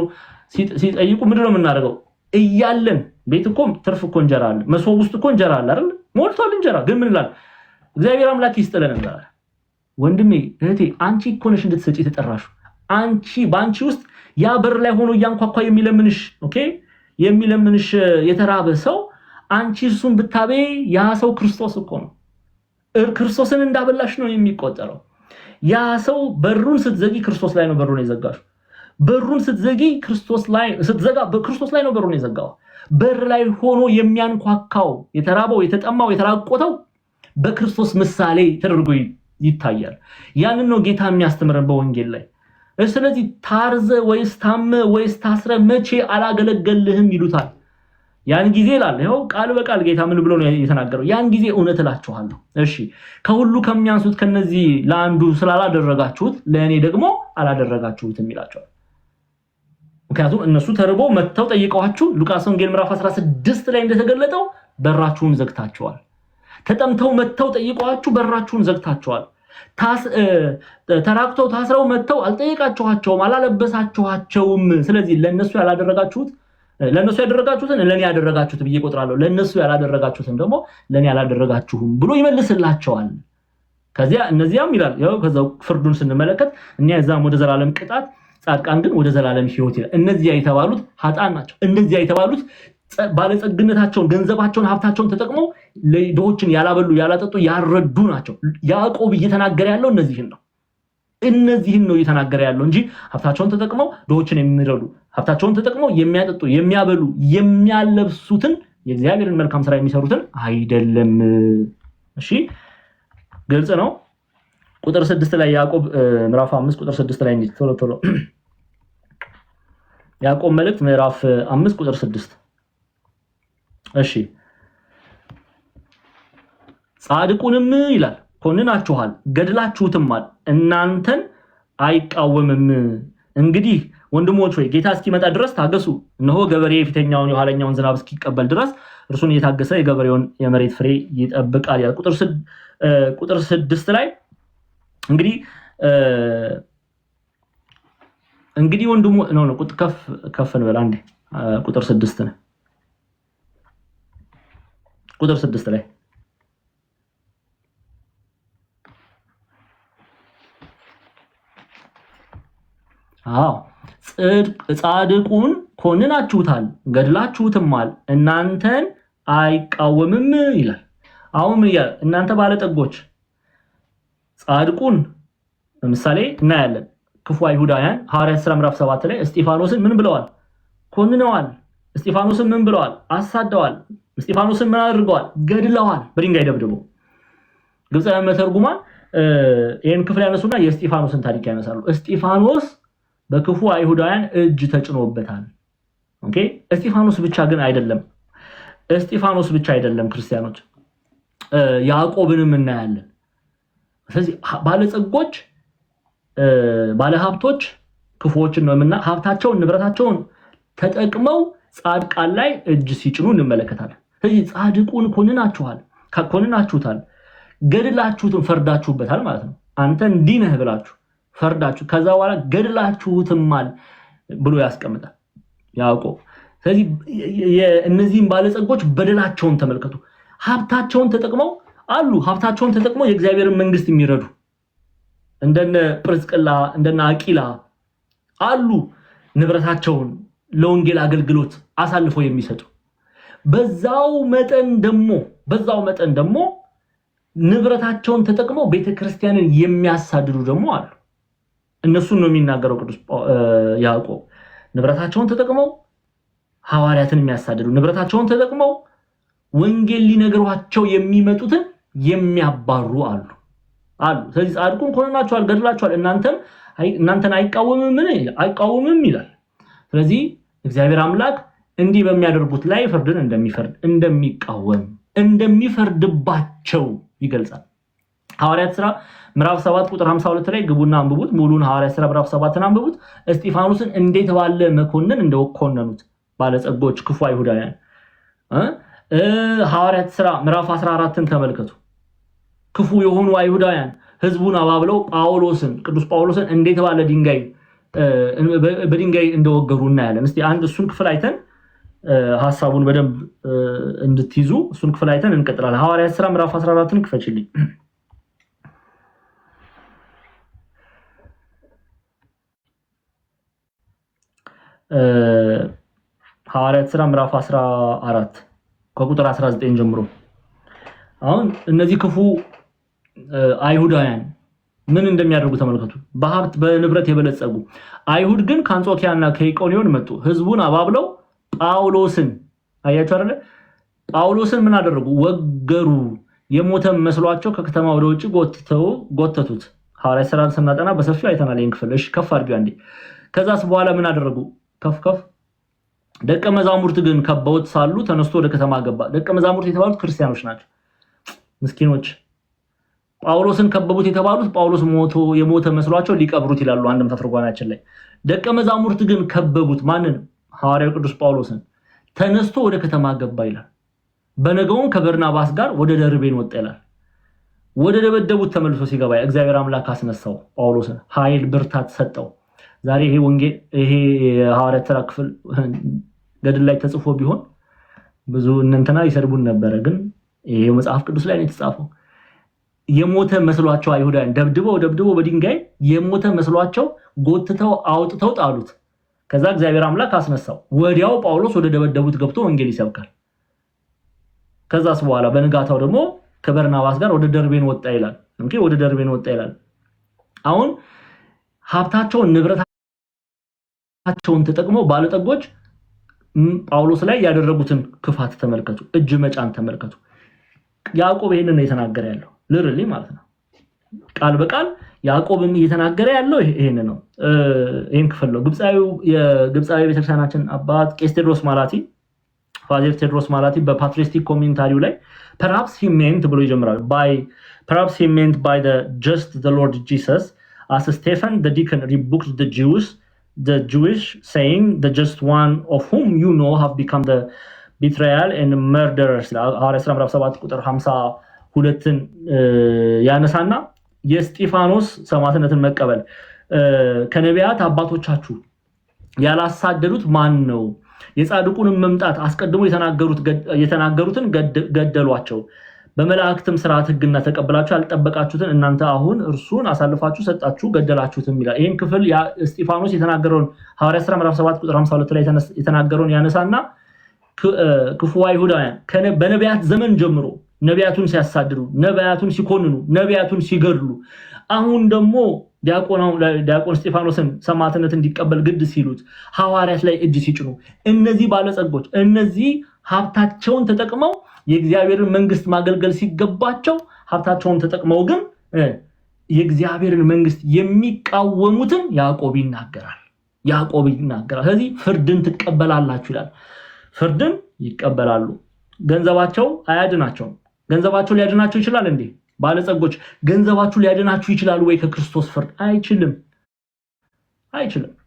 ሲጠይቁ ምንድነው የምናደርገው? እያለን ቤት እኮ ትርፍ እኮ እንጀራ አለ፣ መሶብ ውስጥ እኮ እንጀራ አለ አይደል? ሞልቷል እንጀራ። ግን ምን ይላል? እግዚአብሔር አምላክ ይስጥልን እንላለን። ወንድሜ እህቴ፣ አንቺ እኮ ነሽ እንድትሰጪ የተጠራሽው። በአንቺ ውስጥ ያ በር ላይ ሆኖ እያንኳኳ የሚለምንሽ የሚለምንሽ የተራበ ሰው አንቺ እሱን ብታበይ ያ ሰው ክርስቶስ እኮ ነው። ክርስቶስን እንዳበላሽ ነው የሚቆጠረው። ያ ሰው በሩን ስትዘጊ ክርስቶስ ላይ ነው በሩን የዘጋሽው። በሩን ስትዘጋ ክርስቶስ ላይ ነው በሩን የዘጋው። በር ላይ ሆኖ የሚያንኳካው የተራበው የተጠማው የተራቆተው በክርስቶስ ምሳሌ ተደርጎ ይታያል። ያንን ነው ጌታ የሚያስተምረን በወንጌል ላይ። ስለዚህ ታርዘ ወይስ ታመ ወይስ ታስረ መቼ አላገለገልህም ይሉታል። ያን ጊዜ ይላል ይኸው ቃል በቃል ጌታ ምን ብሎ ነው የተናገረው? ያን ጊዜ እውነት እላችኋለሁ እሺ ከሁሉ ከሚያንሱት ከነዚህ ለአንዱ ስላላደረጋችሁት ለእኔ ደግሞ አላደረጋችሁትም ይላቸዋል። ምክንያቱም እነሱ ተርበው መጥተው ጠይቀዋችሁ ሉቃስ ወንጌል ምዕራፍ 16 ላይ እንደተገለጠው በራችሁን ዘግታችኋል። ተጠምተው መጥተው ጠይቀዋችሁ በራችሁን ዘግታችኋል። ተራቅተው ታስረው መጥተው አልጠየቃችኋቸውም፣ አላለበሳችኋቸውም። ስለዚህ ለነሱ ያደረጋችሁትን ለኔ ያደረጋችሁት ብዬ ቆጥራለሁ፣ ለነሱ ያላደረጋችሁትን ደግሞ ለኔ ያላደረጋችሁም ብሎ ይመልስላቸዋል። ከዚያ እነዚያም ይላል ያው ከዛው ፍርዱን ስንመለከት እኛ እዛም ወደ ዘላለም ቅጣት፣ ጻድቃን ግን ወደ ዘላለም ሕይወት ይላል። እነዚያ የተባሉት ኃጥአን ናቸው። እነዚያ የተባሉት ባለጸግነታቸውን፣ ገንዘባቸውን፣ ሀብታቸውን ተጠቅመው ለድሆችን ያላበሉ ያላጠጡ ያረዱ ናቸው። ያዕቆብ እየተናገረ ያለው እነዚህን ነው እየተናገረ ያለው እንጂ ሀብታቸውን ተጠቅመው ድሆችን የሚረዱ፣ ሀብታቸውን ተጠቅመው የሚያጠጡ፣ የሚያበሉ፣ የሚያለብሱትን የእግዚአብሔርን መልካም ስራ የሚሰሩትን አይደለም። እሺ ግልጽ ነው። ቁጥር 6 ላይ ያዕቆብ ምዕራፍ 5 ቁጥር 6 ላይ እንጂ ቶሎ ያዕቆብ መልእክት ምዕራፍ 5 ቁጥር 6 እሺ ጻድቁንም ይላል ኮንናችኋል ገድላችሁትማል፣ እናንተን አይቃወምም። እንግዲህ ወንድሞች ሆይ ጌታ እስኪመጣ ድረስ ታገሱ። እነሆ ገበሬ የፊተኛውን የኋለኛውን ዝናብ እስኪቀበል ድረስ እርሱን እየታገሰ የገበሬውን የመሬት ፍሬ ይጠብቃል ይላል። ቁጥር 6 ላይ እንግዲህ ወንድሙ ነው ከፍ እንበል አንዴ። ቁጥር 6 ነው። ቁጥር 6 ላይ ጻድቁን ኮንናችሁታል ገድላችሁትማል፣ እናንተን አይቃወምም ይላል። አሁን ይላል እናንተ ባለጠጎች ጻድቁን ለምሳሌ እናያለን። ክፉ አይሁዳውያን ሐዋርያት ሥራ ምዕራፍ 7 ላይ እስጢፋኖስን ምን ብለዋል? ኮንነዋል። እስጢፋኖስን ምን ብለዋል? አሳደዋል። እስጢፋኖስን ምን አድርገዋል? ገድለዋል፣ በድንጋይ ደብድበው። ግብፃውያን መተርጉማን ይሄን ክፍል ያነሱና የእስጢፋኖስን ታሪክ ያነሳሉ። እስጢፋኖስ በክፉ አይሁዳውያን እጅ ተጭኖበታል። ኦኬ እስጢፋኖስ ብቻ አይደለም ክርስቲያኖች፣ ያዕቆብንም እናያለን። ስለዚህ ባለጸጎች ባለሀብቶች ክፉዎችን ነውና ሀብታቸውን ንብረታቸውን ተጠቅመው ጻድቃን ላይ እጅ ሲጭኑ እንመለከታለን። ስለዚህ ጻድቁን ኮንናችሁታል ገድላችሁትን ፈርዳችሁበታል ማለት ነው። አንተ እንዲህ ነህ ብላችሁ ፈርዳችሁ ከዛ በኋላ ገድላችሁትማል ብሎ ያስቀምጣል ያዕቆብ። ስለዚህ እነዚህም ባለጸጎች በደላቸውን ተመልከቱ። ሀብታቸውን ተጠቅመው የእግዚአብሔርን መንግስት የሚረዱ እንደነ ጵርስቅላ እንደነ አቂላ አሉ። ንብረታቸውን ለወንጌል አገልግሎት አሳልፈው የሚሰጡ በዛው መጠን ደግሞ ንብረታቸውን ተጠቅመው ቤተክርስቲያንን የሚያሳድዱ ደግሞ አሉ። እነሱን ነው የሚናገረው ቅዱስ ያዕቆብ። ንብረታቸውን ተጠቅመው ሐዋርያትን የሚያሳድዱ፣ ንብረታቸውን ተጠቅመው ወንጌል ሊነግሯቸው የሚመጡትን የሚያባሩ አሉ። ስለዚህ ጻድቁን ኮንናችኋል ገድላችኋል፣ እናንተን አይቃወምም ይላል። ስለዚህ እግዚአብሔር አምላክ እንዲህ በሚያደርጉት ላይ ፍርድን እንደሚቃወም እንደሚፈርድባቸው ይገልጻል። ሐዋርያት ሥራ ምዕራፍ 7 ቁጥር 52 ላይ ግቡና አንብቡት። ሙሉን ሐዋርያት ሥራ ምዕራፍ 7ን አንብቡት። እስጢፋኖስን እንዴት ባለ መኮንን እንደኮነኑት ባለጸጎች ክፉ አይሁዳውያን ሐዋርያት ሥራ ምዕራፍ 14ን ተመልከቱ። ክፉ የሆኑ አይሁዳውያን ህዝቡን አባብለው ጳውሎስን ቅዱስ ጳውሎስን እንዴት ባለ በድንጋይ እንደወገሩ እናያለን። እስቲ አንድ እሱን ክፍል አይተን ሐሳቡን በደንብ እንድትይዙ እሱን ክፍል አይተን እንቀጥላለን። ሐዋርያት ሥራ ምዕራፍ 14ን ክፈችልኝ። ሐዋርያት ሥራ ምዕራፍ 14 ከቁጥር 19 ጀምሮ አሁን እነዚህ ክፉ አይሁዳውያን ምን እንደሚያደርጉ ተመልከቱ። በሀብት በንብረት የበለጸጉ አይሁድ ግን ከአንጾኪያና ከኢቆንዮን መጡ። ህዝቡን አባብለው ጳውሎስን አያችሁ አይደል? ጳውሎስን ምን አደረጉ? ወገሩ። የሞተ መስሏቸው ከከተማ ወደ ውጭ ጎተቱት። ሐዋርያት ሥራን ስናጠና በሰፊው አይተናል ይህን ክፍል። እሺ ከፍ አድርጉ አንዴ። ከዛስ በኋላ ምን አደረጉ? ከፍ ደቀ መዛሙርት ግን ከበውት ሳሉ ተነስቶ ወደ ከተማ ገባ። ደቀ መዛሙርት የተባሉት ክርስቲያኖች ናቸው፣ ምስኪኖች። ጳውሎስን ከበቡት የተባሉት ጳውሎስ የሞተ መስሏቸው ሊቀብሩት ይላሉ አንድም ተትርጓሜያችን ላይ። ደቀ መዛሙርት ግን ከበቡት ማንን? ሐዋርያው ቅዱስ ጳውሎስን። ተነስቶ ወደ ከተማ ገባ ይላል። በነገውም ከበርናባስ ጋር ወደ ደርቤን ወጣ ይላል። ወደ ደበደቡት ተመልሶ ሲገባ እግዚአብሔር አምላክ አስነሳው፣ ጳውሎስን ኃይል ብርታት ሰጠው። ዛሬ ይሄ ወንጌል ይሄ ሐዋርያት ሥራ ክፍል ገድል ላይ ተጽፎ ቢሆን ብዙ እንንተና ይሰድቡን ነበር፣ ግን ይሄ መጽሐፍ ቅዱስ ላይ ነው የተጻፈው። የሞተ መስሏቸው አይሁዳውያን ደብድበው በድንጋይ የሞተ መስሏቸው ጎትተው አውጥተው ጣሉት። ከዛ እግዚአብሔር አምላክ አስነሳው። ወዲያው ጳውሎስ ወደ ደበደቡት ገብቶ ወንጌል ይሰብካል። ከዛስ በኋላ በንጋታው ደግሞ ከበርናባስ ጋር ወደ ደርቤን ወጣ ይላል። ወደ ደርቤን ወጣ ይላል። አሁን ሀብታቸውን ንብረታቸውን ተጠቅመው ባለጠጎች ጳውሎስ ላይ ያደረጉትን ክፋት ተመልከቱ፣ እጅ መጫን ተመልከቱ። ያዕቆብ ይሄንን ነው የተናገረ ያለው ልርሊ ማለት ነው። ቃል በቃል ያዕቆብም እየተናገረ ያለው ይሄን ነው። ይሄን ክፍል ነው የግብፃዊ ቤተክርስቲያናችን አባት ቄስ ቴዎድሮስ ማላቲ ፋዘር ቴዎድሮስ ማላቲ በፓትሪስቲክ ኮሜንታሪው ላይ perhaps he meant ብሎ ይጀምራል perhaps he meant by the just the Lord Jesus as Stephen the deacon rebuked the Jewish saying the just one of whom you know have become the betrayal and murderers. ሐዋርያት ሥራ ምዕራፍ 7 ቁጥር 52ን ያነሳና የስጢፋኖስ ሰማዕትነትን መቀበል ከነቢያት አባቶቻችሁ ያላሳደዱት ማን ነው? የጻድቁን መምጣት አስቀድሞ የተናገሩትን ገደሏቸው። በመላእክትም ሥርዓት ሕግና ተቀበላችሁ ያልጠበቃችሁትን እናንተ አሁን እርሱን አሳልፋችሁ ሰጣችሁ ገደላችሁትም ይላል። ይሄን ክፍል ስጢፋኖስ የተናገረውን ሐዋርያት ሥራ ምዕራፍ 7 ቁጥር 52 ላይ የተናገረውን ያነሳና ክፉ አይሁዳውያን በነቢያት ዘመን ጀምሮ ነቢያቱን ሲያሳድዱ፣ ነቢያቱን ሲኮንኑ፣ ነቢያቱን ሲገድሉ፣ አሁን ደግሞ ዲያቆን ስጢፋኖስን ሰማዕትነት እንዲቀበል ግድ ሲሉት ሐዋርያት ላይ እጅ ሲጭኑ፣ እነዚህ ባለጸጎች እነዚህ ሀብታቸውን ተጠቅመው የእግዚአብሔርን መንግስት ማገልገል ሲገባቸው ሀብታቸውን ተጠቅመው ግን የእግዚአብሔርን መንግስት የሚቃወሙትን ያዕቆብ ይናገራል። ስለዚህ ፍርድን ትቀበላላችሁ ይላል። ፍርድን ይቀበላሉ። ገንዘባቸው አያድናቸውም። ገንዘባቸው ሊያድናቸው ይችላል እንዴ? ባለጸጎች ገንዘባችሁ ሊያድናችሁ ይችላል ወይ ከክርስቶስ ፍርድ? አይችልም።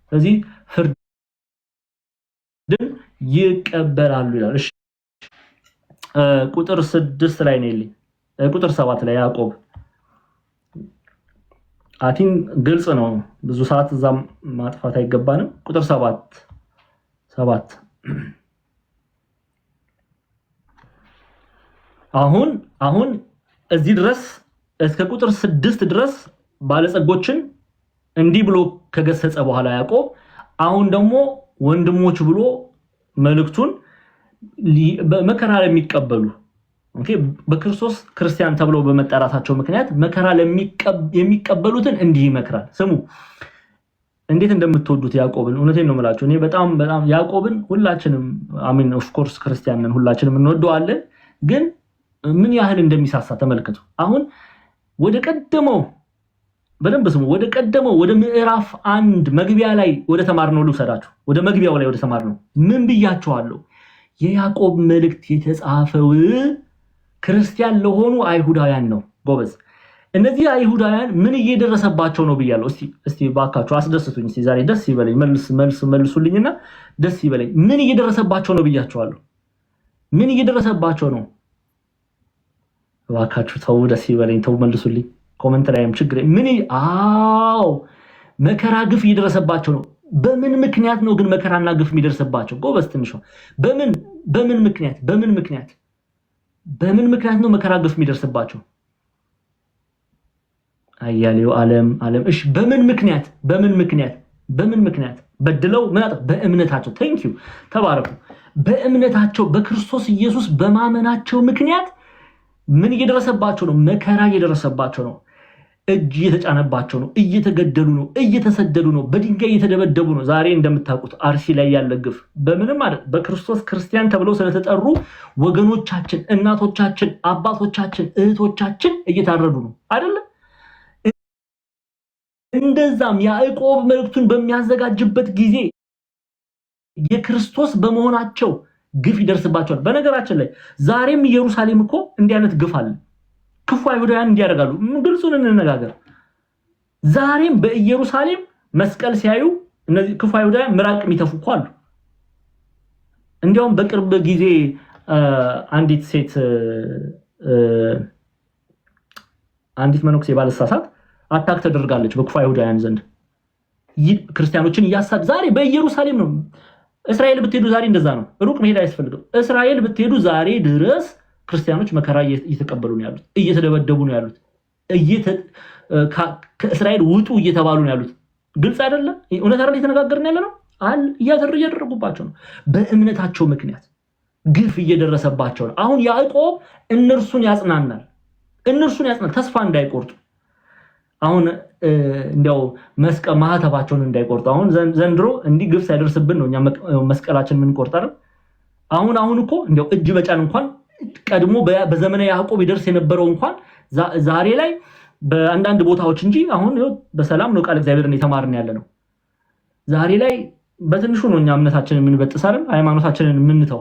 ስለዚህ ፍርድን ይቀበላሉ ይላል። እሺ ቁጥር 6 ላይ ነው ይልኝ ቁጥር 7 ላይ ያዕቆብ አቲን ግልጽ ነው። ብዙ ሰዓት እዛም ማጥፋት አይገባንም። ቁጥር 7 አሁን እዚህ ድረስ እስከ ቁጥር 6 ድረስ ባለጸጎችን እንዲህ ብሎ ከገሰጸ በኋላ ያዕቆብ አሁን ደግሞ ወንድሞች ብሎ መልእክቱን መከራ ለሚቀበሉ በክርስቶስ ክርስቲያን ተብለው በመጠራታቸው ምክንያት መከራ የሚቀበሉትን እንዲህ ይመክራል። ስሙ እንዴት እንደምትወዱት ያዕቆብን። እውነቴን ነው የምላችሁ። እኔ በጣም ያዕቆብን ሁላችንም አሜን ኦፍ ኮርስ ክርስቲያን ነን፣ ሁላችንም እንወደዋለን። ግን ምን ያህል እንደሚሳሳ ተመልከቱ። አሁን ወደ ቀደመው በደንብ ስሙ። ወደ ምዕራፍ 1 መግቢያ ላይ ወደ ተማርነው ልውሰዳችሁ። ወደ መግቢያው ላይ ወደ ተማርነው ምን ብያችኋለሁ? የያዕቆብ መልእክት የተጻፈው ክርስቲያን ለሆኑ አይሁዳውያን ነው። ጎበዝ፣ እነዚህ አይሁዳውያን ምን እየደረሰባቸው ነው ብያለሁ። እስቲ ባካችሁ አስደስቱኝ። እስቲ ዛሬ ደስ ይበለኝ፣ መልሱልኝና ደስ ይበለኝ። ምን እየደረሰባቸው ነው ብያቸዋለሁ። ምን እየደረሰባቸው ነው? ባካችሁ ተው፣ ደስ ይበለኝ፣ ተው መልሱልኝ። ኮሜንት ላይም ችግር ምን መከራ ግፍ እየደረሰባቸው ነው። በምን ምክንያት ነው ግን መከራና ግፍ የሚደርስባቸው? ጎበዝ ትንሽ በምን ምክንያት ነው መከራ ግፍ የሚደርስባቸው? አያሌው ዓለም እሺ፣ በምን ምክንያት በድለው በእምነታቸው ቴንክ ዩ ተባረኩ። በእምነታቸው በክርስቶስ ኢየሱስ በማመናቸው ምክንያት ምን እየደረሰባቸው ነው? መከራ እየደረሰባቸው ነው። እጅ እየተጫነባቸው ነው። እየተገደሉ ነው። እየተሰደዱ ነው። በድንጋይ እየተደበደቡ ነው። ዛሬ እንደምታውቁት አርሲ ላይ ያለ ግፍ በምንም አይደል፣ በክርስቶስ ክርስቲያን ተብለው ስለተጠሩ ወገኖቻችን፣ እናቶቻችን፣ አባቶቻችን፣ እህቶቻችን እየታረዱ ነው አይደል? እንደዛም ያዕቆብ መልእክቱን በሚያዘጋጅበት ጊዜ የክርስቶስ በመሆናቸው ግፍ ይደርስባቸዋል። በነገራችን ላይ ዛሬም ኢየሩሳሌም እኮ እንዲህ አይነት ግፍ አለ። ክፉ አይሁዳውያን እንዲያደርጋሉ። ግልጹን እንነጋገር። ዛሬም በኢየሩሳሌም መስቀል ሲያዩ እነዚህ ክፉ አይሁዳውያን ምራቅ የሚተፉ እኮ አሉ። እንዲያውም በቅርብ ጊዜ አንዲት ሴት አንዲት መነኩሴ ባለሳሳት አታክ ተደርጋለች በክፉ አይሁዳውያን ዘንድ። ክርስቲያኖችን እያሳድ ዛሬ በኢየሩሳሌም ነው። እስራኤል ብትሄዱ ዛሬ እንደዛ ነው። ሩቅ መሄድ አያስፈልግም። እስራኤል ብትሄዱ ዛሬ ድረስ ክርስቲያኖች መከራ እየተቀበሉ ነው ያሉት፣ እየተደበደቡ ነው ያሉት፣ ከእስራኤል ውጡ እየተባሉ ነው ያሉት። ግልጽ አይደለም? እውነት አይደል? እየተነጋገርን ያለ ነው አለ እያደረጉባቸው ነው። በእምነታቸው ምክንያት ግፍ እየደረሰባቸው ነው። አሁን ያዕቆብ እነርሱን ያጽናናል፣ ተስፋ እንዳይቆርጡ። አሁን እንዲያው ማህተባቸውን እንዳይቆርጡ። አሁን ዘንድሮ እንዲህ ግፍ ሳይደርስብን ነው እኛ መስቀላችን የምንቆርጠው። አሁን እኮ እንዲያው እጅ መጫን እንኳን ቀድሞ በዘመነ ያዕቆብ ይደርስ የነበረው እንኳን ዛሬ ላይ በአንዳንድ ቦታዎች እንጂ አሁን በሰላም ነው ቃል እግዚአብሔርን የተማርን ያለ ነው። ዛሬ ላይ በትንሹ ነው እኛ እምነታችንን የምንበጥሳለን፣ ሃይማኖታችንን የምንተው።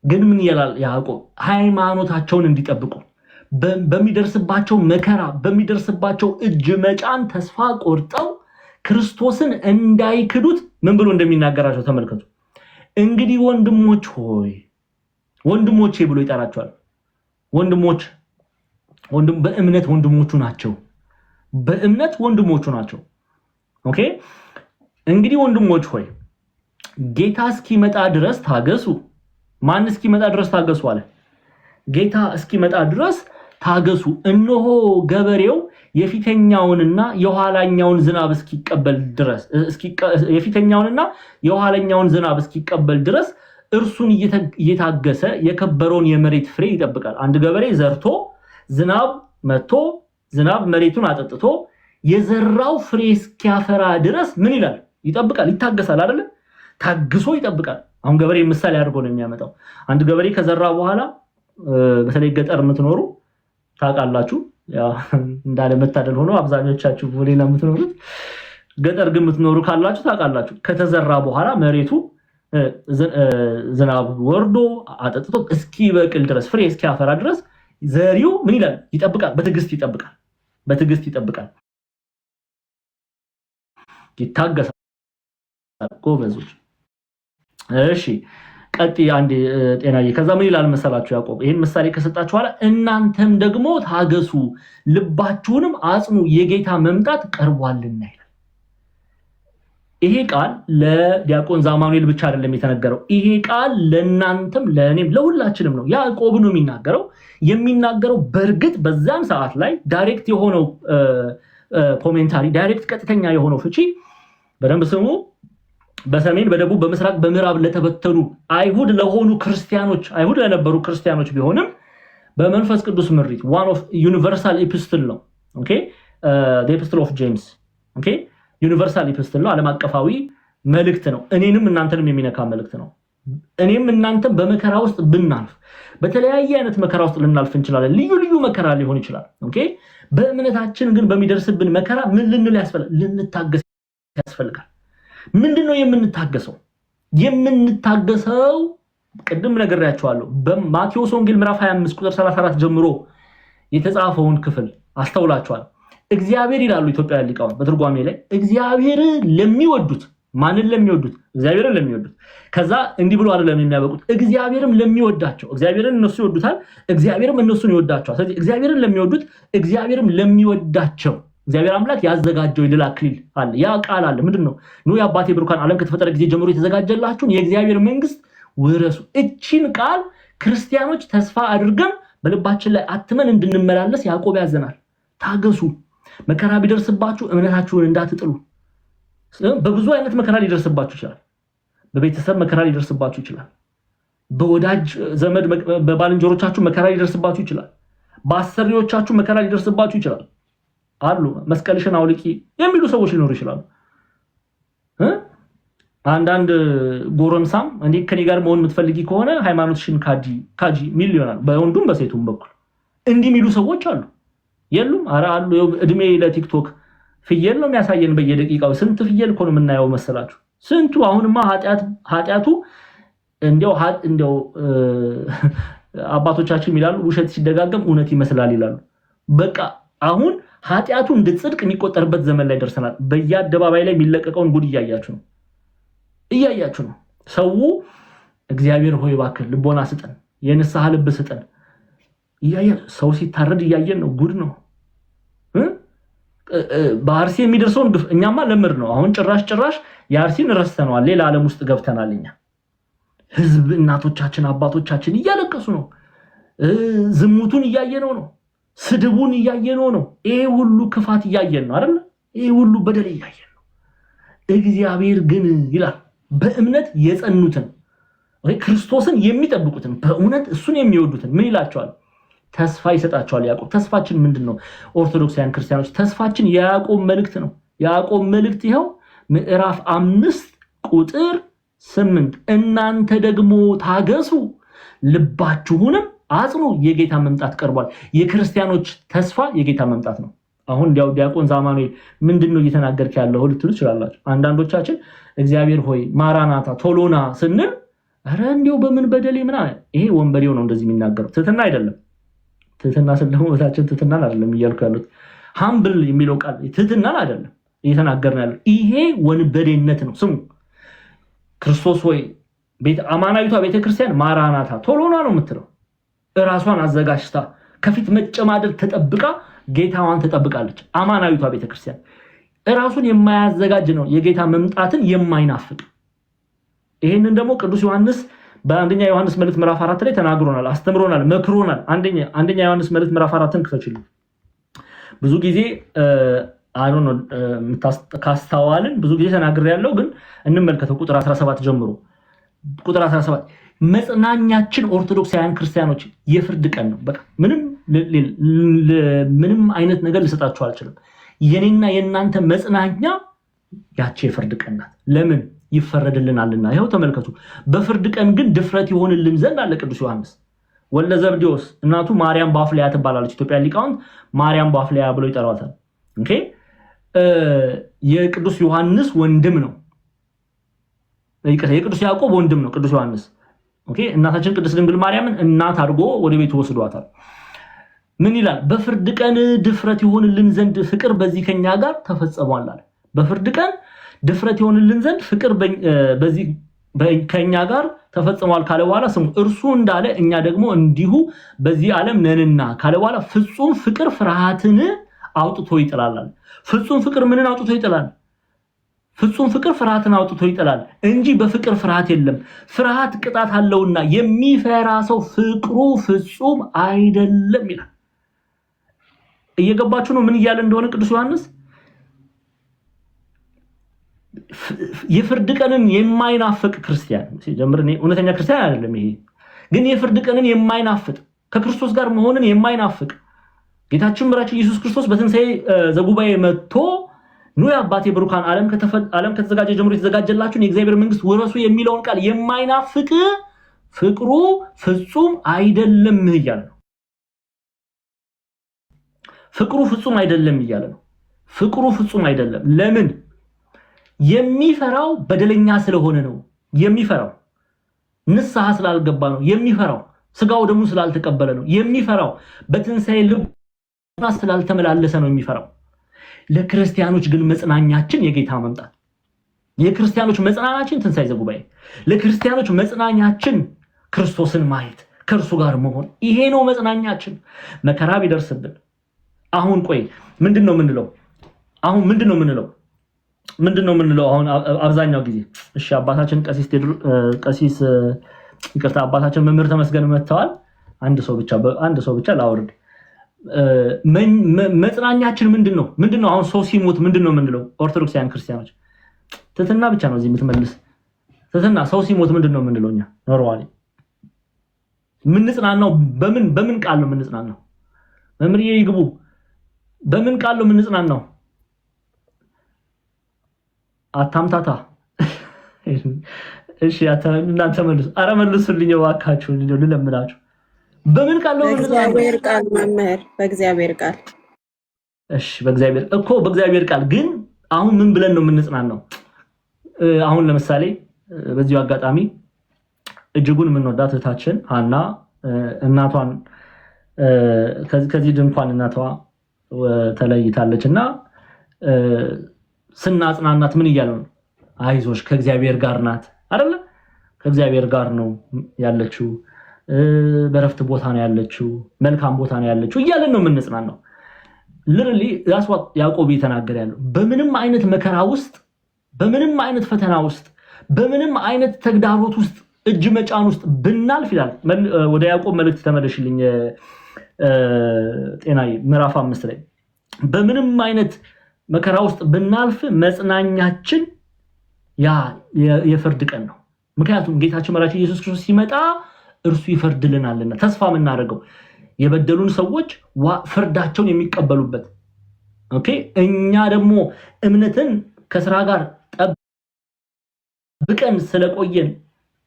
ግን ምን ይላል ያዕቆብ? ሃይማኖታቸውን እንዲጠብቁ በሚደርስባቸው መከራ በሚደርስባቸው እጅ መጫን ተስፋ ቆርጠው ክርስቶስን እንዳይክዱት ምን ብሎ እንደሚናገራቸው ተመልከቱ። እንግዲህ ወንድሞቼ ብሎ ይጠራቸዋል። በእምነት ወንድሞቹ ናቸው። ኦኬ። እንግዲህ ወንድሞች ሆይ ጌታ እስኪመጣ ድረስ ታገሱ። ማን እስኪመጣ ድረስ ታገሱ አለ? ጌታ እስኪመጣ ድረስ ታገሱ። እነሆ ገበሬው የፊተኛውንና የኋላኛውን ዝናብ እስኪቀበል ድረስ እርሱን እየታገሰ የከበረውን የመሬት ፍሬ ይጠብቃል። አንድ ገበሬ ዘርቶ ዝናብ መጥቶ ዝናብ መሬቱን አጠጥቶ የዘራው ፍሬ እስኪያፈራ ድረስ ምን ይላል? ይጠብቃል፣ ይታገሳል አይደል? ታግሶ ይጠብቃል። አሁን ገበሬ ምሳሌ አድርጎ ነው የሚያመጣው። አንድ ገበሬ ከዘራ በኋላ በተለይ ገጠር የምትኖሩ ታውቃላችሁ፣ ያው እንዳለ መታደል ሆኖ አብዛኞቻችሁ ወሌላ የምትኖሩት ገጠር ግን የምትኖሩ ካላችሁ ታውቃላችሁ። ከተዘራ በኋላ መሬቱ ዝናብ ወርዶ አጠጥቶ እስኪበቅል ድረስ ፍሬ እስኪያፈራ ድረስ ዘሪው ምን ይላል? ይጠብቃል። በትዕግስት ይጠብቃል፣ ይታገሳል። ጎበዞች። እሺ ቀጥ አንድ ጤናዬ ከዛ ምን ይላል መሰላችሁ ያዕቆብ? ይሄን ምሳሌ ከሰጣችሁ በኋላ እናንተም ደግሞ ታገሱ፣ ልባችሁንም አጽኑ፣ የጌታ መምጣት ቀርቧልና ይላል። ይሄ ቃል ለዲያቆን ዛማኑኤል ብቻ አይደለም የተነገረው። ይሄ ቃል ለእናንተም ለእኔም ለሁላችንም ነው። ያዕቆብ ነው የሚናገረው። በእርግጥ በዛን ሰዓት ላይ ዳይሬክት የሆነው ኮሜንታሪ፣ ዳይሬክት ቀጥተኛ የሆነው ፍቺ በደንብ ስሙ። በሰሜን በደቡብ በምስራቅ በምዕራብ ለተበተኑ አይሁድ ለነበሩ ክርስቲያኖች ቢሆንም በመንፈስ ቅዱስ ምሪት one of universal epistle ነው። ኦኬ the epistle of James ኦኬ ዩኒቨርሳል ኢፕስትል ነው። ዓለም አቀፋዊ መልእክት ነው። እኔንም እናንተንም የሚነካ መልእክት ነው። እኔም እናንተም በመከራ ውስጥ ብናልፍ በተለያየ አይነት መከራ ውስጥ ልናልፍ እንችላለን። ልዩ መከራ ሊሆን ይችላል። ኦኬ በእምነታችን ግን በሚደርስብን መከራ ምን ልንል ያስፈልጋል? ልንታገስ ያስፈልጋል። ምንድነው የምንታገሰው? ቅድም ነግሬያችኋለሁ። በማቴዎስ ወንጌል ምዕራፍ 25 ቁጥር 34 ጀምሮ የተጻፈውን ክፍል አስተውላችኋል? እግዚአብሔር ይላሉ ኢትዮጵያውያን ሊቃውንት በትርጓሜ ላይ እግዚአብሔር ለሚወዱት ማንን ለሚወዱት? እግዚአብሔርን ለሚወዱት። ከዛ እንዲህ ብሎ አይደለም የሚያበቁት እግዚአብሔርም ለሚወዳቸው። እግዚአብሔርን እነሱ ይወዱታል፣ እግዚአብሔርም እነሱን ይወዳቸዋል። ስለዚህ እግዚአብሔርን ለሚወዱት እግዚአብሔርም ለሚወዳቸው እግዚአብሔር አምላክ ያዘጋጀው የድል አክሊል አለ። ያ ቃል አለ። ምንድነው? ኑ የአባቴ ብሩካን ዓለም ከተፈጠረ ጊዜ ጀምሮ የተዘጋጀላችሁን የእግዚአብሔር መንግስት ውረሱ። እቺን ቃል ክርስቲያኖች ተስፋ አድርገን በልባችን ላይ አትመን እንድንመላለስ ያዕቆብ ያዘናል። ታገሱ፣ መከራ ቢደርስባችሁ እምነታችሁን እንዳትጥሉ። በብዙ አይነት መከራ ሊደርስባችሁ ይችላል። በቤተሰብ መከራ ሊደርስባችሁ ይችላል። በወዳጅ ዘመድ በባልንጀሮቻችሁ መከራ ሊደርስባችሁ ይችላል። በአሰሪዎቻችሁ መከራ ሊደርስባችሁ ይችላል። አሉ መስቀልሽን አውልቂ የሚሉ ሰዎች ሊኖሩ ይችላሉ። አንዳንድ ጎረምሳም እንዴ ከኔ ጋር መሆን የምትፈልጊ ከሆነ ሃይማኖትሽን ካጂ ሚል ይሆናል። በወንዱም በሴቱም በኩል እንዲህ የሚሉ ሰዎች አሉ። የሉም? ኧረ አሉ። እድሜ ለቲክቶክ ፍየል ነው የሚያሳየን በየደቂቃው። ስንት ፍየል እኮ ነው የምናየው መሰላችሁ? ስንቱ። አሁንማ ኃጢአቱ እንደው አባቶቻችን ይላሉ ውሸት ሲደጋገም እውነት ይመስላል ይላሉ። በቃ አሁን ኃጢአቱ እንደ ጽድቅ የሚቆጠርበት ዘመን ላይ ደርሰናል። በየአደባባይ ላይ የሚለቀቀውን ጉድ እያያችሁ ነው። ሰው እግዚአብሔር ሆይ እባክህ ልቦና ስጠን፣ የንስሐ ልብ ስጠን ሰው ሲታረድ እያየን ነው። ጉድ ነው። በአርሲ የሚደርሰውን ግፍ እኛማ ለምድ ነው። አሁን ጭራሽ የአርሲን ረስተነዋል። ሌላ ዓለም ውስጥ ገብተናል። እኛ ህዝብ እናቶቻችን አባቶቻችን እያለቀሱ ነው። ዝሙቱን እያየነው ነው። ስድቡን እያየነው ነው። ይሄ ሁሉ ክፋት እያየን ነው አይደል? ይሄ ሁሉ በደል እያየን ነው። እግዚአብሔር ግን ይላል በእምነት የጸኑትን ክርስቶስን የሚጠብቁትን በእውነት እሱን የሚወዱትን ምን ይላቸዋል? ተስፋ ይሰጣቸዋል። ያዕቆብ ተስፋችን ምንድነው? ኦርቶዶክሳውያን ክርስቲያኖች ተስፋችን የያዕቆብ መልእክት ነው። ያዕቆብ መልእክት ይኸው ምዕራፍ 5 ቁጥር 8 እናንተ ደግሞ ታገሱ ልባችሁንም አጽኑ የጌታ መምጣት ቀርቧል። የክርስቲያኖች ተስፋ የጌታ መምጣት ነው። አሁን ዲያቆን ዛማኑኤል ምንድነው እየተናገርክ ያለው ልትሉ ትችላላችሁ። አንዳንዶቻችን እግዚአብሔር ሆይ ማራናታ ቶሎና ስንል ኧረ እንዲያው በምን በደሌ ምናምን ይሄ ወንበዴው ነው እንደዚህ የሚናገረው። ትህትና አይደለም። ትህትና ስለሆነ በታችን ትህትናን አይደለም እያልኩ ያሉት። ሃምብል የሚለው ቃል ትህትናን አይደለም እየተናገርን ያለው። ይሄ ወንበዴነት ነው። ስሙ ክርስቶስ ሆይ አማናዊቷ ቤተክርስቲያን ማራናታ ቶሎና ነው የምትለው። እራሷን አዘጋጅታ ከፊት መጨማደድ ተጠብቃ ጌታዋን ተጠብቃለች። አማናዊቷ ቤተክርስቲያን እራሱን የማያዘጋጅ ነው የጌታ መምጣትን የማይናፍቅ። ይሄንን ደግሞ ቅዱስ ዮሐንስ በአንደኛ ዮሐንስ መልእክት ምዕራፍ 4 ላይ ተናግሮናል፣ አስተምሮናል፣ መክሮናል። አንደኛ ዮሐንስ መልእክት ምዕራፍ 4ን ክፈችልኝ። ብዙ ጊዜ ካስተዋልን ብዙ ጊዜ ተናግሬያለሁ፣ ግን እንመልከተው ቁጥር 17 ጀምሮ። ቁጥር 17 መጽናኛችን ኦርቶዶክሳውያን ክርስቲያኖች የፍርድ ቀን ነው። በቃ ምንም አይነት ነገር ልሰጣችሁ አልችልም። የኔና የእናንተ መጽናኛ ያቺ የፍርድ ቀን ናት። ለምን? ይፈረድልናልና። ይሄው ተመልከቱ። በፍርድ ቀን ግን ድፍረት ይሆንልን ዘንድ አለ ቅዱስ ዮሐንስ ወልደ ዘብዴዎስ። እናቱ ማርያም ባፍሊያ ትባላለች። ኢትዮጵያ ሊቃውንት ማርያም ባፍሊያ ብለው ይጠሯታል። ኦኬ የቅዱስ ዮሐንስ ወንድም ነው። የቅዱስ ያዕቆብ ወንድም ነው ቅዱስ ዮሐንስ። ኦኬ እናታችን ቅድስት ድንግል ማርያምን እናት አድርጎ ወደ ቤቱ ወስዷታል። ምን ይላል? በፍርድ ቀን ድፍረት ይሆንልን ዘንድ ፍቅር በዚህ ከኛ ጋር ተፈጽሟል አለ። በፍርድ ቀን ድፍረት ይሆንልን ዘንድ ፍቅር በዚህ ከኛ ጋር ተፈጽሟል ካለ በኋላ ስሙ እርሱ እንዳለ እኛ ደግሞ እንዲሁ በዚህ ዓለም ነንና ካለ በኋላ ፍጹም ፍቅር ፍርሃትን አውጥቶ ይጥላል። ፍጹም ፍቅር ምንን አውጥቶ ይጥላል? ፍጹም ፍቅር ፍርሃትን አውጥቶ ይጥላል እንጂ በፍቅር ፍርሃት የለም። ፍርሃት ቅጣት አለውና የሚፈራ ሰው ፍቅሩ ፍጹም አይደለም ይላል። እየገባችሁ ነው ምን እያለ እንደሆነ ቅዱስ ዮሐንስ? የፍርድ ቀንን የማይናፍቅ ክርስቲያን ሲጀምር እውነተኛ ክርስቲያን አይደለም። ይሄ ግን የፍርድ ቀንን የማይናፍቅ ከክርስቶስ ጋር መሆንን የማይናፍቅ ጌታችን መራችን ኢየሱስ ክርስቶስ በትንሣኤ ዘጉባኤ መጥቶ ኑ የአባቴ ብሩካን ዓለም ከተዘጋጀ ጀምሮ የተዘጋጀላችሁን የእግዚአብሔር መንግስት ወረሱ የሚለውን ቃል የማይናፍቅ ፍቅሩ ፍጹም አይደለም እያለ ነው። ፍቅሩ ፍጹም አይደለም እያለ ነው። ፍቅሩ ፍጹም አይደለም። ለምን? የሚፈራው በደለኛ ስለሆነ ነው። የሚፈራው ንስሐ ስላልገባ ነው። የሚፈራው ስጋው ደሙ ስላልተቀበለ ነው። የሚፈራው በትንሣኤ ልብ ስላልተመላለሰ ነው የሚፈራው። ለክርስቲያኖች ግን መጽናኛችን የጌታ መምጣት፣ የክርስቲያኖች መጽናኛችን ትንሣኤ ዘጉባኤ፣ ለክርስቲያኖች መጽናኛችን ክርስቶስን ማየት፣ ከእርሱ ጋር መሆን፣ ይሄ ነው መጽናኛችን። መከራ ቢደርስብን አሁን ቆይ ምንድነው የምንለው? አሁን ምንድነው የምንለው? አሁን አብዛኛው ጊዜ እሺ አባታችን ቀሲስ ይቅርታ አባታችን መምህር ተመስገን መጥተዋል። አንድ ሰው ብቻ ላውርድ። መጽናኛችን ምንድነው? አሁን ሰው ሲሞት ምንድነው የምንለው? ኦርቶዶክሳውያን ክርስቲያኖች ትትና ብቻ ነው እዚህ የምትመልስ ትትና። ሰው ሲሞት ምንድነው የምንለው? እኛ ኖርዋሊ ምንጽናናው በምን ቃል ነው የምንጽናናው? መምህር ይግቡ በምን ቃል ነው የምንጽናናው? አታምታታ። እሺ እናንተ መልሱ። አረ መልሱልኝ እባካችሁ ልለምናችሁ። በምን ቃል ነው የምንጽናናው? በእግዚአብሔር ቃል መምህር፣ በእግዚአብሔር ቃል። እሺ በእግዚአብሔር ቃል። ግን አሁን ምን ብለን ነው የምንጽናናው? አሁን ለምሳሌ በዚሁ አጋጣሚ እጅጉን የምንወዳት እህታችን ሀና እናቷን ከዚህ ድንኳን እናቷ ተለይታለች እና ስናጽናናት ምን እያለው ነው? አይዞሽ ከእግዚአብሔር ጋር ናት አይደለ? ከእግዚአብሔር ጋር ነው ያለችው፣ በረፍት ቦታ ነው ያለችው፣ መልካም ቦታ ነው ያለችው እያለን ነው የምንጽናናው። ልርሊ ያስዋት ያዕቆብ እየተናገረ ያለው በምንም አይነት መከራ ውስጥ፣ በምንም አይነት ፈተና ውስጥ፣ በምንም አይነት ተግዳሮት ውስጥ እጅ መጫን ውስጥ ብናልፍ ይላል። ወደ ያዕቆብ መልእክት ተመለሽልኝ ጤናዬ ምዕራፍ 5 ላይ በምንም አይነት መከራ ውስጥ ብናልፍ መጽናኛችን ያ የፍርድ ቀን ነው። ምክንያቱም ጌታችን መድኃኒታችን ኢየሱስ ክርስቶስ ሲመጣ እርሱ ይፈርድልናልና ተስፋ የምናደርገው የበደሉን ሰዎች ፍርዳቸውን የሚቀበሉበት ኦኬ። እኛ ደግሞ እምነትን ከስራ ጋር ጠብቀን ስለቆየን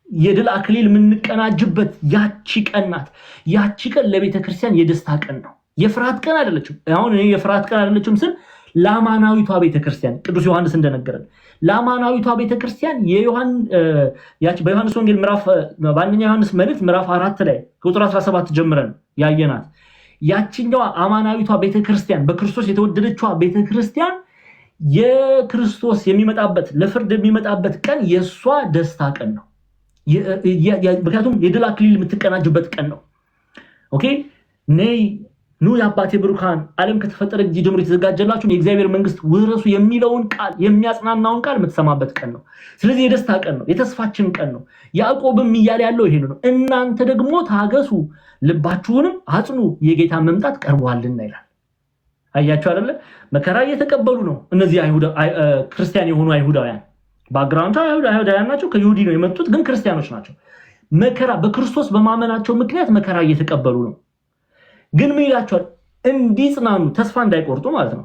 የድል አክሊል የምንቀናጅበት ያቺ ቀን ናት። ያቺ ቀን ለቤተ ክርስቲያን የደስታ ቀን ነው፣ የፍርሃት ቀን አይደለችም። አሁን እኔ የፍርሃት ቀን አይደለችም ስል ለአማናዊቷ ቤተክርስቲያን ቅዱስ ዮሐንስ እንደነገረን ለአማናዊቷ ቤተክርስቲያን በዮሐንስ ወንጌል በአንደኛ ዮሐንስ መልእክት ምዕራፍ 4 ላይ ቁጥር 17 ጀምረን ያየናት ያቺኛዋ አማናዊቷ ቤተክርስቲያን በክርስቶስ የተወደደችዋ ቤተክርስቲያን የክርስቶስ የሚመጣበት ለፍርድ የሚመጣበት ቀን የሷ ደስታ ቀን ነው። ምክንያቱም የድል አክሊል የምትቀናጅበት ቀን ነው። ኦኬ ነይ ኑ የአባቴ ብሩካን ዓለም ከተፈጠረ ጊዜ ጀምሮ የተዘጋጀላችሁን የእግዚአብሔር መንግስት ውረሱ የሚለውን ቃል የሚያጽናናውን ቃል የምትሰማበት ቀን ነው። ስለዚህ የደስታ ቀን ነው፣ የተስፋችን ቀን ነው። ያዕቆብም እያለ ያለው ይሄ ነው። እናንተ ደግሞ ታገሱ፣ ልባችሁንም አጽኑ፣ የጌታ መምጣት ቀርቧልና ይላል። አያችሁ አይደለ? መከራ እየተቀበሉ ነው እነዚህ ክርስቲያን የሆኑ አይሁዳውያን። ባክግራውንድ አይሁዳውያን ናቸው፣ ከይሁዲ ነው የመጡት፣ ግን ክርስቲያኖች ናቸው። መከራ በክርስቶስ በማመናቸው ምክንያት መከራ እየተቀበሉ ነው። ግን ምን ይላቸዋል? እንዲጽናኑ፣ ተስፋ እንዳይቆርጡ ማለት ነው።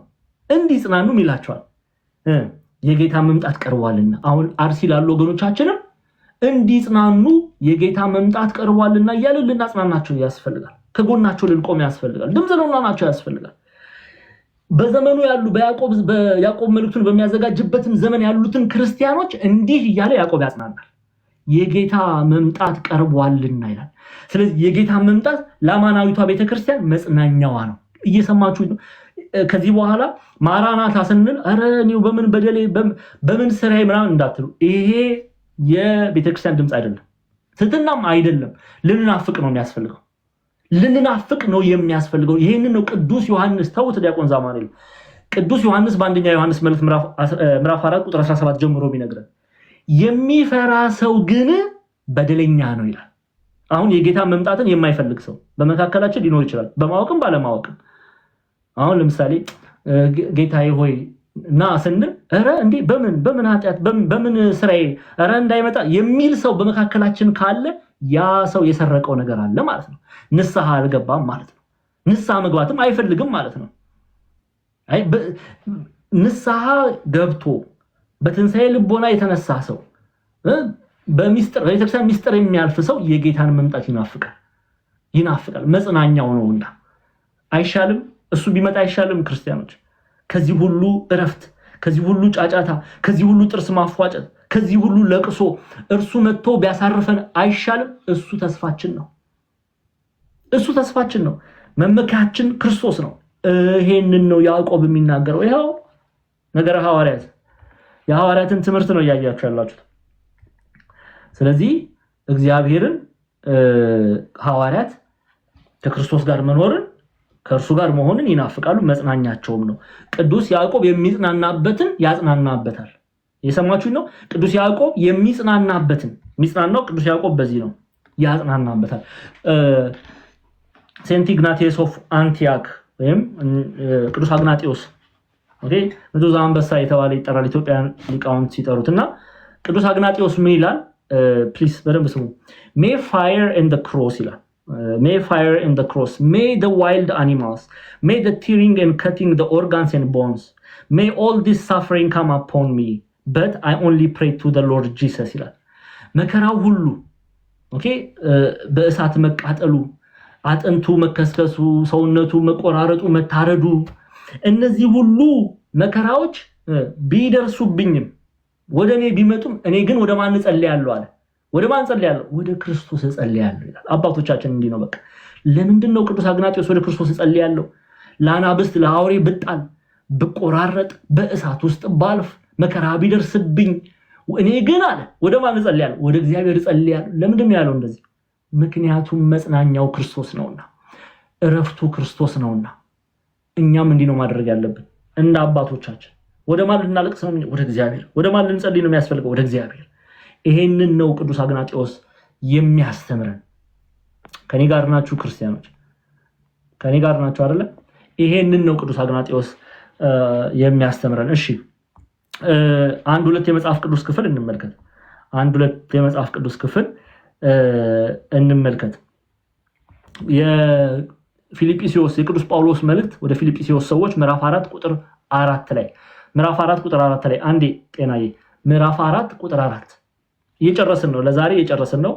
እንዲጽናኑ ይላቸዋል፣ የጌታ መምጣት ቀርቧልና። አሁን አርሲ ላሉ ወገኖቻችንም እንዲጽናኑ የጌታ መምጣት ቀርቧልና እያልን ልናጽናናቸው ያስፈልጋል። ከጎናቸው ልንቆም ያስፈልጋል። ድምፅ ልንሆናቸው ያስፈልጋል። በዘመኑ ያሉ በያዕቆብ መልእክቱን በሚያዘጋጅበትም ዘመን ያሉትን ክርስቲያኖች እንዲህ እያለ ያዕቆብ ያጽናናል። የጌታ መምጣት ቀርቧልና ይላል። ስለዚህ የጌታ መምጣት ለአማናዊቷ ቤተክርስቲያን መጽናኛዋ ነው። እየሰማችሁ ነው። ከዚህ በኋላ ማራናታ ስንል ኧረ እኔው በምን በደሌ በምን ስራዬ ምናምን እንዳትሉ። ይሄ የቤተክርስቲያን ድምፅ አይደለም፣ ትህትናም አይደለም። ልንናፍቅ ነው የሚያስፈልገው። ልንናፍቅ ነው የሚያስፈልገው። ይሄንን ነው ቅዱስ ዮሐንስ ተውት ዲያቆን ዛማኑኤል ቅዱስ ዮሐንስ በአንደኛ ዮሐንስ መልእክት ምዕራፍ 4 ቁጥር 17 ጀምሮ ቢነግረን የሚፈራ ሰው ግን በደለኛ ነው ይላል። አሁን የጌታ መምጣትን የማይፈልግ ሰው በመካከላችን ሊኖር ይችላል፣ በማወቅም ባለማወቅም። አሁን ለምሳሌ ጌታዬ ሆይ ና ስንል ኧረ እንዴ በምን ኃጢአት በምን ስራዬ ኧረ እንዳይመጣ የሚል ሰው በመካከላችን ካለ ያ ሰው የሰረቀው ነገር አለ ማለት ነው። ንስሐ አልገባም ማለት ነው። ንስሐ መግባትም አይፈልግም ማለት ነው። አይ ንስሐ ገብቶ በትንሣኤ ልቦና የተነሳ ሰው በቤተክርስቲያን ሚስጥር የሚያልፍ ሰው የጌታን መምጣት ይናፍቃል። መጽናኛው ነውና አይሻልም? እሱ ቢመጣ አይሻልም? ክርስቲያኖች ከዚህ ሁሉ እረፍት፣ ከዚህ ሁሉ ጫጫታ፣ ከዚህ ሁሉ ጥርስ ማፏጨት፣ ከዚህ ሁሉ ለቅሶ እርሱ መጥቶ ቢያሳርፈን አይሻልም? እሱ ተስፋችን ነው። መመኪያችን ክርስቶስ ነው። ይሄንን ነው ያዕቆብ የሚናገረው። ይሄው ነገረ ሐዋርያት የሐዋርያትን ትምህርት ነው እያያችሁ ያላችሁት። ስለዚህ እግዚአብሔርን ሐዋርያት ከክርስቶስ ጋር መኖርን ከእርሱ ጋር መሆንን ይናፍቃሉ፣ መጽናኛቸውም ነው። ቅዱስ ያዕቆብ የሚጽናናበትን ያጽናናበታል። የሰማችሁኝ ነው። ቅዱስ ያዕቆብ የሚጽናናው ቅዱስ ያዕቆብ በዚህ ነው፣ ያጽናናበታል። ሴንት ኢግናቲዮስ ኦፍ አንቲያክ ወይም ቅዱስ አግናጢዮስ ንዙዝ አንበሳ የተባለ ይጠራል ኢትዮጵያን ሊቃውንት ሲጠሩትና ቅዱስ አግናጢዮስ ምን ይላል? ፕሊዝ በደንብ ስሙ። ሜይ ፋየር ኤንድ ዘ ክሮስ ይላል። May fire and the cross, may the wild animals, may the tearing and cutting the organs and bones, may all this suffering come upon me, but I only pray to the Lord Jesus ይላል። መከራው ሁሉ በእሳት መቃጠሉ፣ አጥንቱ መከስከሱ፣ ሰውነቱ መቆራረጡ፣ መታረዱ፣ እነዚህ ሁሉ መከራዎች ቢደርሱብኝም ወደ እኔ ቢመጡም እኔ ግን ወደ ማን እጸልያለሁ አለ። ወደ ማን ጸልያለሁ? ወደ ክርስቶስ እጸልያለሁ ይላል። አባቶቻችን እንዲህ ነው። በቃ ለምንድን ነው ቅዱስ አግናጢዮስ ወደ ክርስቶስ እጸልያለሁ? ለአናብስት ለአውሬ ብጣል ብቆራረጥ በእሳት ውስጥ ባልፍ መከራ ቢደርስብኝ እኔ ግን አለ ወደ ማን እጸልያለሁ? ወደ እግዚአብሔር እጸልያለሁ። ለምንድን ነው ያለው እንደዚህ? ምክንያቱም መጽናኛው ክርስቶስ ነውና፣ እረፍቱ ክርስቶስ ነውና። እኛም እንዲህ ነው ማድረግ ያለብን እንደ አባቶቻችን። ወደ ማን ልናለቅስ ነው? ወደ እግዚአብሔር። ወደ ማን ልንጸልይ ነው የሚያስፈልገው? ወደ እግዚአብሔር። ይሄንን ነው ቅዱስ አግናጢዮስ የሚያስተምረን። ከኔ ጋር ናችሁ ክርስቲያኖች? ከኔ ጋር ናችሁ አይደለ? ይሄንን ነው ቅዱስ አግናጢዮስ የሚያስተምረን። እሺ አንድ ሁለት የመጽሐፍ ቅዱስ ክፍል እንመልከት። የመጽሐፍ ቅዱስ ክፍል እንመልከት። የፊልጵስዩስ የቅዱስ ጳውሎስ መልእክት ወደ ፊልጵስዩስ ሰዎች ምዕራፍ 4 ቁጥር 4 ላይ አንዴ ጤናዬ ምዕራፍ 4 ቁጥር 4 እየጨረስን ነው። ለዛሬ እየጨረስን ነው።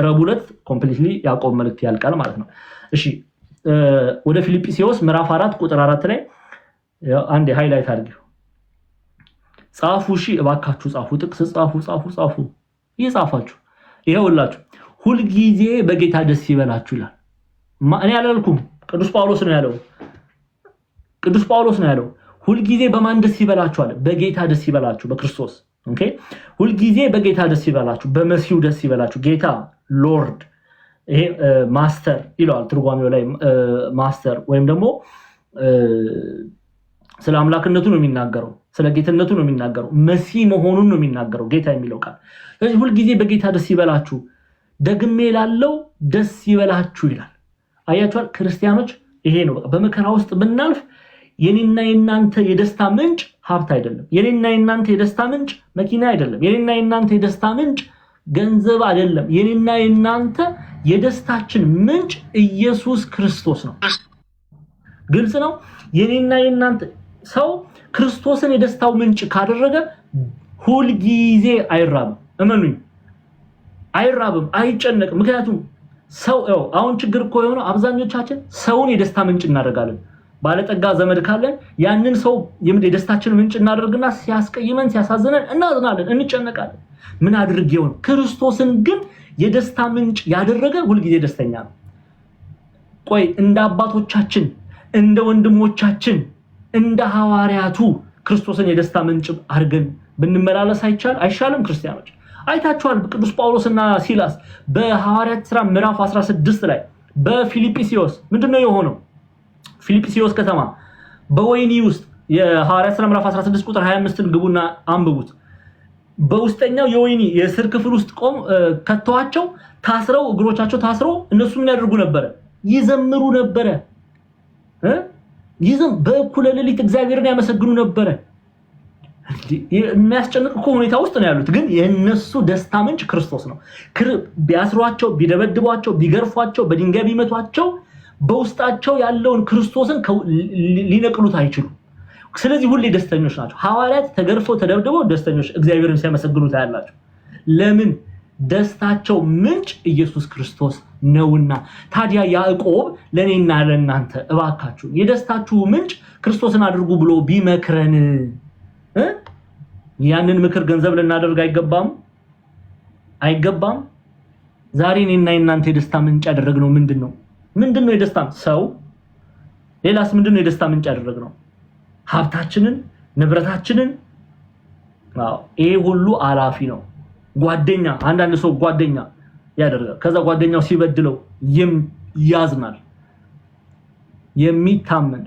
ረቡዕ ዕለት ኮምፕሊትሊ ያዕቆብ መልእክት ያልቃል ማለት ነው። እሺ ወደ ፊልጵስዩስ ምዕራፍ 4 ቁጥር 4 ላይ አንዴ ሃይላይት አድርጉ። ጻፉ። እሺ እባካችሁ ጻፉ። ጥቅስ ጻፉ። እየጻፋችሁ ይሄውላችሁ። ሁልጊዜ በጌታ ደስ ይበላችሁ ይላል። እኔ አላልኩም፣ ቅዱስ ጳውሎስ ነው ያለው። ሁልጊዜ በማን ደስ ይበላችሁ አለ? በጌታ ደስ ይበላችሁ፣ በክርስቶስ። ኦኬ። ሁልጊዜ በጌታ ደስ ይበላችሁ፣ በመሲሁ ደስ ይበላችሁ። ጌታ ሎርድ፣ ይሄ ማስተር ይለዋል ትርጓሜው ላይ። ማስተር ወይም ደግሞ ስለ አምላክነቱ ነው የሚናገረው፣ ስለ ጌትነቱ ነው የሚናገረው፣ መሲህ መሆኑን ነው የሚናገረው ጌታ የሚለው ቃል። ስለዚህ ሁልጊዜ በጌታ ደስ ይበላችሁ፣ ደግሜ ላለው ደስ ይበላችሁ ይላል። አያችኋል ክርስቲያኖች፣ ይሄ ነው በመከራ ውስጥ ብናልፍ የኔና የናንተ የደስታ ምንጭ ሀብት አይደለም። የኔና የናንተ የደስታ ምንጭ መኪና አይደለም። የኔና የናንተ የደስታ ምንጭ ገንዘብ አይደለም። የኔና የናንተ የደስታችን ምንጭ ኢየሱስ ክርስቶስ ነው። ግልጽ ነው። የኔና የናንተ ሰው ክርስቶስን የደስታው ምንጭ ካደረገ ሁልጊዜ አይራብም። እመኑኝ፣ አይራብም፣ አይጨነቅም። ምክንያቱም ሰው አሁን ችግር እኮ የሆነው አብዛኞቻችን ሰውን የደስታ ምንጭ እናደርጋለን። ባለጠጋ ዘመድ ካለን ያንን ሰው የደስታችን ምንጭ እናደርግና ሲያስቀይመን ሲያሳዝነን እናዝናለን፣ እንጨነቃለን። ምን አድርጌው ነው? ክርስቶስን ግን የደስታ ምንጭ ያደረገ ሁልጊዜ ደስተኛ ነው። ቆይ እንደ አባቶቻችን እንደ ወንድሞቻችን እንደ ሐዋርያቱ ክርስቶስን የደስታ ምንጭ አድርገን ብንመላለስ አይሻልም? ክርስቲያኖች አይታችኋል። ቅዱስ ጳውሎስና ሲላስ በሐዋርያት ሥራ ምዕራፍ 16 ላይ በፊልጵስዩስ ምንድነው የሆነው? ፊልጵስዩስ ከተማ በወይኒ ውስጥ የሐዋርያት ሥራ ምዕራፍ 16 ቁጥር 25ን ግቡና አንብቡት። በውስጠኛው የወይኒ የእስር ክፍል ውስጥ ከተዋቸው ታስረው እግሮቻቸው ታስረው እነሱ ምን ያደርጉ ነበረ? ይዘምሩ ነበረ። በእኩለ ሌሊት እግዚአብሔርን ያመሰግኑ ነበረ። የሚያስጨንቅ እኮ ሁኔታ ውስጥ ነው ያሉት፣ ግን የነሱ ደስታ ምንጭ ክርስቶስ ነው። ቢያስሯቸው፣ ቢደበድቧቸው፣ ቢገርፏቸው፣ በድንጋይ ቢመቷቸው በውስጣቸው ያለውን ክርስቶስን ሊነቅሉት አይችሉም። ስለዚህ ሁሌ ደስተኞች ናቸው። ሐዋርያት ተገርፈው ተደብድበው ደስተኞች እግዚአብሔርን ሲያመሰግኑ ታያላችሁ። ለምን? ደስታቸው ምንጭ ኢየሱስ ክርስቶስ ነውና። ታዲያ ያዕቆብ ለኔና ለእናንተ እባካችሁ የደስታችሁ ምንጭ ክርስቶስን አድርጉ ብሎ ቢመክረን ያንን ምክር ገንዘብ ልናደርግ አይገባም? ዛሬ እኔና የእናንተ የደስታ ምንጭ ያደረግነው ምንድነው? የደስታ ሰው ሌላስ ምንድነው የደስታ ምንጭ ያደረግነው? ሀብታችንን፣ ንብረታችንን። ይሄ ሁሉ አላፊ ነው። ጓደኛ፣ አንዳንድ ሰው ጓደኛ ያደርጋል። ከዛ ጓደኛው ሲበድለው ያዝናል። የሚታመን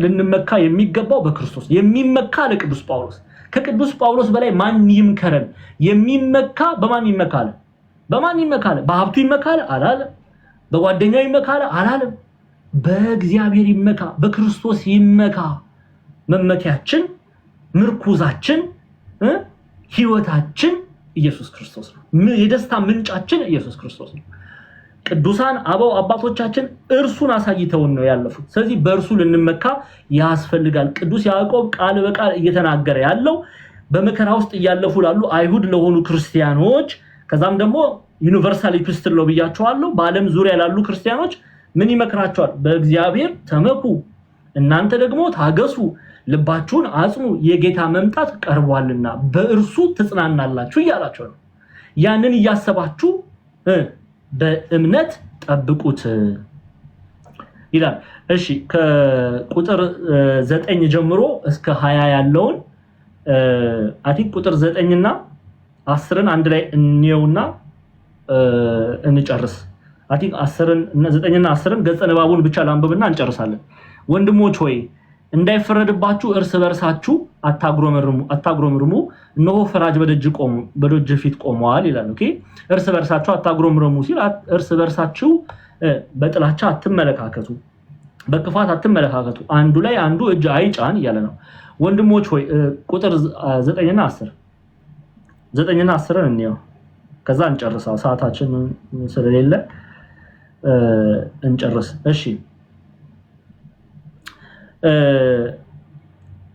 ልንመካ የሚገባው በክርስቶስ የሚመካ ለቅዱስ ጳውሎስ ከቅዱስ ጳውሎስ በላይ ማን ይምከረን? የሚመካ በማን ይመካል? በማን ይመካል? በሀብቱ ይመካል አላለም። በጓደኛው ይመካል አላለም። በእግዚአብሔር ይመካ፣ በክርስቶስ ይመካ። መመኪያችን፣ ምርኩዛችን፣ ህይወታችን ኢየሱስ ክርስቶስ ነው። የደስታ ምንጫችን ኢየሱስ ክርስቶስ ነው። ቅዱሳን አበው አባቶቻችን እርሱን አሳይተውን ነው ያለፉት። ስለዚህ በእርሱ ልንመካ ያስፈልጋል። ቅዱስ ያዕቆብ ቃል በቃል እየተናገረ ያለው በመከራ ውስጥ እያለፉ ላሉ አይሁድ ለሆኑ ክርስቲያኖች፣ ከዛም ደግሞ ዩኒቨርሳል ኢፕስትል ነው ብያቸዋለሁ። በዓለም ዙሪያ ላሉ ክርስቲያኖች ምን ይመክራቸዋል? በእግዚአብሔር ተመኩ፣ እናንተ ደግሞ ታገሱ፣ ልባችሁን አጽኑ፣ የጌታ መምጣት ቀርቧልና በእርሱ ትጽናናላችሁ እያላቸው ነው። ያንን እያሰባችሁ በእምነት ጠብቁት ይላል። እሺ ከቁጥር 9 ጀምሮ እስከ 20 ያለውን አቲክ ቁጥር 9 እና 10ን አንድ ላይ እንየውና እንጨርስ። አቲክ 10ን 9 እና 10ን ገጸ ንባቡን ብቻ ላንብብና እንጨርሳለን። ወንድሞች ሆይ እንዳይፈረድባችሁ እርስ በርሳችሁ አታጉረምርሙ፣ እነሆ ፈራጅ በደጅ ፊት ቆመዋል ይላል። ኦኬ እርስ በርሳችሁ አታጉረምርሙ ሲል እርስ በርሳችሁ በጥላቻ አትመለካከቱ፣ በክፋት አትመለካከቱ፣ አንዱ ላይ አንዱ እጅ አይጫን እያለ ነው። ወንድሞች ሆይ ቁጥር 9 እና 10 9 እና 10ን እንየው፣ ከዛ እንጨርሳው። ሰዓታችን ስለሌለ እንጨርስ። እሺ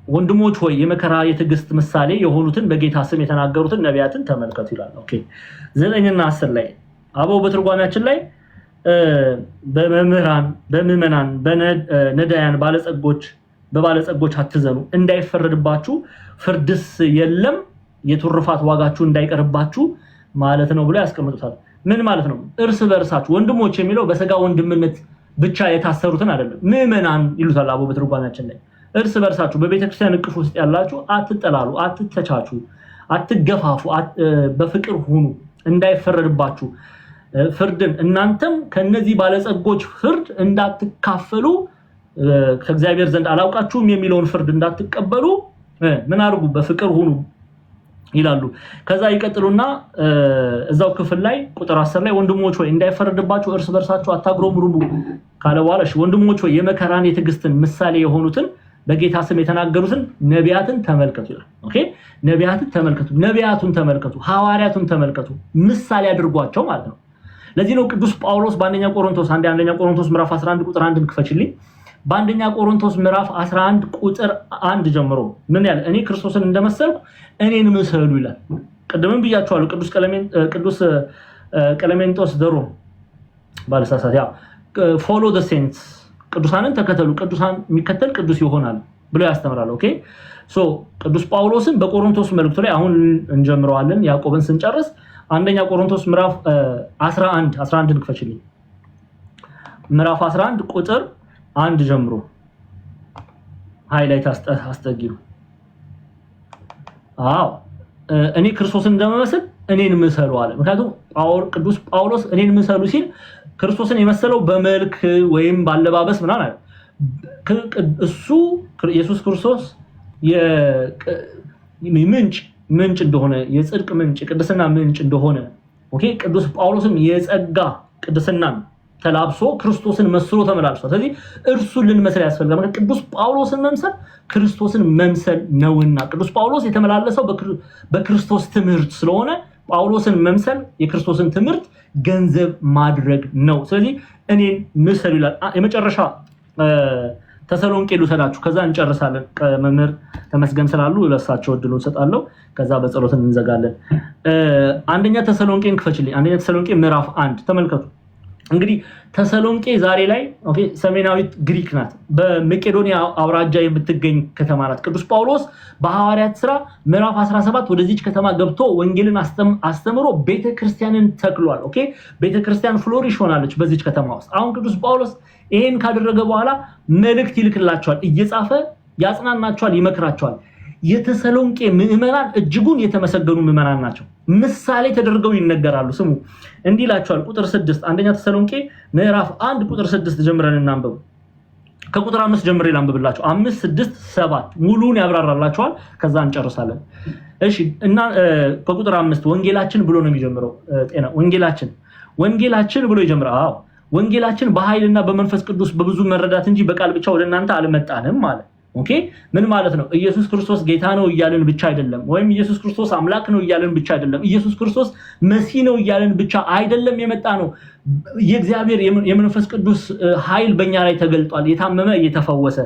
ወንድሞች ሆይ የመከራ የትዕግስት ምሳሌ የሆኑትን በጌታ ስም የተናገሩትን ነቢያትን ተመልከቱ ይላል። ኦኬ 9 እና 10 ላይ አበው በትርጓሜያችን ላይ በመምህራን፣ በምዕመናን፣ በነዳያን በባለጸጎች አትዘኑ፣ እንዳይፈረድባችሁ ፍርድስ የለም፣ የትሩፋት ዋጋችሁ እንዳይቀርባችሁ ማለት ነው ብሎ ያስቀምጡታል። ምን ማለት ነው? እርስ በርሳችሁ ወንድሞች የሚለው በስጋ ወንድምነት ብቻ የታሰሩትን አይደለም፣ ምዕመናን ይሉታል አበው በትርጓሜያችን ላይ። እርስ በርሳችሁ በቤተክርስቲያን እቅፍ ውስጥ ያላችሁ አትጠላሉ፣ አትተቻቹ፣ አትገፋፉ፣ በፍቅር ሁኑ፣ እንዳይፈረድባችሁ ፍርድን እናንተም ከነዚህ ባለጸጎች ፍርድ እንዳትካፈሉ ከእግዚአብሔር ዘንድ አላውቃችሁም የሚለውን ፍርድ እንዳትቀበሉ ምን አድርጉ? በፍቅር ሁኑ ይላሉ። ከዛ ይቀጥሉና እዛው ክፍል ላይ ቁጥር 10 ላይ ወንድሞች ሆይ እንዳይፈረድባችሁ እርስ በርሳችሁ አታጉረምርሙ ካለ በኋላ እሺ ወንድሞች ሆይ የመከራን የትዕግስትን ምሳሌ የሆኑትን በጌታ ስም የተናገሩትን ነቢያትን ተመልከቱ ይላል። ኦኬ ነቢያትን ተመልከቱ፣ ነቢያቱን ተመልከቱ፣ ሐዋርያቱን ተመልከቱ፣ ምሳሌ አድርጓቸው ማለት ነው። ለዚህ ነው ቅዱስ ጳውሎስ በአንደኛ ቆሮንቶስ ምዕራፍ 11 ቁጥር 1 ክፈችልኝ። በአንደኛ ቆሮንቶስ ምዕራፍ 11 ቁጥር 1 ጀምሮ ምን ያለ እኔ ክርስቶስን እንደመሰልኩ እኔን ምሰሉ ይላል። ቀደምም ብያችኋለሁ። ቅዱስ ቀለሜንጦስ ደሮ ባለሳሳት ያ ፎሎ ዘ ሴንትስ ቅዱሳንን ተከተሉ፣ ቅዱሳን የሚከተል ቅዱስ ይሆናል ብሎ ያስተምራል። ኦኬ ሶ ቅዱስ ጳውሎስን በቆሮንቶስ መልእክቱ ላይ አሁን እንጀምረዋለን። ያዕቆብን ስንጨርስ አንደኛ ቆሮንቶስ ምዕራፍ 11 ክፈችልኝ። ምዕራፍ 11 ቁጥር 1 ጀምሮ ሃይላይት አስጠጊው። እኔ ክርስቶስን እንደመመስል እኔን ምሰሉ አለ። ምክንያቱም ቅዱስ ጳውሎስ እኔን ምሰሉ ሲል ክርስቶስን የመሰለው በመልክ ወይም ባለባበስ ምናምን አይደል። እሱ ኢየሱስ ክርስቶስ ምንጭ እንደሆነ፣ የጽድቅ ምንጭ፣ የቅድስና ምንጭ እንደሆነ ኦኬ ቅዱስ ጳውሎስም የጸጋ ቅድስናን ተላብሶ ክርስቶስን መስሎ ተመላልሷል። ስለዚህ እርሱን ልንመስል ያስፈልጋል። ቅዱስ ጳውሎስን መምሰል ክርስቶስን መምሰል ነውና ቅዱስ ጳውሎስ የተመላለሰው በክርስቶስ ትምህርት ስለሆነ ጳውሎስን መምሰል የክርስቶስን ትምህርት ገንዘብ ማድረግ ነው። ስለዚህ እኔን ምሰሉ ይላል። የመጨረሻ ተሰሎንቄ ልውሰዳችሁ፣ ከዛ እንጨርሳለን። መምህር ተመስገን ስላሉ ለሳቸው እድሉን ሰጣለሁ። ከዛ በጸሎት እንዘጋለን። አንደኛ ተሰሎንቄን ክፈችልኝ። አንደኛ ተሰሎንቄ ምዕራፍ 1 ተመልከቱ። እንግዲህ ተሰሎንቄ ዛሬ ላይ ኦኬ ሰሜናዊት ግሪክ ናት። በመቄዶንያ አውራጃ የምትገኝ ከተማ ናት። ቅዱስ ጳውሎስ በሐዋርያት ሥራ ምዕራፍ 17 ወደዚች ከተማ ገብቶ ወንጌልን አስተምሮ ቤተክርስቲያንን ተክሏል። ኦኬ ቤተክርስቲያን ፍሎሪሽ ሆናለች በዚች ከተማ ውስጥ። አሁን ቅዱስ ጳውሎስ ይሄን ካደረገ በኋላ መልእክት ይልክላቸዋል፣ እየጻፈ ያጽናናቸዋል፣ ይመክራቸዋል። የተሰሎንቄ ምዕመናን እጅጉን የተመሰገኑ ምዕመናን ናቸው። ምሳሌ ተደርገው ይነገራሉ። ስሙ እንዲህ ይላቸዋል። ቁጥር 6 አንደኛ ተሰሎንቄ ምዕራፍ 1 ቁጥር 6 ጀምረን እናንብብ። ከቁጥር 5 ጀምሬ ላንብብላችሁ። 5 6 7 ሙሉን ያብራራላችኋል። ከዛ እንጨርሳለን። እሺ እና ከቁጥር 5 ወንጌላችን ብሎ ነው የሚጀምረው። ጤና ወንጌላችን ብሎ ይጀምራል። አዎ ወንጌላችን በኃይልና በመንፈስ ቅዱስ በብዙ መረዳት እንጂ በቃል ብቻ ወደ እናንተ አልመጣንም ማለት። ኦኬ ምን ማለት ነው? ኢየሱስ ክርስቶስ ጌታ ነው እያልን ብቻ አይደለም፣ ወይም ኢየሱስ ክርስቶስ አምላክ ነው እያልን ብቻ አይደለም፣ ኢየሱስ ክርስቶስ መሲህ ነው እያልን ብቻ አይደለም የመጣ ነው። የእግዚአብሔር የመንፈስ ቅዱስ ኃይል በእኛ ላይ ተገልጧል። የታመመ እየተፈወሰ፣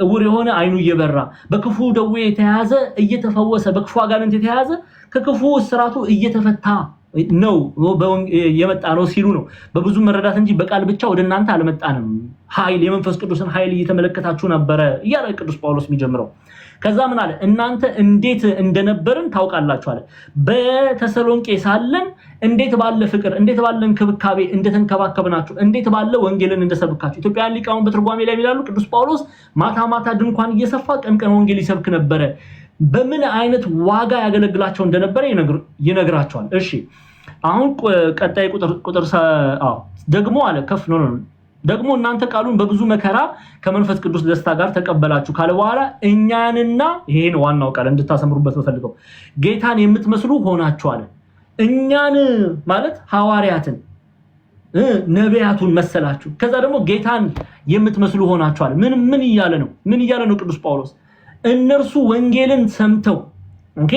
እውር የሆነ አይኑ እየበራ፣ በክፉ ደዌ የተያዘ እየተፈወሰ፣ በክፉ አጋንንት የተያዘ ከክፉ እስራቱ እየተፈታ ነው የመጣ ነው ሲሉ ነው። በብዙ መረዳት እንጂ በቃል ብቻ ወደ እናንተ አልመጣንም። ኃይል የመንፈስ ቅዱስን ኃይል እየተመለከታችሁ ነበረ እያለ ቅዱስ ጳውሎስ የሚጀምረው። ከዛ ምን አለ? እናንተ እንዴት እንደነበርን ታውቃላችሁ አለ። በተሰሎንቄ ሳለን እንዴት ባለ ፍቅር፣ እንዴት ባለ እንክብካቤ እንደተንከባከብናችሁ፣ እንዴት ባለ ወንጌልን እንደሰብካችሁ። ኢትዮጵያውያን ሊቃውንት በትርጓሜ ላይ ይላሉ ቅዱስ ጳውሎስ ማታ ማታ ድንኳን እየሰፋ ቀን ቀን ወንጌል ይሰብክ ነበረ። በምን አይነት ዋጋ ያገለግላቸው እንደነበረ ይነግራቸዋል። እሺ አሁን ቀጣይ ቁጥር ደግሞ አለ ከፍ ነው ደግሞ እናንተ ቃሉን በብዙ መከራ ከመንፈስ ቅዱስ ደስታ ጋር ተቀበላችሁ ካለ በኋላ እኛንና ይሄን ዋናው ቃል እንድታሰምሩበት በፈልገው ጌታን የምትመስሉ ሆናችኋል። እኛን ማለት ሐዋርያትን ነቢያቱን መሰላችሁ። ከዛ ደግሞ ጌታን የምትመስሉ ሆናችኋል። ምን እያለ ነው? ምን እያለ ነው ቅዱስ ጳውሎስ? እነርሱ ወንጌልን ሰምተው ኦኬ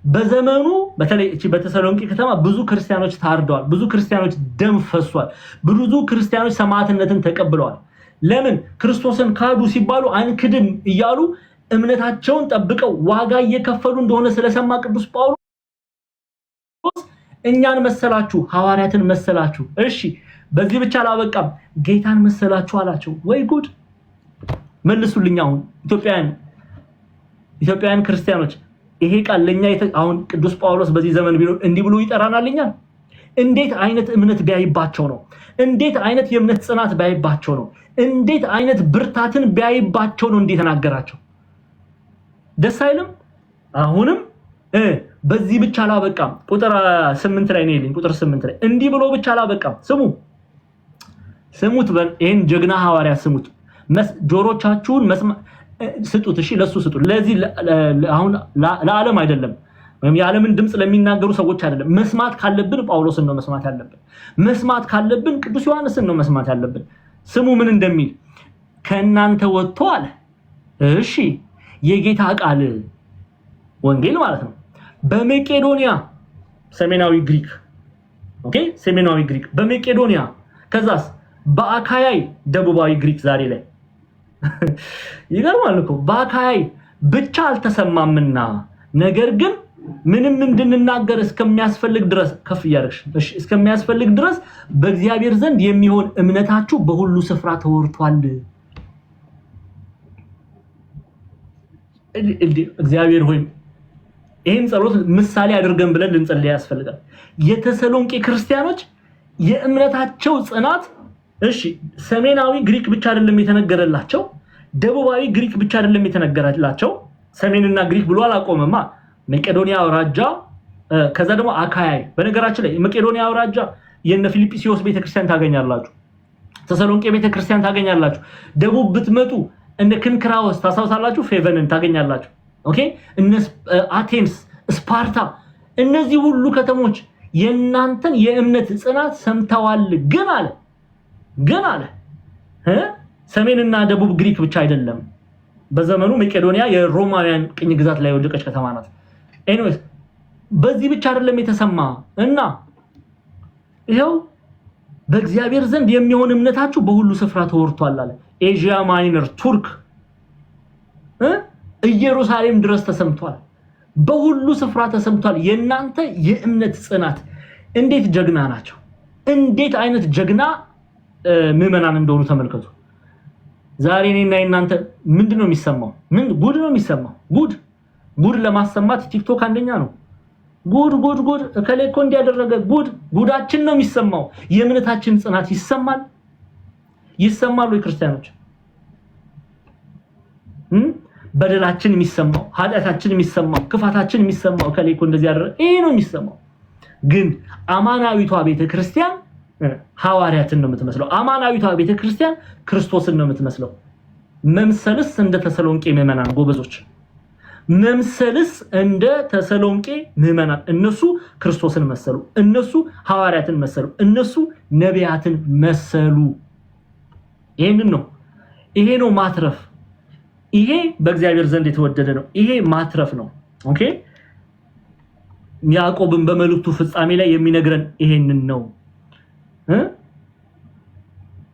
በዘመኑ በተለይ እቺ በተሰሎንቄ ከተማ ብዙ ክርስቲያኖች ታርደዋል። ብዙ ክርስቲያኖች ደም ፈሷል። ብዙ ክርስቲያኖች ሰማዕትነትን ተቀብለዋል። ለምን? ክርስቶስን ካዱ ሲባሉ አንክድም እያሉ እምነታቸውን ጠብቀው ዋጋ እየከፈሉ እንደሆነ ስለሰማ ቅዱስ ጳውሎስ እኛን መሰላችሁ፣ ሐዋርያትን መሰላችሁ። እሺ በዚህ ብቻ አላበቃም፣ ጌታን መሰላችሁ አላቸው። ወይ ጉድ! መልሱልኝ። አሁን ኢትዮጵያውያን ክርስቲያኖች ይሄ ቃል ለኛ አሁን ቅዱስ ጳውሎስ በዚህ ዘመን ቢኖር እንዲህ ብሎ ይጠራናልኛል? እንዴት አይነት እምነት ቢያይባቸው ነው? እንዴት አይነት የእምነት ጽናት ቢያይባቸው ነው? እንዴት አይነት ብርታትን ቢያይባቸው ነው እንዴ ተናገራቸው? ደስ አይልም? አሁንም በዚህ ብቻ አላበቃም። ቁጥር 8 ላይ ነው ይልኝ። ቁጥር 8 ላይ እንዲህ ብሎ ብቻ አላበቃም። ስሙት፣ ይሄን ጀግና ሐዋርያ ስሙት። ጆሮቻችሁን ስጡት። እሺ ለሱ ስጡት። ለዚህ አሁን ለዓለም አይደለም፣ ወይም የዓለምን ድምጽ ለሚናገሩ ሰዎች አይደለም። መስማት ካለብን ጳውሎስን ነው መስማት ያለብን። መስማት ካለብን ቅዱስ ዮሐንስን ነው መስማት ያለብን። ስሙ ምን እንደሚል ከእናንተ ወጥቶ አለ። እሺ የጌታ ቃል ወንጌል ማለት ነው በመቄዶንያ ሰሜናዊ ግሪክ፣ ኦኬ ሰሜናዊ ግሪክ በመቄዶንያ፣ ከዛስ በአካያይ ደቡባዊ ግሪክ ዛሬ ላይ ይገርማል እኮ በአካይ ብቻ አልተሰማምና ነገር ግን ምንም እንድንናገር እስከሚያስፈልግ ድረስ ከፍ ያርክሽ እሺ እስከሚያስፈልግ ድረስ በእግዚአብሔር ዘንድ የሚሆን እምነታችሁ በሁሉ ስፍራ ተወርቷል። እግዚአብሔር ሆይ ይሄን ጸሎት ምሳሌ አድርገን ብለን ልንጸልይ ያስፈልጋል። የተሰሎንቄ ክርስቲያኖች የእምነታቸው ጽናት እሺ ሰሜናዊ ግሪክ ብቻ አይደለም የተነገረላቸው፣ ደቡባዊ ግሪክ ብቻ አይደለም የተነገረላቸው። ሰሜንና ግሪክ ብሎ አላቆመማ። መቄዶንያ አውራጃ፣ ከዛ ደግሞ አካያይ። በነገራችን ላይ መቄዶንያ አውራጃ የነ ፊልጵስዩስ ቤተክርስቲያን ታገኛላችሁ፣ ተሰሎንቄ ቤተክርስቲያን ታገኛላችሁ። ደቡብ ብትመጡ እነ ክንክራውስ ታሳውሳላችሁ፣ ፌቨንን ታገኛላችሁ። ኦኬ እነ አቴንስ፣ ስፓርታ፣ እነዚህ ሁሉ ከተሞች የናንተን የእምነት ጽናት ሰምተዋል። ግን አለ ሰሜንና ደቡብ ግሪክ ብቻ አይደለም። በዘመኑ መቄዶንያ የሮማውያን ቅኝ ግዛት ላይ ወደቀች ከተማ ናት። ኤኒዌይስ በዚህ ብቻ አይደለም የተሰማ እና ይሄው በእግዚአብሔር ዘንድ የሚሆን እምነታችሁ በሁሉ ስፍራ ተወርቷል አለ። ኤዥያ ማይነር፣ ቱርክ፣ ኢየሩሳሌም ድረስ ተሰምቷል። በሁሉ ስፍራ ተሰምቷል። የናንተ የእምነት ጽናት እንዴት ጀግና ናቸው! እንዴት አይነት ጀግና ምዕመናን እንደሆኑ ተመልከቱ። ዛሬ እኔና እናንተ ምንድነው የሚሰማው? ጉድ ነው የሚሰማው። ጉድ ለማሰማት ቲክቶክ አንደኛ ነው። ጉድ ከሌኮ እንዲያደረገ ጉዳችን ነው የሚሰማው። የእምነታችን ጽናት ይሰማል። ይሰማሉ ክርስቲያኖች በደላችን የሚሰማው ኃጢአታችን የሚሰማው ክፋታችን የሚሰማው ከሌኮ እንደዚህ ያደረገ ይሄ ነው የሚሰማው ግን አማናዊቷ ቤተክርስቲያን ሐዋርያትን ነው የምትመስለው አማናዊቷ ቤተክርስቲያን ክርስቶስን ነው የምትመስለው መምሰልስ እንደ ተሰሎንቄ ምዕመናን ጎበዞች መምሰልስ እንደ ተሰሎንቄ ምዕመናን እነሱ ክርስቶስን መሰሉ እነሱ ሐዋርያትን መሰሉ እነሱ ነቢያትን መሰሉ ይሄ ነው ማትረፍ ይሄ በእግዚአብሔር ዘንድ የተወደደ ነው ይሄ ማትረፍ ነው ኦኬ ያዕቆብን በመልእክቱ ፍጻሜ ላይ የሚነግረን ይሄንን ነው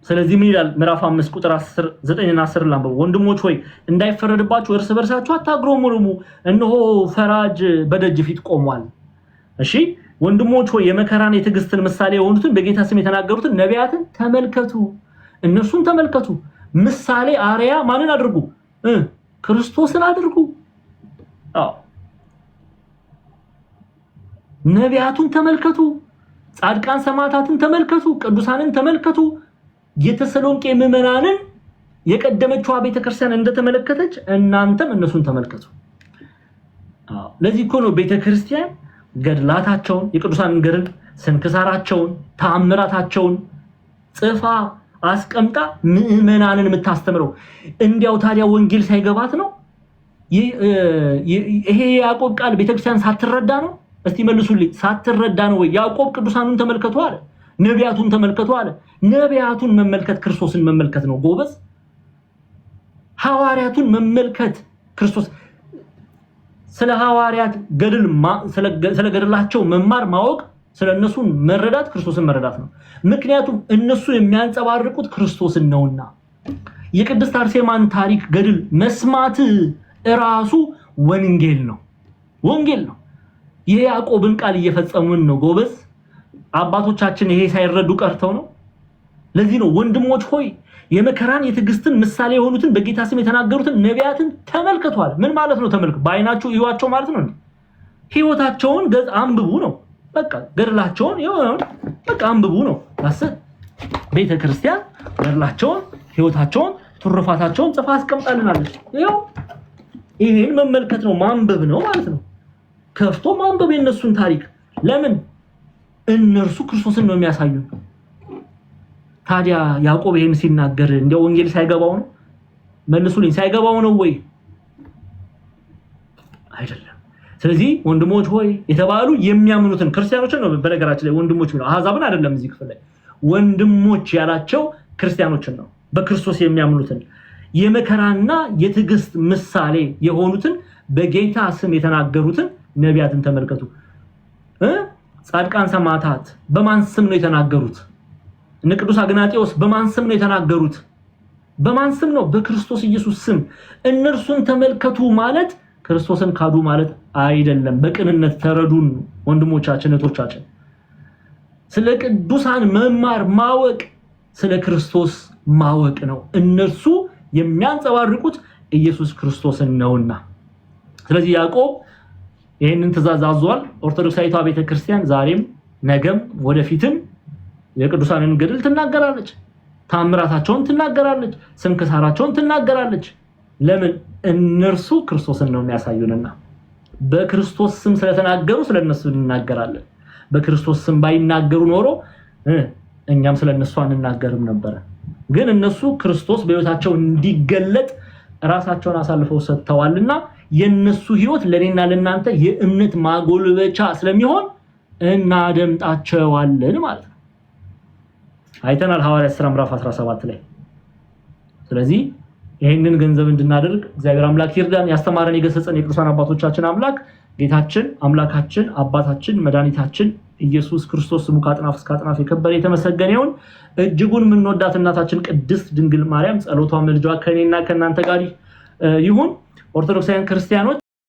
ስለዚህ ምን ይላል ምዕራፍ 5 ቁጥር 10 9 እና 10 ላምበው ወንድሞች ሆይ እንዳይፈረድባችሁ እርስ በርሳችሁ አታግሮሙሩሙ እነሆ ፈራጅ በደጅ ፊት ቆሟል እሺ ወንድሞች ሆይ የመከራን የትዕግስትን ምሳሌ የሆኑትን በጌታ ስም የተናገሩትን ነቢያትን ተመልከቱ እነሱን ተመልከቱ ምሳሌ አርያ ማንን አድርጉ ክርስቶስን አድርጉ ነቢያቱን ተመልከቱ ጻድቃን ሰማዕታትን ተመልከቱ ቅዱሳንን ተመልከቱ የተሰሎንቄ ምዕመናንን የቀደመችው ቤተክርስቲያን እንደተመለከተች እናንተም እነሱን ተመልከቱ ለዚህ እኮ ነው ቤተክርስቲያን ገድላታቸውን የቅዱሳንን ገድል ስንክሳራቸውን ተአምራታቸውን ጽፋ አስቀምጣ ምዕመናንን የምታስተምረው እንዲያው ታዲያ ወንጌል ሳይገባት ነው ይሄ ያዕቆብ ቃል ቤተክርስቲያን ሳትረዳ ነው እስቲ መልሱልኝ ሳትረዳ ነው ወይ ያዕቆብ ቅዱሳኑን ተመልከቱ አለ ነቢያቱን ተመልከቱ አለ ነቢያቱን መመልከት ክርስቶስን መመልከት ነው ጎበዝ ሐዋርያቱን መመልከት ክርስቶስ ስለ ሐዋርያት ገድል ስለ ገድላቸው መማር ማወቅ ስለነሱ መረዳት ክርስቶስን መረዳት ነው ምክንያቱም እነሱ የሚያንጸባርቁት ክርስቶስን ነውና የቅድስት አርሴማን ታሪክ ገድል መስማት ራሱ ወንጌል ነው የያዕቆብን ቃል እየፈጸሙን ነው ጎበዝ አባቶቻችን ይሄ ሳይረዱ ቀርተው ነው ለዚህ ነው ወንድሞች ሆይ የመከራን የትዕግስትን ምሳሌ የሆኑትን በጌታ ስም የተናገሩትን ነቢያትን ተመልከቷል ምን ማለት ነው ተመልከቱ ባይናችሁ ይዋቸው ማለት ነው ህይወታቸውን ገጽ አንብቡ ነው በቃ ገድላቸውን በቃ አንብቡ ነው ታሰ ቤተክርስቲያን ገድላቸውን ህይወታቸውን ትሩፋታቸውን ጽፋ አስቀምጣልናለች ይሄን መመልከት ነው ማንበብ ነው ማለት ነው ከፍቶ ማንበብ የነሱን ታሪክ ለምን እነርሱ ክርስቶስን ነው የሚያሳዩ ታዲያ ያዕቆብ ይሄን ሲናገር እንደው ወንጌል ሳይገባው ነው መልሱልኝ ሳይገባው ነው ወይ አይደለም ስለዚህ ወንድሞች ሆይ የተባሉ የሚያምኑትን ክርስቲያኖችን ነው በነገራችን ላይ ወንድሞች ነው አሕዛብን አይደለም እዚህ ክፍል ላይ ወንድሞች ያላቸው ክርስቲያኖችን ነው በክርስቶስ የሚያምኑትን የመከራና የትዕግስት ምሳሌ የሆኑትን በጌታ ስም የተናገሩትን ነቢያትን ተመልከቱ ጻድቃን ሰማዕታት በማን ስም ነው የተናገሩት እነ ቅዱስ አግናጤዎስ በማን ስም ነው የተናገሩት በማን ስም ነው በክርስቶስ ኢየሱስ ስም እነርሱን ተመልከቱ ማለት ክርስቶስን ካዱ ማለት አይደለም በቅንነት ተረዱን ወንድሞቻችን እህቶቻችን ስለ ቅዱሳን መማር ማወቅ ስለ ክርስቶስ ማወቅ ነው እነርሱ የሚያንጸባርቁት ኢየሱስ ክርስቶስን ነውና ስለዚህ ያዕቆብ ይሄንን ትእዛዝ አዟል ኦርቶዶክሳዊቷ ቤተክርስቲያን ዛሬም ነገም ወደፊትም የቅዱሳንን ገድል ትናገራለች ታምራታቸውን ትናገራለች ስንክሳራቸውን ትናገራለች ለምን እነርሱ ክርስቶስን ነው የሚያሳዩንና በክርስቶስ ስም ስለተናገሩ ስለነሱ እንናገራለን በክርስቶስ ስም ባይናገሩ ኖሮ እኛም ስለነሱ አንናገርም ነበር ግን እነሱ ክርስቶስ በህይወታቸው እንዲገለጥ ራሳቸውን አሳልፈው ሰጥተዋልና የነሱ ህይወት ለኔና ለናንተ የእምነት ማጎልበቻ ስለሚሆን እናደምጣቸዋለን ማለት ነው አይተናል ሐዋርያት ሥራ ምዕራፍ 17 ላይ ስለዚህ ይሄንን ገንዘብ እንድናደርግ እግዚአብሔር አምላክ ይርዳን ያስተማረን የገሰጸን የቅዱሳን አባቶቻችን አምላክ ጌታችን አምላካችን አባታችን መድኃኒታችን ኢየሱስ ክርስቶስ ስሙ ከአጥናፍ እስከ አጥናፍ የከበረ የተመሰገነ ይሁን እጅጉን የምንወዳት እናታችን ቅድስት ድንግል ማርያም ጸሎቷ መልጇ ከኔና ከናንተ ጋር ይሁን ኦርቶዶክሳውያን ክርስቲያኖች